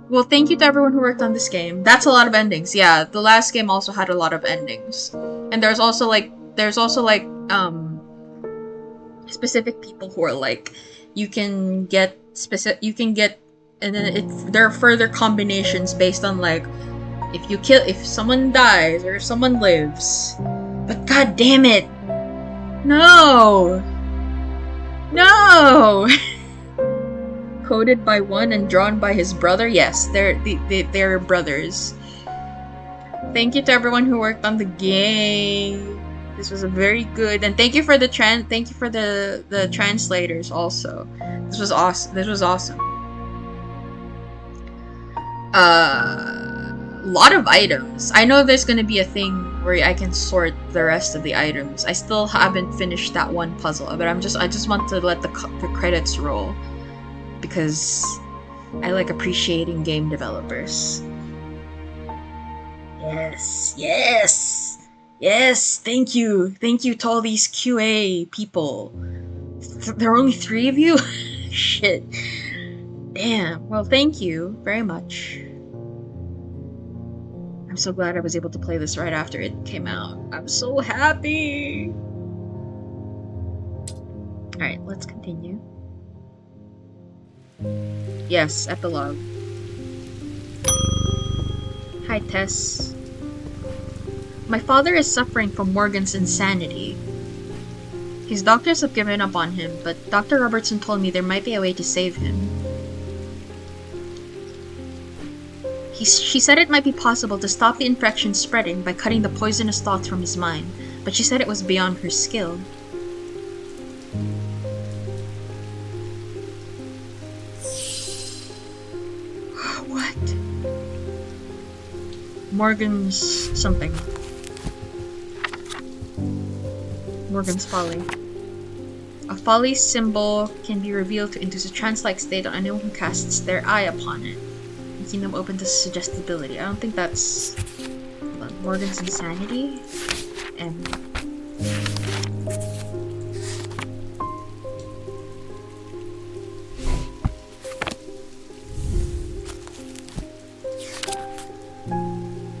Speaker 1: Well, thank you to everyone who worked on this game. That's a lot of endings. Yeah, the last game also had a lot of endings. And there's also specific people who are like, you can get, and then there are further combinations based on like, if someone dies or if someone lives. But god damn it! No! No! Coded by one and drawn by his brother? Yes, they're brothers. Thank you to everyone who worked on the game. This was a very good, and thank you for the translators also. This was awesome. Lot of items. I know there's gonna be a thing where I can sort the rest of the items. I still haven't finished that one puzzle, but I just want to let the credits roll because I like appreciating game developers. Yes, thank you to all these QA people. There are only 3 of you? Shit. Damn. Well, thank you very much. I'm so glad I was able to play this right after it came out. I'm so happy! Alright, let's continue. Yes, epilogue. Hi, Tess. My father is suffering from Morgan's insanity. His doctors have given up on him, but Dr. Robertson told me there might be a way to save him. She said it might be possible to stop the infection spreading by cutting the poisonous thoughts from his mind, but she said it was beyond her skill. What? Morgan's something. Morgan's folly. A folly symbol can be revealed to induce a trance-like state on anyone who casts their eye upon it, making them open to suggestibility. I don't think that's... Hold on. Morgan's insanity? And...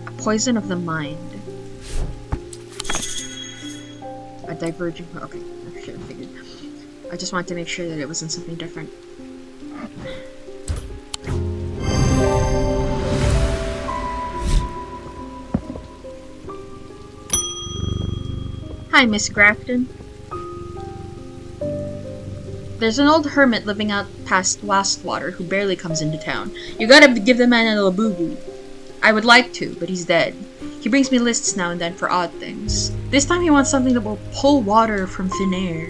Speaker 1: a poison of the mind. A diverging... Okay, I should have figured. I just wanted to make sure that it wasn't something different. Hi, Miss Grafton. There's an old hermit living out past Wastwater who barely comes into town. You gotta give the man a labubu. I would like to, but he's dead. He brings me lists now and then for odd things. This time he wants something that will pull water from thin air.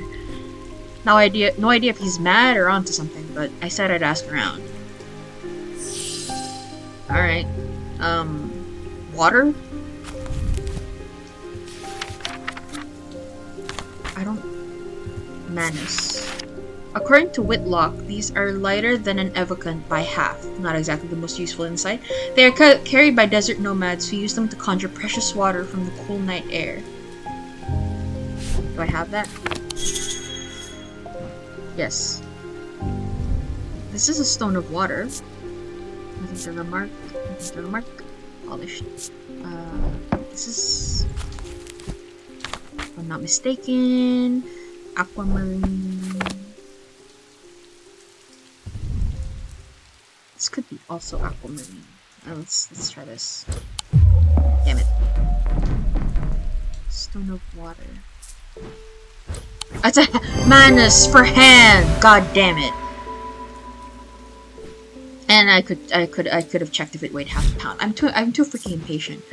Speaker 1: No idea if he's mad or onto something, but I said I'd ask around. Alright. Water? I don't... Manus. According to Whitlock, these are lighter than an evocant by half. Not exactly the most useful insight. They are carried by desert nomads who use them to conjure precious water from the cool night air. Do I have that? Yes. This is a stone of water. Nothing to remark. Nothing to remark. Polished. This is... if I'm not mistaken... aquamarine... This could be also aquamarine. Let's try this. Damn it. Stone of water. It's a Manus for hand! God damn it. And I could have checked if it weighed half a pound. I'm too freaking impatient.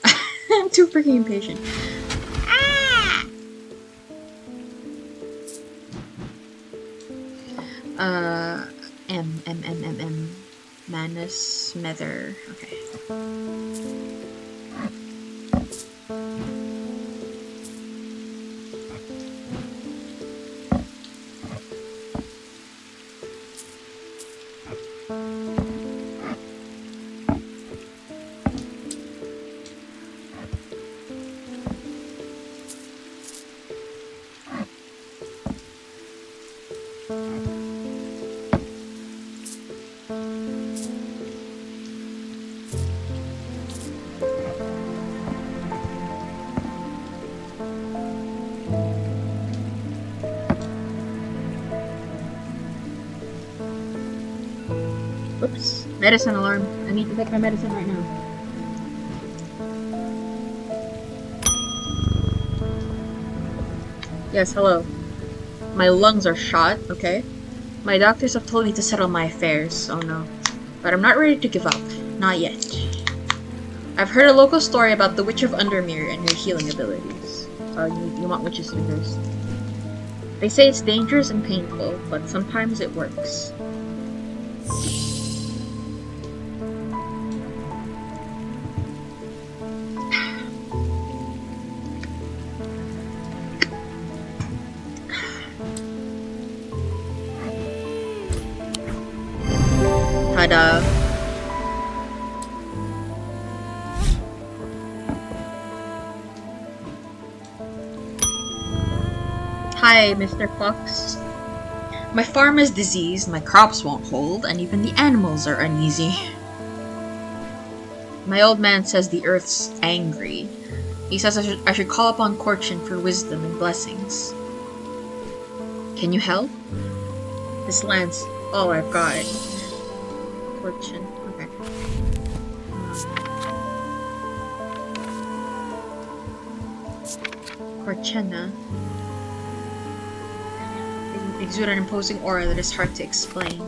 Speaker 1: I'm too freaking impatient. M. Manus Mether. Okay. Oops. Medicine alarm. I need to take my medicine right now. Yes, hello. My lungs are shot, okay? My doctors have told me to settle my affairs. Oh no. But I'm not ready to give up. Not yet. I've heard a local story about the Witch of Undermere and her healing abilities. You want witches fingers. They say it's dangerous and painful, but sometimes it works. Ta-da. Hi, Mr. Fox. My farm is diseased, my crops won't hold, and even the animals are uneasy. My old man says the earth's angry. He says I should call upon Korchin for wisdom and blessings. Can you help? This land's all I've got. Korchin. Okay. Korchenna. They exude an imposing aura that is hard to explain.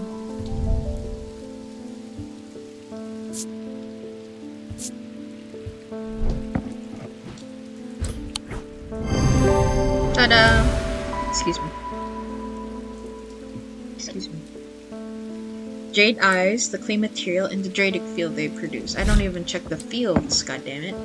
Speaker 1: Ta-da! Excuse me. Excuse me. Jade eyes, the clay material, and the Dradic field they produce. I don't even check the fields, goddammit.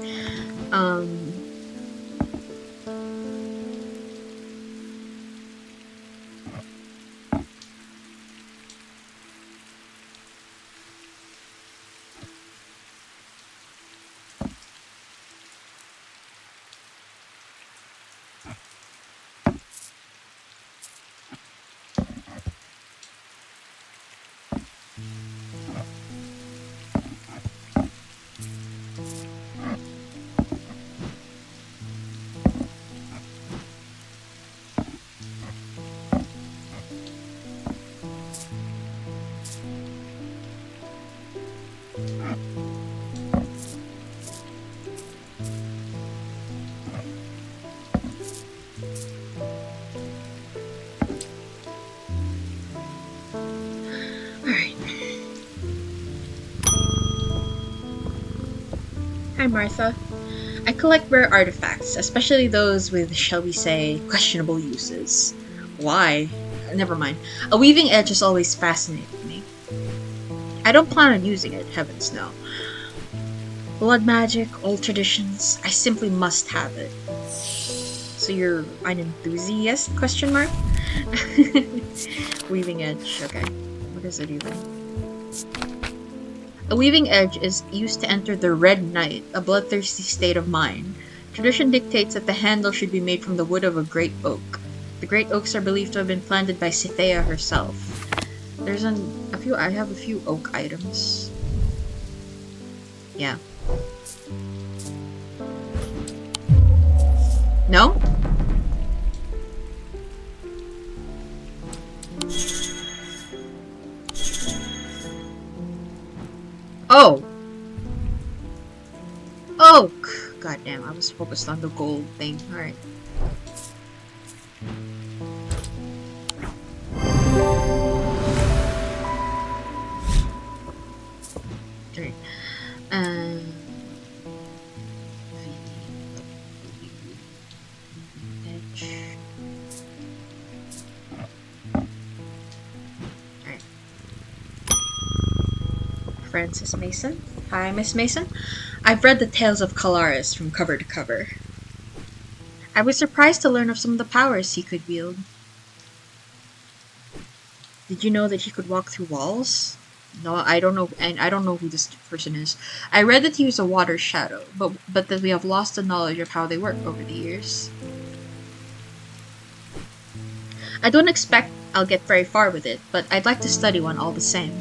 Speaker 1: Hi, Martha. I collect rare artifacts, especially those with, shall we say, questionable uses. Why? Never mind. A weaving edge has always fascinated me. I don't plan on using it, heavens no. Blood magic, old traditions, I simply must have it. So you're an enthusiast? Question mark. Weaving edge. Okay. What is it even? A weaving edge is used to enter the Red Night, a bloodthirsty state of mind. Tradition dictates that the handle should be made from the wood of a great oak. The great oaks are believed to have been planted by Cythea herself. There's a few. I have a few oak items. Yeah. No? Oh! Oak! God damn, I was focused on the gold thing. Alright. Okay. Edge. Alright. Frances Mason. Hi, Miss Mason. I've read the tales of Calaris from cover to cover. I was surprised to learn of some of the powers he could wield. Did you know that he could walk through walls? No, I don't know, and I don't know who this person is. I read that he was a water shadow, but that we have lost the knowledge of how they work over the years. I don't expect I'll get very far with it, but I'd like to study one all the same.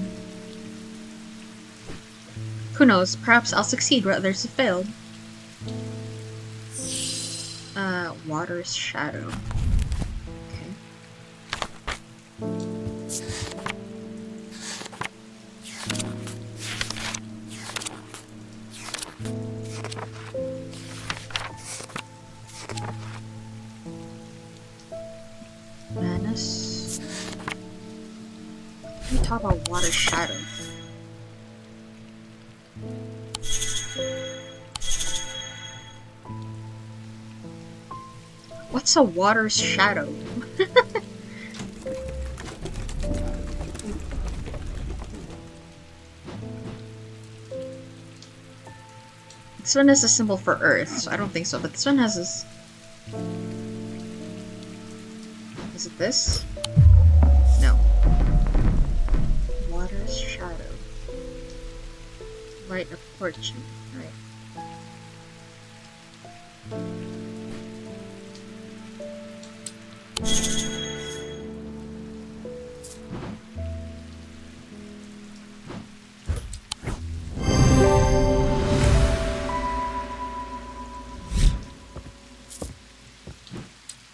Speaker 1: Who knows, perhaps I'll succeed where others have failed. Water's shadow. Okay. Manus. Let me talk about water shadow. What's a water's shadow? This one has a symbol for Earth, so I don't think so, but this one has this. Is it this? No. Water's shadow. Light of fortune. Right.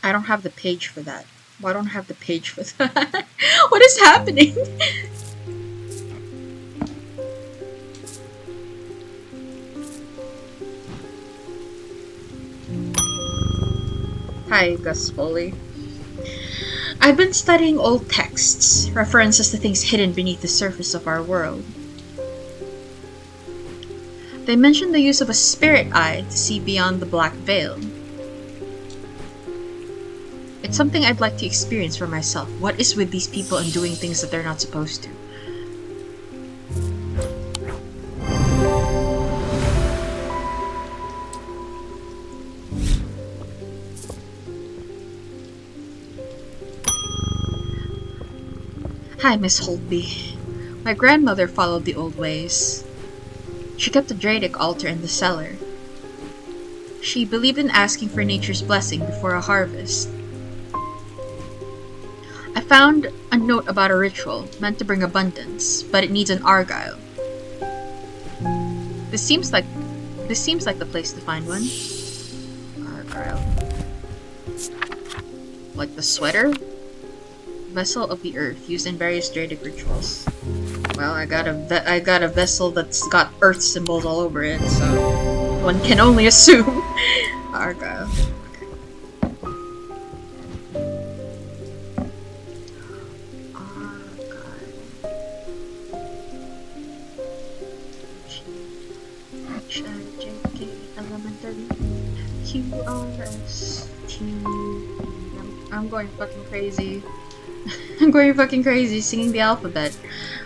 Speaker 1: I don't have the page for that. Why don't I have the page for that? What is happening? Hi, Gus Foley. I've been studying old texts, references to things hidden beneath the surface of our world. They mention the use of a spirit eye to see beyond the black veil. It's something I'd like to experience for myself. What is with these people and doing things that they're not supposed to? Hi, Miss Holtby. My grandmother followed the old ways. She kept a Dradic altar in the cellar. She believed in asking for nature's blessing before a harvest. I found a note about a ritual meant to bring abundance, but it needs an Argyle. This seems like the place to find one. Argyle. Like the sweater? Vessel of the earth, used in various Dradic rituals. Well, I got a vessel that's got earth symbols all over it, so one can only assume. Argyle. I'm going fucking crazy. I'm going fucking crazy singing the alphabet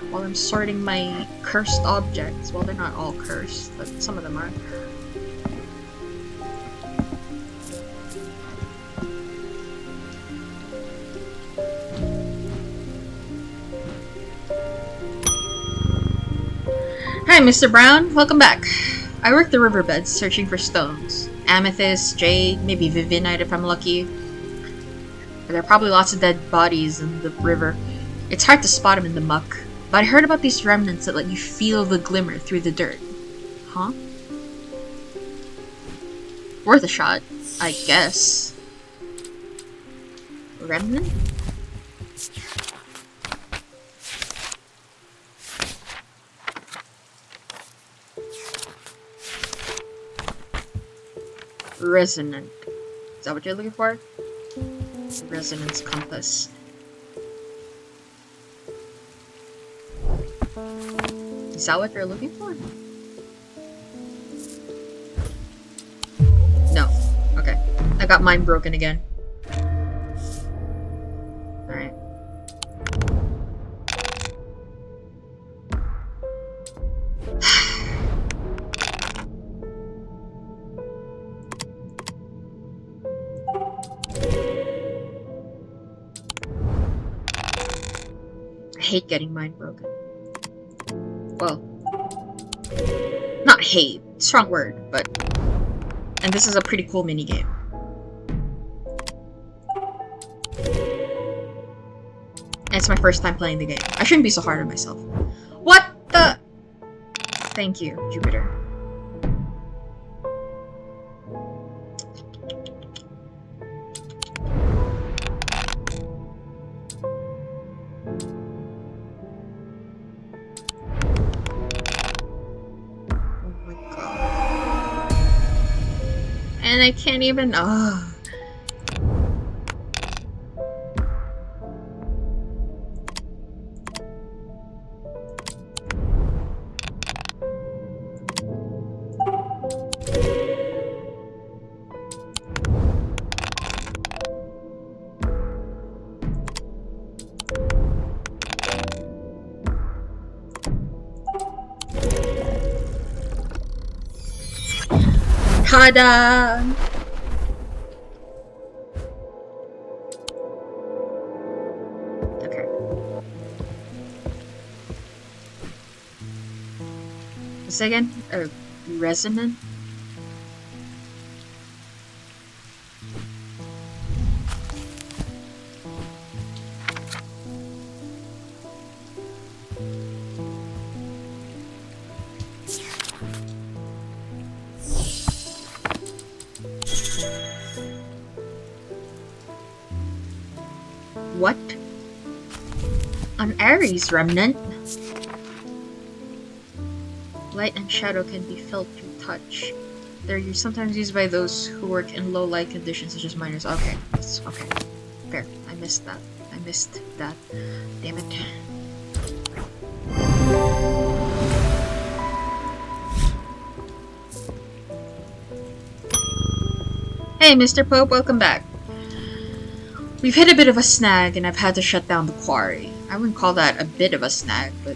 Speaker 1: while I'm sorting my cursed objects. Well, they're not all cursed, but some of them are. Hi, Mr. Brown. Welcome back. I work the riverbeds searching for stones. Amethyst, jade, maybe vivinite if I'm lucky. But there are probably lots of dead bodies in the river. It's hard to spot them in the muck. But I heard about these remnants that let you feel the glimmer through the dirt. Huh? Worth a shot, I guess. Remnant? Resonant. Is that what you're looking for? Resonance compass. Is that what you're looking for? No. Okay. I got mine broken again. Alright. I hate getting mine broken. Well, not hate, strong word, but... And this is a pretty cool minigame. And it's my first time playing the game. I shouldn't be so hard on myself. What the... Thank you, Jupiter. And I can't even... Ugh. Ta-da! Okay. This again? Resonant? What? An Ares remnant? Light and shadow can be felt through touch. They're sometimes used by those who work in low light conditions such as miners. Okay, that's okay. Fair. I missed that. Damn it. Hey, Mr. Pope, welcome back. We've hit a bit of a snag and I've had to shut down the quarry. I wouldn't call that a bit of a snag, but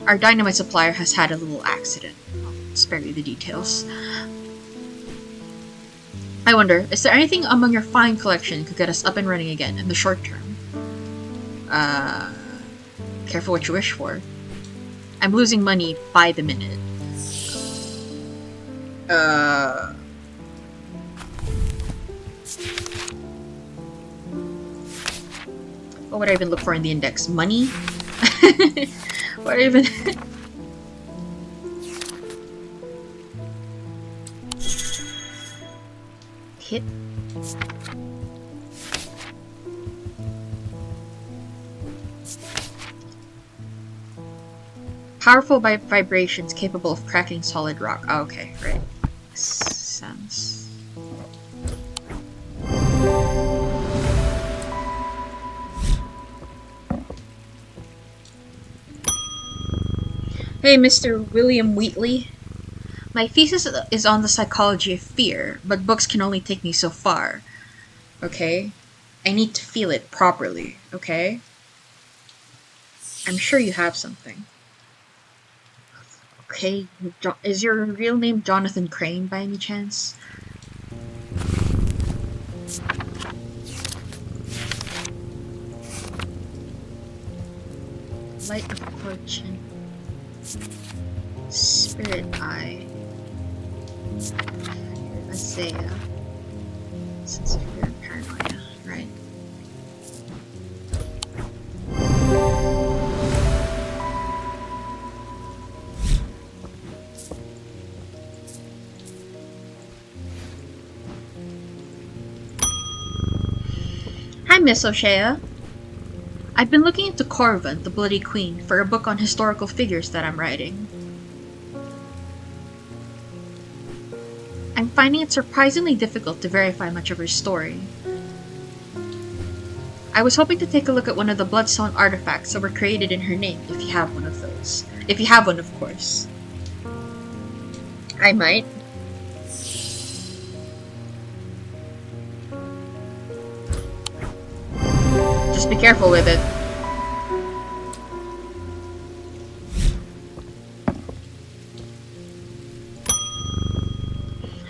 Speaker 1: our dynamite supplier has had a little accident. I'll spare you the details. I wonder, is there anything among your fine collection could get us up and running again in the short term? Careful what you wish for. I'm losing money by the minute. What would I even look for in the index? Money? What even? Hit. Powerful vibrations capable of cracking solid rock. Oh, okay, right. Sense. Hey, Mr. William Wheatley. My thesis is on the psychology of fear, but books can only take me so far. Okay? I need to feel it properly, okay? I'm sure you have something. Okay, is your real name Jonathan Crane by any chance? Light of fortune. Spirit Eye. Isaiah. Sense of fear and paranoia, right? Hi, Miss O'Shea. I've been looking into Corvin, the Bloody Queen, for a book on historical figures that I'm writing. I'm finding it surprisingly difficult to verify much of her story. I was hoping to take a look at one of the Bloodstone artifacts that were created in her name, if you have one of those. If you have one, of course. I might. Just be careful with it.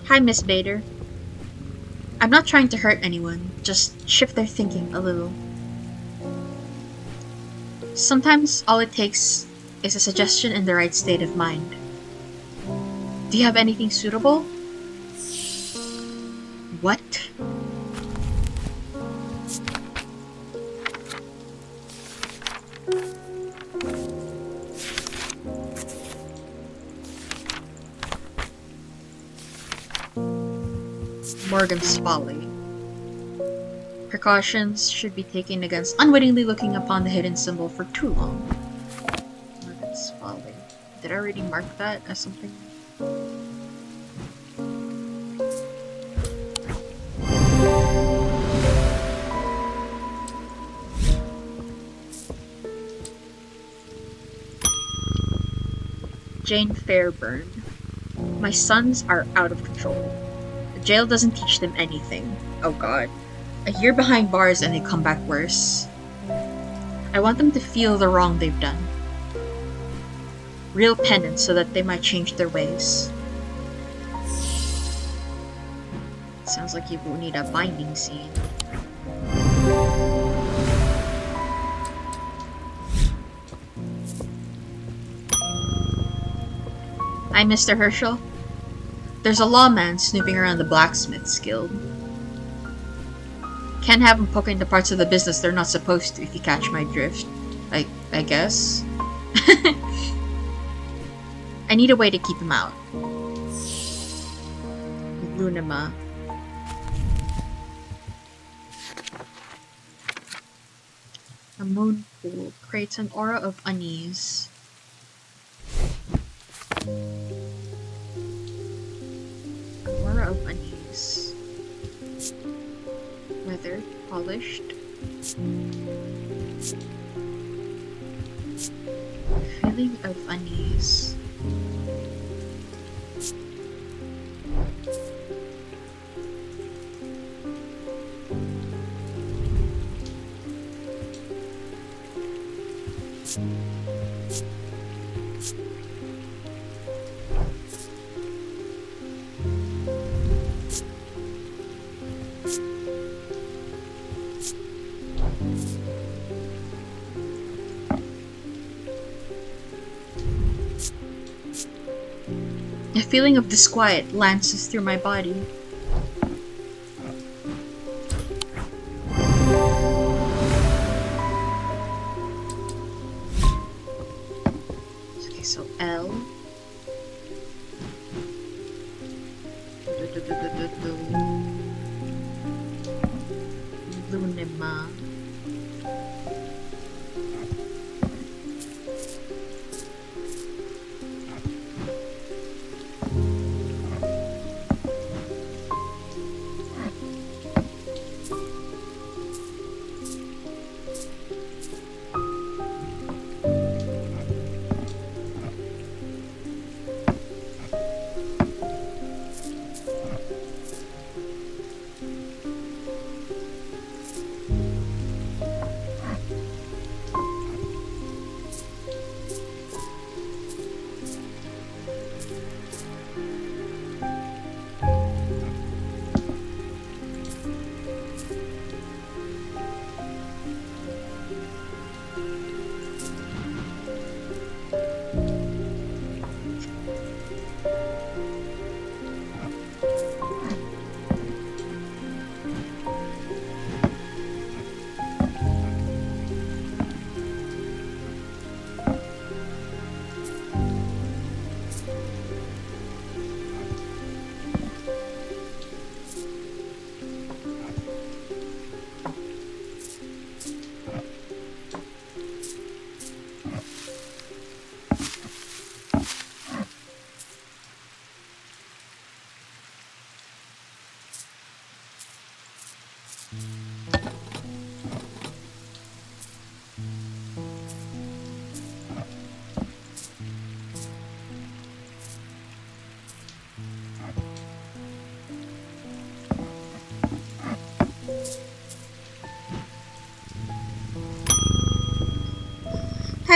Speaker 1: Hi, Miss Bader. I'm not trying to hurt anyone, just shift their thinking a little. Sometimes all it takes is a suggestion in the right state of mind. Do you have anything suitable? What? Morgan's Folly. Precautions should be taken against unwittingly looking upon the hidden symbol for too long. Morgan's Folly. Did I already mark that as something? Jane Fairburn. My sons are out of control. The jail doesn't teach them anything. Oh god. A year behind bars and they come back worse. I want them to feel the wrong they've done. Real penance so that they might change their ways. Sounds like you will need a binding scene. Hi, Mr. Herschel. There's a lawman snooping around the blacksmith's guild. Can't have them poking into parts of the business they're not supposed to, if you catch my drift. I guess. I need a way to keep him out. Lunima. A moon pool creates an aura of unease. Aura of unease. Weathered, polished. Feeling of unease. A feeling of disquiet lances through my body. Okay, so L. Lunima.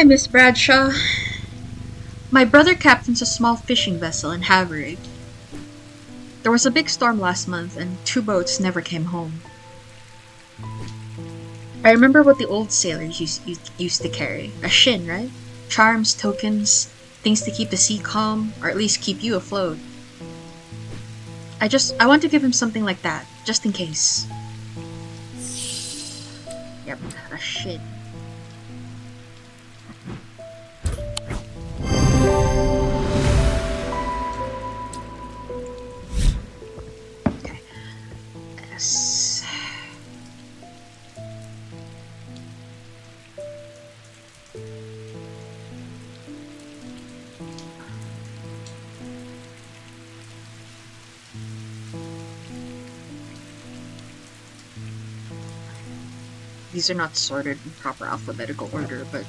Speaker 1: Hi, Miss Bradshaw. My brother captains a small fishing vessel in Havre. There was a big storm last month, and 2 boats never came home. I remember what the old sailors used to carry. A shin, right? Charms, tokens, things to keep the sea calm, or at least keep you afloat. I want to give him something like that, just in case. Yep, a shin. Okay. Yes. These are not sorted in proper alphabetical order, but...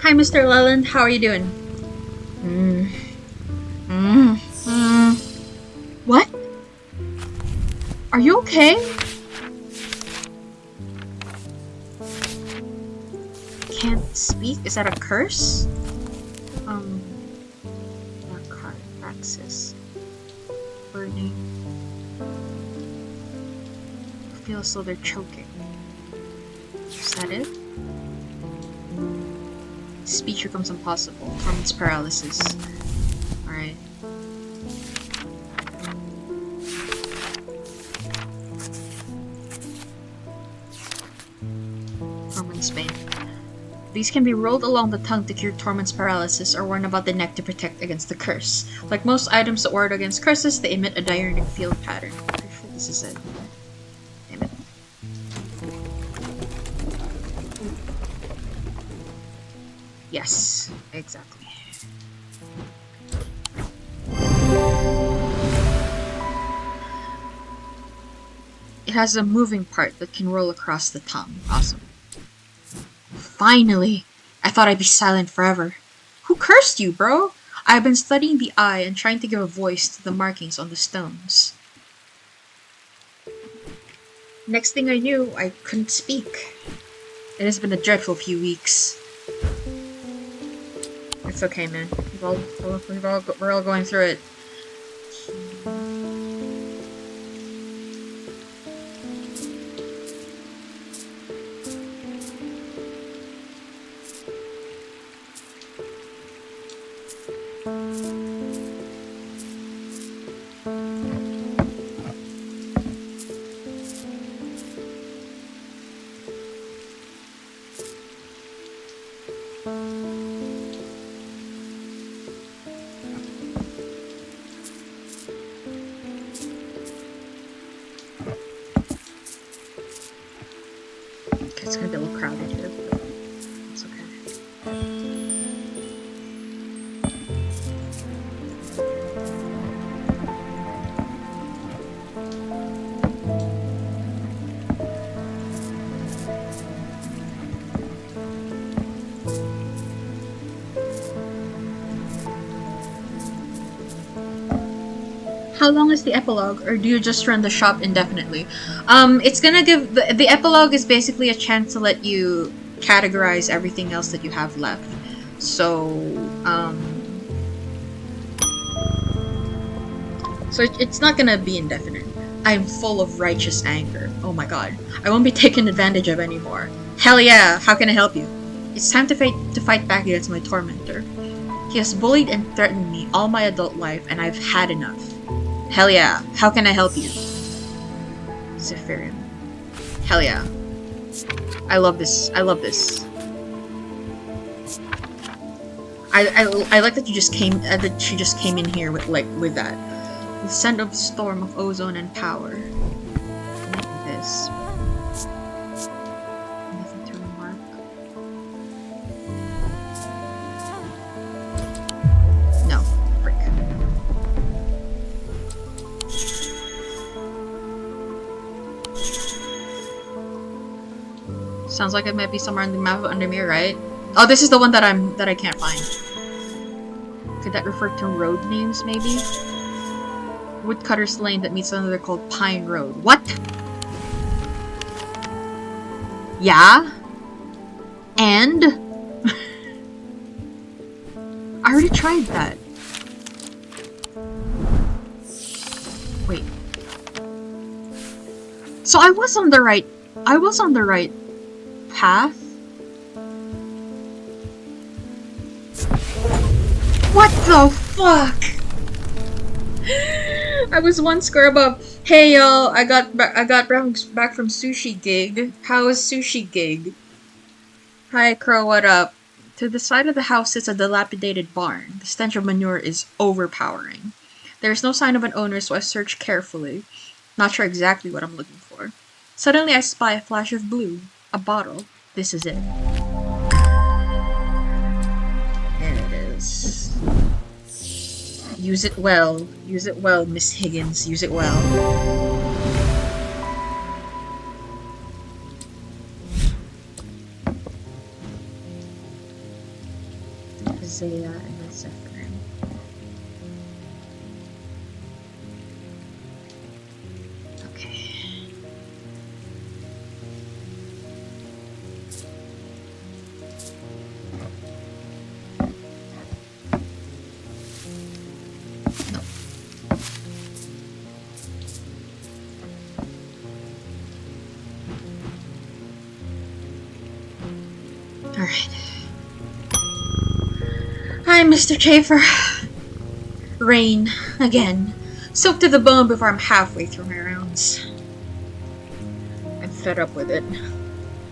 Speaker 1: Hi, Mr. Leland. How are you doing? What? Are you okay? Can't speak? Is that a curse? Narcopraxis. Burning. I feel as though they're choking. Is that it? Speech becomes impossible. Torment's paralysis. Alright. Torment's bane. These can be rolled along the tongue to cure Torment's paralysis or worn about the neck to protect against the curse. Like most items that ward against curses, they emit a diurnal field pattern. Pretty sure this is it. Damn it. Yes, exactly. It has a moving part that can roll across the tongue. Awesome. Finally! I thought I'd be silent forever. Who cursed you, bro? I've been studying the eye and trying to give a voice to the markings on the stones. Next thing I knew, I couldn't speak. It has been a dreadful few weeks. It's okay, man. We're all going through it. It's gonna be a little crowded here, but it's okay. How long is the epilogue, or do you just run the shop indefinitely? It's gonna give the epilogue is basically a chance to let you categorize everything else that you have left. So, it's not gonna be indefinite. I'm full of righteous anger. Oh my god, I won't be taken advantage of anymore. Hell yeah! How can I help you? It's time to fight back against my tormentor. He has bullied and threatened me all my adult life, and I've had enough. Hell yeah. How can I help you? Zephyrian. Hell yeah. I love this. I love this. I like that you just came that she just came in here with that. The scent of storm of ozone and power. Like this. Nothing to remark. No. Frick. Sounds like it might be somewhere on the map of Undermere, right? Oh, this is the one that I can't find. Could that refer to road names, maybe? Woodcutter's Lane that meets another called Pine Road. What? Yeah? And? I already tried that. Wait. So I was on the right path? What the fuck? I was one square above. Hey y'all, I got back from Sushi Gig. How was Sushi Gig? Hi Crow, what up? To the side of the house sits a dilapidated barn. The stench of manure is overpowering. There is no sign of an owner, so I search carefully. Not sure exactly what I'm looking for. Suddenly I spy a flash of blue. A bottle. This is it. There it is. Use it well. Use it well, Miss Higgins. Use it well. Isaiah and then Zephyrin. Okay. Alright. Hi, Mr. Chafer. Rain. Again. Soaked to the bone before I'm halfway through my rounds. I'm fed up with it.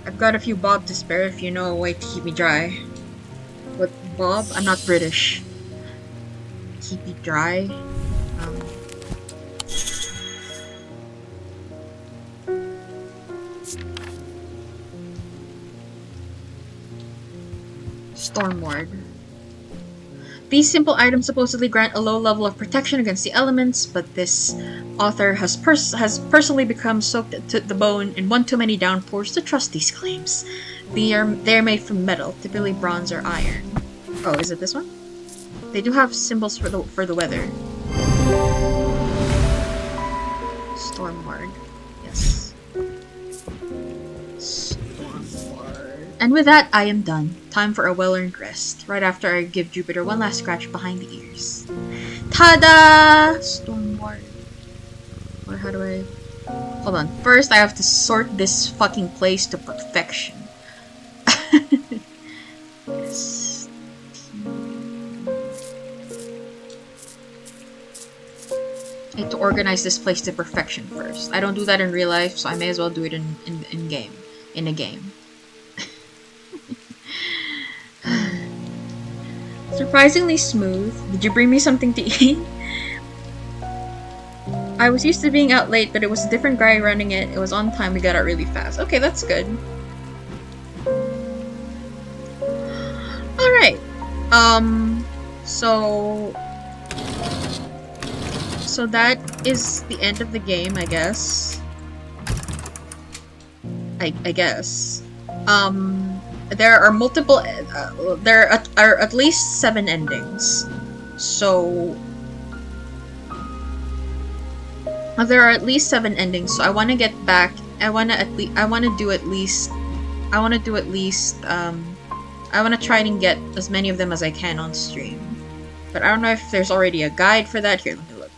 Speaker 1: I've got a few bob to spare if you know a way to keep me dry. What, bob? I'm not British. Keep me dry? Stormward. These simple items supposedly grant a low level of protection against the elements, but this author has personally become soaked to the bone in one too many downpours to trust these claims. They are made from metal, typically bronze or iron. Oh, is it this one? They do have symbols for the weather. Stormward. Yes. Stormward. And with that, I am done. Time for a well-earned rest, right after I give Jupiter one last scratch behind the ears. Tada! Stormward. Or how do I... Hold on. First, I have to sort this fucking place to perfection. Yes. I need to organize this place to perfection first. I don't do that in real life, so I may as well do it in a game. Surprisingly smooth. Did you bring me something to eat? I was used to being out late, but it was a different guy running it. It was on time. We got out really fast. Okay, that's good. Alright. So that is the end of the game, I guess. I guess. There are multiple, there are at least 7 endings. So there are at least 7 endings. So I want to get back. I want to try and get as many of them as I can on stream. But I don't know if there's already a guide for that. Here, let me look.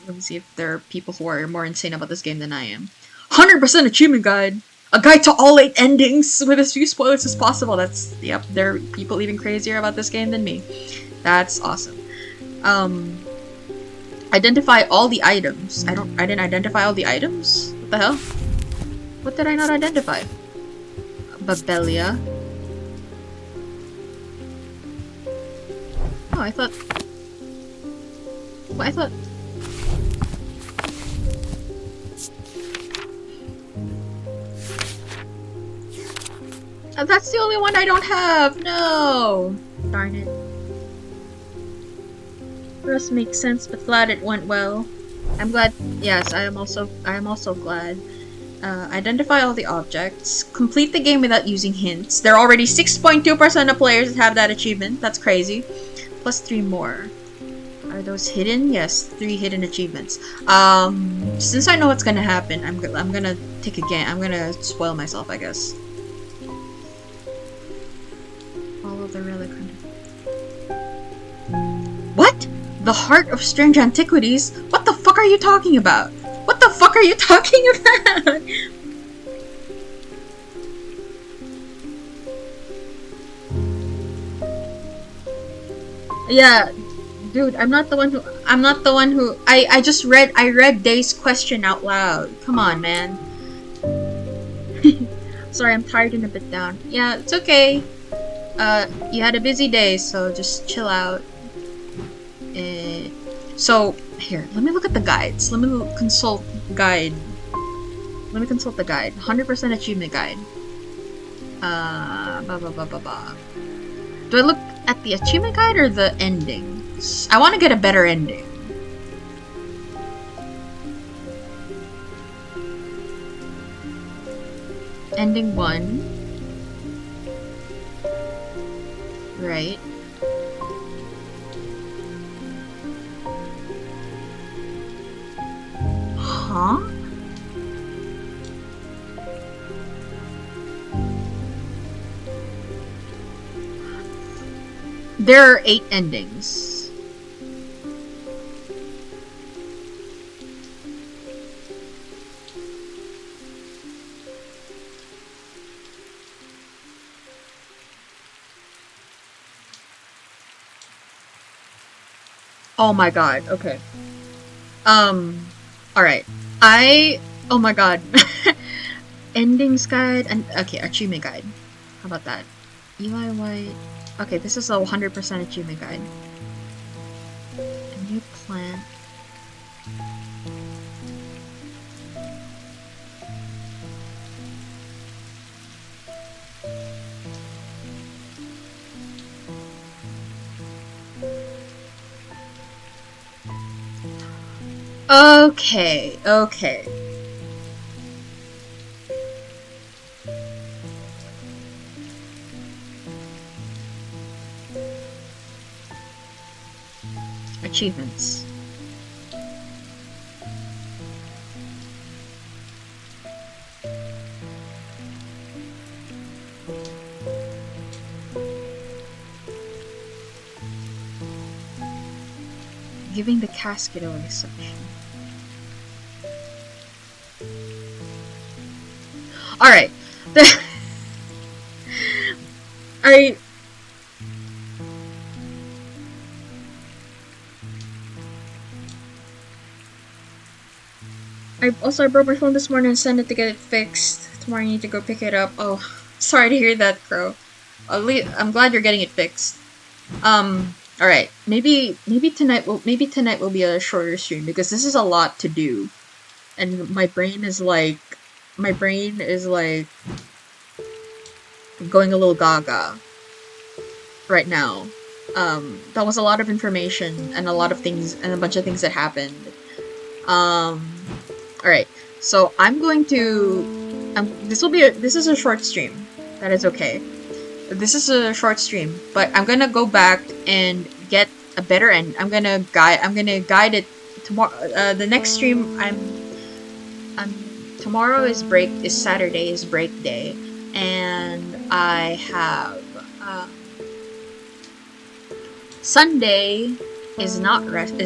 Speaker 1: Let me see if there are people who are more insane about this game than I am. 100% achievement guide. A guide to all 8 endings with as few spoilers as possible. That's, yep, there are people even crazier about this game than me. That's awesome. Identify all the items. I didn't identify all the items? What the hell? What did I not identify? Babelia. Oh, I thought... What, I thought... Oh, that's the only one I don't have! No! Darn it. The rest makes sense, but glad it went well. I'm glad... Yes, I am also glad. Identify all the objects. Complete the game without using hints. There are already 6.2% of players that have that achievement. That's crazy. Plus 3 more. Are those hidden? Yes, 3 hidden achievements. Since I know what's gonna happen, I'm gonna take a game. I'm gonna spoil myself, I guess. Follow the relic. What? The Heart of Strange Antiquities? What the fuck are you talking about? What the fuck are you talking about? Yeah, dude, I'm not the one who I read Day's question out loud. Come on, man. Sorry, I'm tired and a bit down. Yeah, it's okay. You had a busy day, so just chill out. So, here, let me look at the guides. Let me consult guide. Let me consult the guide. 100% achievement guide. Do I look at the achievement guide or the endings? I want to get a better ending. Ending 1. Right. Huh? There are 8 endings. Oh my god, okay. Alright. Oh my god. Endings guide and okay, achievement guide. How about that? Eli White. Okay, this is a 100% achievement guide. A new plant. Okay, okay. Achievements. Giving the casket away section. Alright. I broke my phone this morning and sent it to get it fixed. Tomorrow I need to go pick it up. Oh, sorry to hear that, Crow. I'm glad you're getting it fixed. Alright. Maybe tonight will be a shorter stream because this is a lot to do. And my brain is like going a little gaga right now. That was a lot of information and a lot of things and a bunch of things that happened. Alright, so I'm going to this is a short stream. That is okay. This is a short stream, but I'm gonna go back and get a better end. I'm gonna guide it tomorrow. The next stream tomorrow is Saturday is break day, and I have Sunday is not rest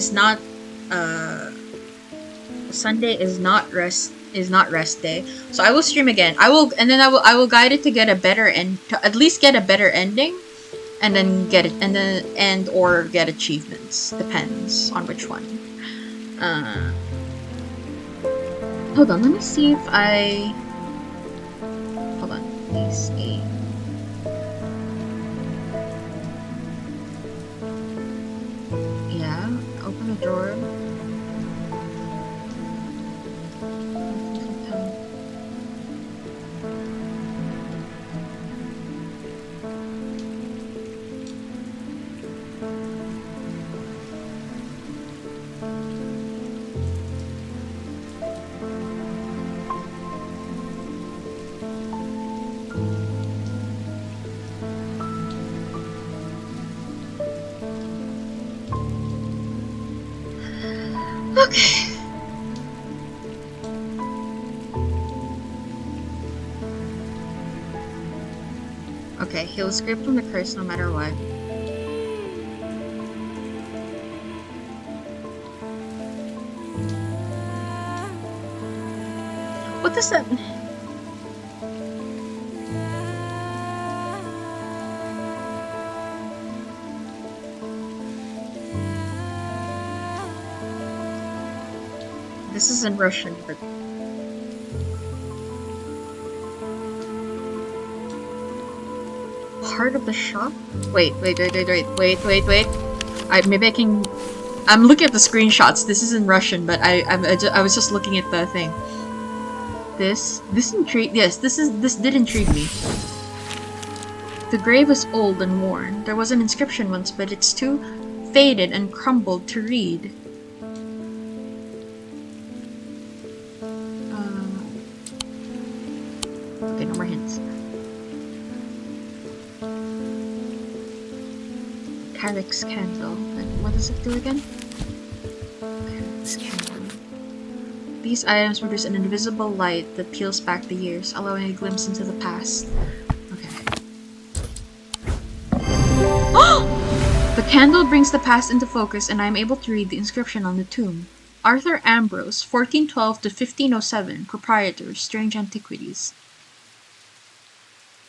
Speaker 1: day. So I will stream again. I will guide it to get a better to at least get a better ending, and then get it or get achievements. Depends on which one. Hold on, let me see if hold on. Please the drawer. Okay. Okay, he'll escape from the curse no matter what. What does that... This is in Russian, but... Part of the shop? Wait. Maybe I can... I'm looking at the screenshots. This is in Russian, but I was just looking at the thing. This intrigued... Yes, this did intrigue me. The grave is old and worn. There was an inscription once, but it's too faded and crumbled to read. Okay, no more hints. Calyx candle. And what does it do again? Calyx candle. These items produce an invisible light that peels back the years, allowing a glimpse into the past. The candle brings the past into focus, and I am able to read the inscription on the tomb. Arthur Ambrose, 1412 to 1507, proprietor, Strange Antiquities.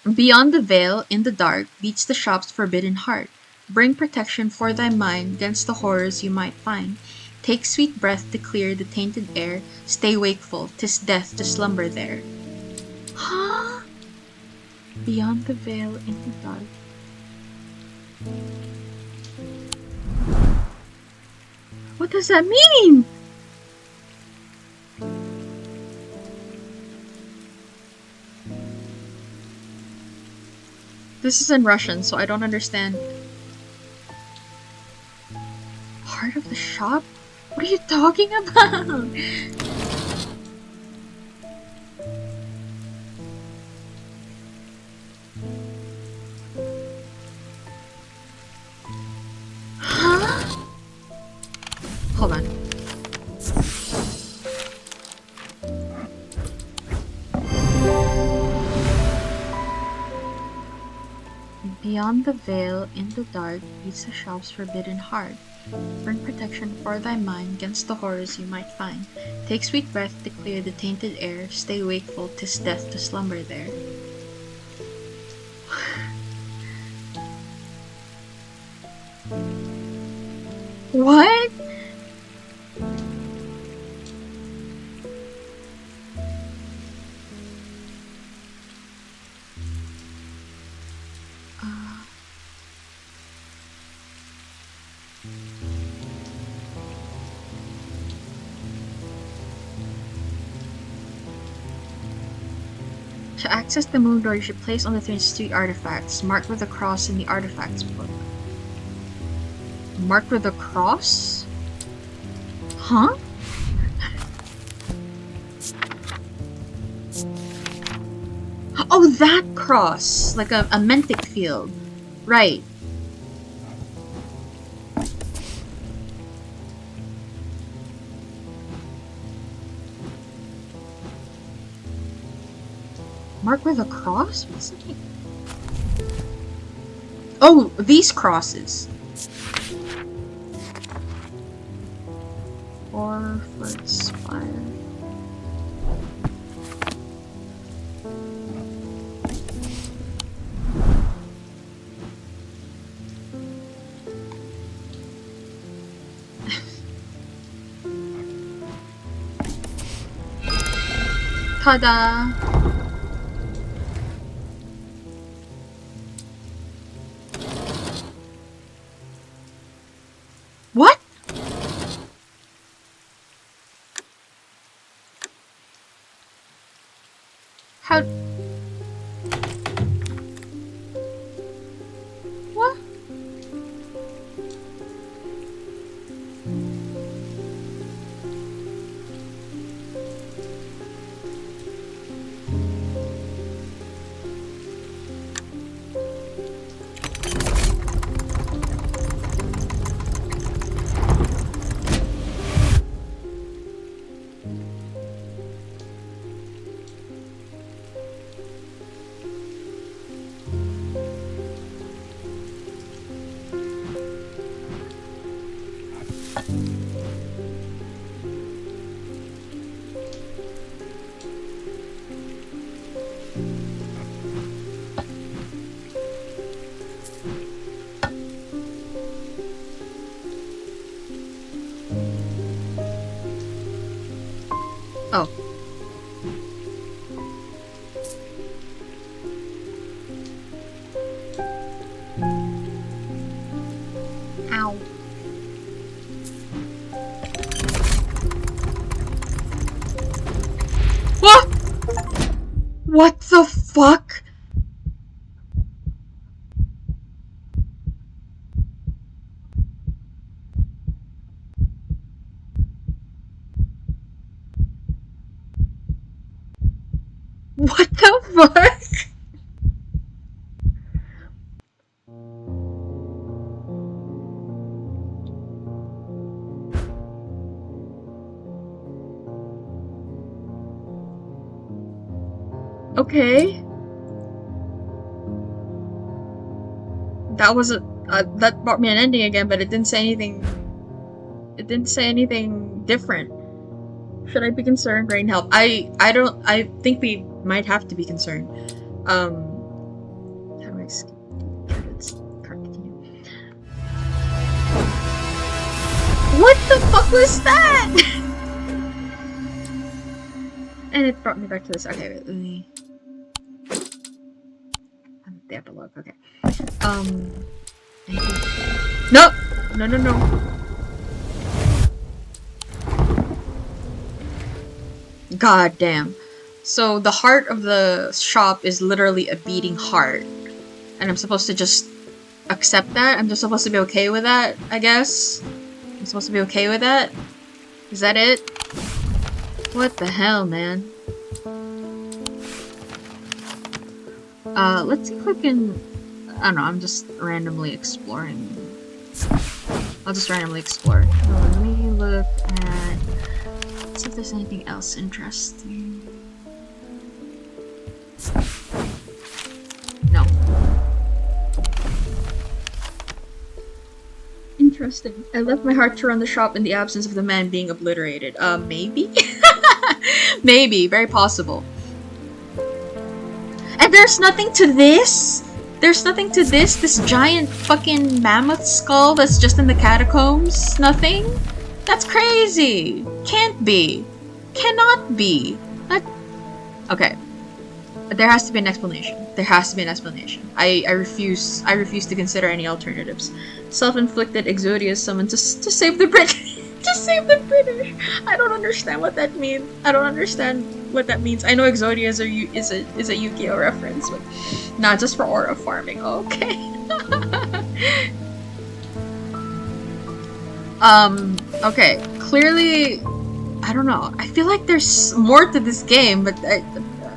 Speaker 1: Beyond the veil, in the dark, beats the shop's forbidden heart. Bring protection for thy mind against the horrors you might find. Take sweet breath to clear the tainted air. Stay wakeful, 'tis death to slumber there. Huh? Beyond the veil, in the dark. What does that mean? This is in Russian, so I don't understand. Part of the shop? What are you talking about? Huh? Hold on. Beyond the veil, in the dark, beats the shop's forbidden heart. Bring protection for thy mind against the horrors you might find. Take sweet breath to clear the tainted air. Stay wakeful, 'tis death to slumber there. What? To access the moon door, you should place on the three street artifacts marked with a cross in the artifacts book. Marked with a cross? Huh? Oh, that cross! Like a Mentic field. Right. Marked with a cross? What's that mean? Oh, these crosses. Four-foot spire. Ta-da! What? Oh. Ow. What? What the fuck? What the fuck? Okay. That was a that brought me an ending again, but it didn't say anything. It didn't say anything different. Should I be concerned? Rain help. I don't. I think we might have to be concerned. How do I skip credits? Continue. What the fuck was that? And it brought me back to this. Okay, wait, let me. The epilogue. Okay. No! No, no, no. God damn. So the heart of the shop is literally a beating heart. And I'm supposed to just accept that? I'm just supposed to be okay with that, I guess? I'm supposed to be okay with that? Is that it? What the hell, man? Let's see if I can... I don't know, I'm just randomly exploring. I'll just randomly explore. Let me look at... Let's see if there's anything else interesting. No. Interesting. I left my heart to run the shop in the absence of the man being obliterated. Maybe? Maybe, very possible. And there's nothing to this? There's nothing to this? This giant fucking mammoth skull that's just in the catacombs? Nothing? That's crazy! Can't be. Cannot be. That... Okay. There has to be an explanation. There has to be an explanation. I refuse to consider any alternatives. Self-inflicted Exodia summoned to save the British. To save the British! I don't understand what that means. I don't understand what that means. I know Exodia is a Yu-Gi-Oh reference, but not just for aura farming. Okay. Okay. Clearly, I don't know. I feel like there's more to this game, but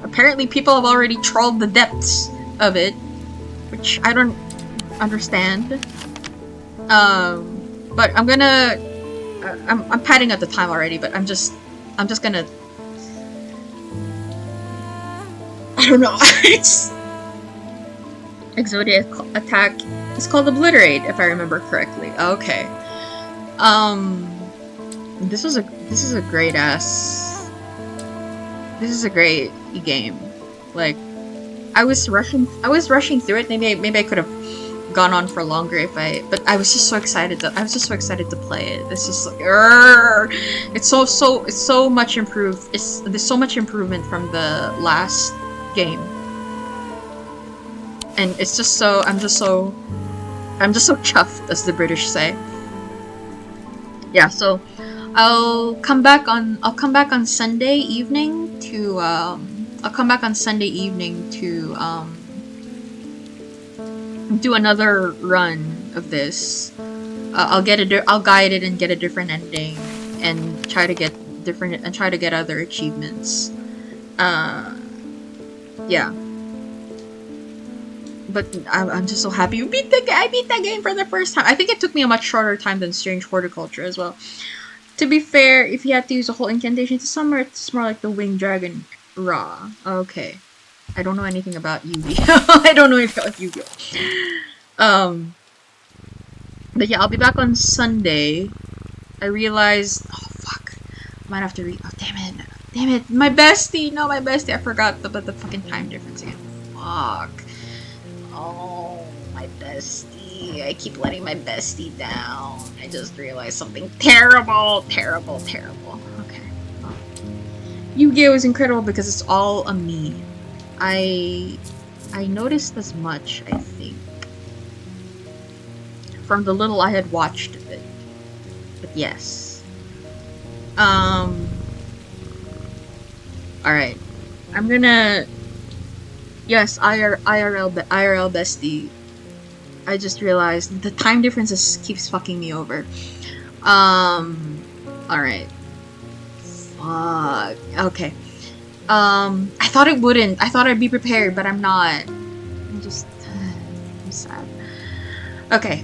Speaker 1: apparently people have already trawled the depths of it, which I don't understand. But I'm gonna... I'm padding up the time already, but I'm just gonna... I don't know. It's... Exodia attack is called Obliterate, if I remember correctly. Okay. This is a great ass... This is a great game. Like, I was rushing through it. Maybe I could have gone on for longer but I was just so excited to play it. It's just like, it's so much improved. There's so much improvement from the last game. And it's just so I'm just so chuffed, as the British say. Yeah, so I'll come back on Sunday evening to do another run of this. I'll guide it and get a different ending, and try to get other achievements. Yeah. But I'm just so happy I beat that game for the first time. I think it took me a much shorter time than Strange Horticulture as well. To be fair, if you had to use a whole incantation to summon, it's more like the Winged Dragon Ra. Okay. I don't know anything about Yu-Gi-Oh! I don't know anything about Yu-Gi-Oh! But yeah, I'll be back on Sunday I realized, oh fuck, might have to read. Oh damn it, my bestie, no, my bestie. I forgot about the fucking time difference again. Fuck. Oh, my bestie. I keep letting my bestie down. I just realized something terrible, terrible, terrible. Okay. Well, Yu-Gi-Oh is incredible because it's all a me. I noticed as much, I think, from the little I had watched of it. But yes. Alright. I'm gonna... Yes, IRL bestie. I just realized the time differences keeps fucking me over. Alright. Fuck. Okay. I thought it wouldn't. I thought I'd be prepared, but I'm not. I'm just... I'm sad. Okay.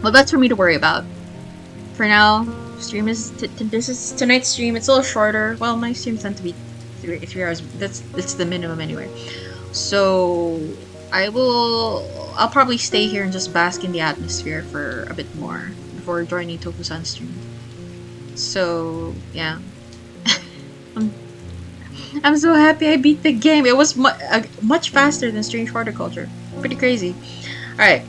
Speaker 1: Well, that's for me to worry about. For now, stream is this is tonight's stream. It's a little shorter. Well, my streams tend to be 3 hours. That's the minimum anyway. So I'll probably stay here and just bask in the atmosphere for a bit more before joining Toku-san's stream. So yeah, I'm so happy I beat the game. It was much faster than Strange Horticulture. Pretty crazy. All right.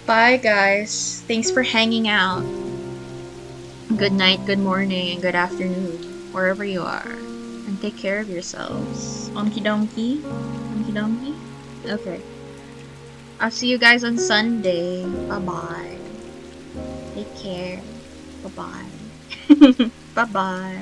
Speaker 1: Bye, guys. Thanks for hanging out. Good night, good morning, and good afternoon, wherever you are. And take care of yourselves. Onky donkey? Onky donkey? Okay. I'll see you guys on Sunday. Bye-bye. Take care. Bye-bye. Bye-bye.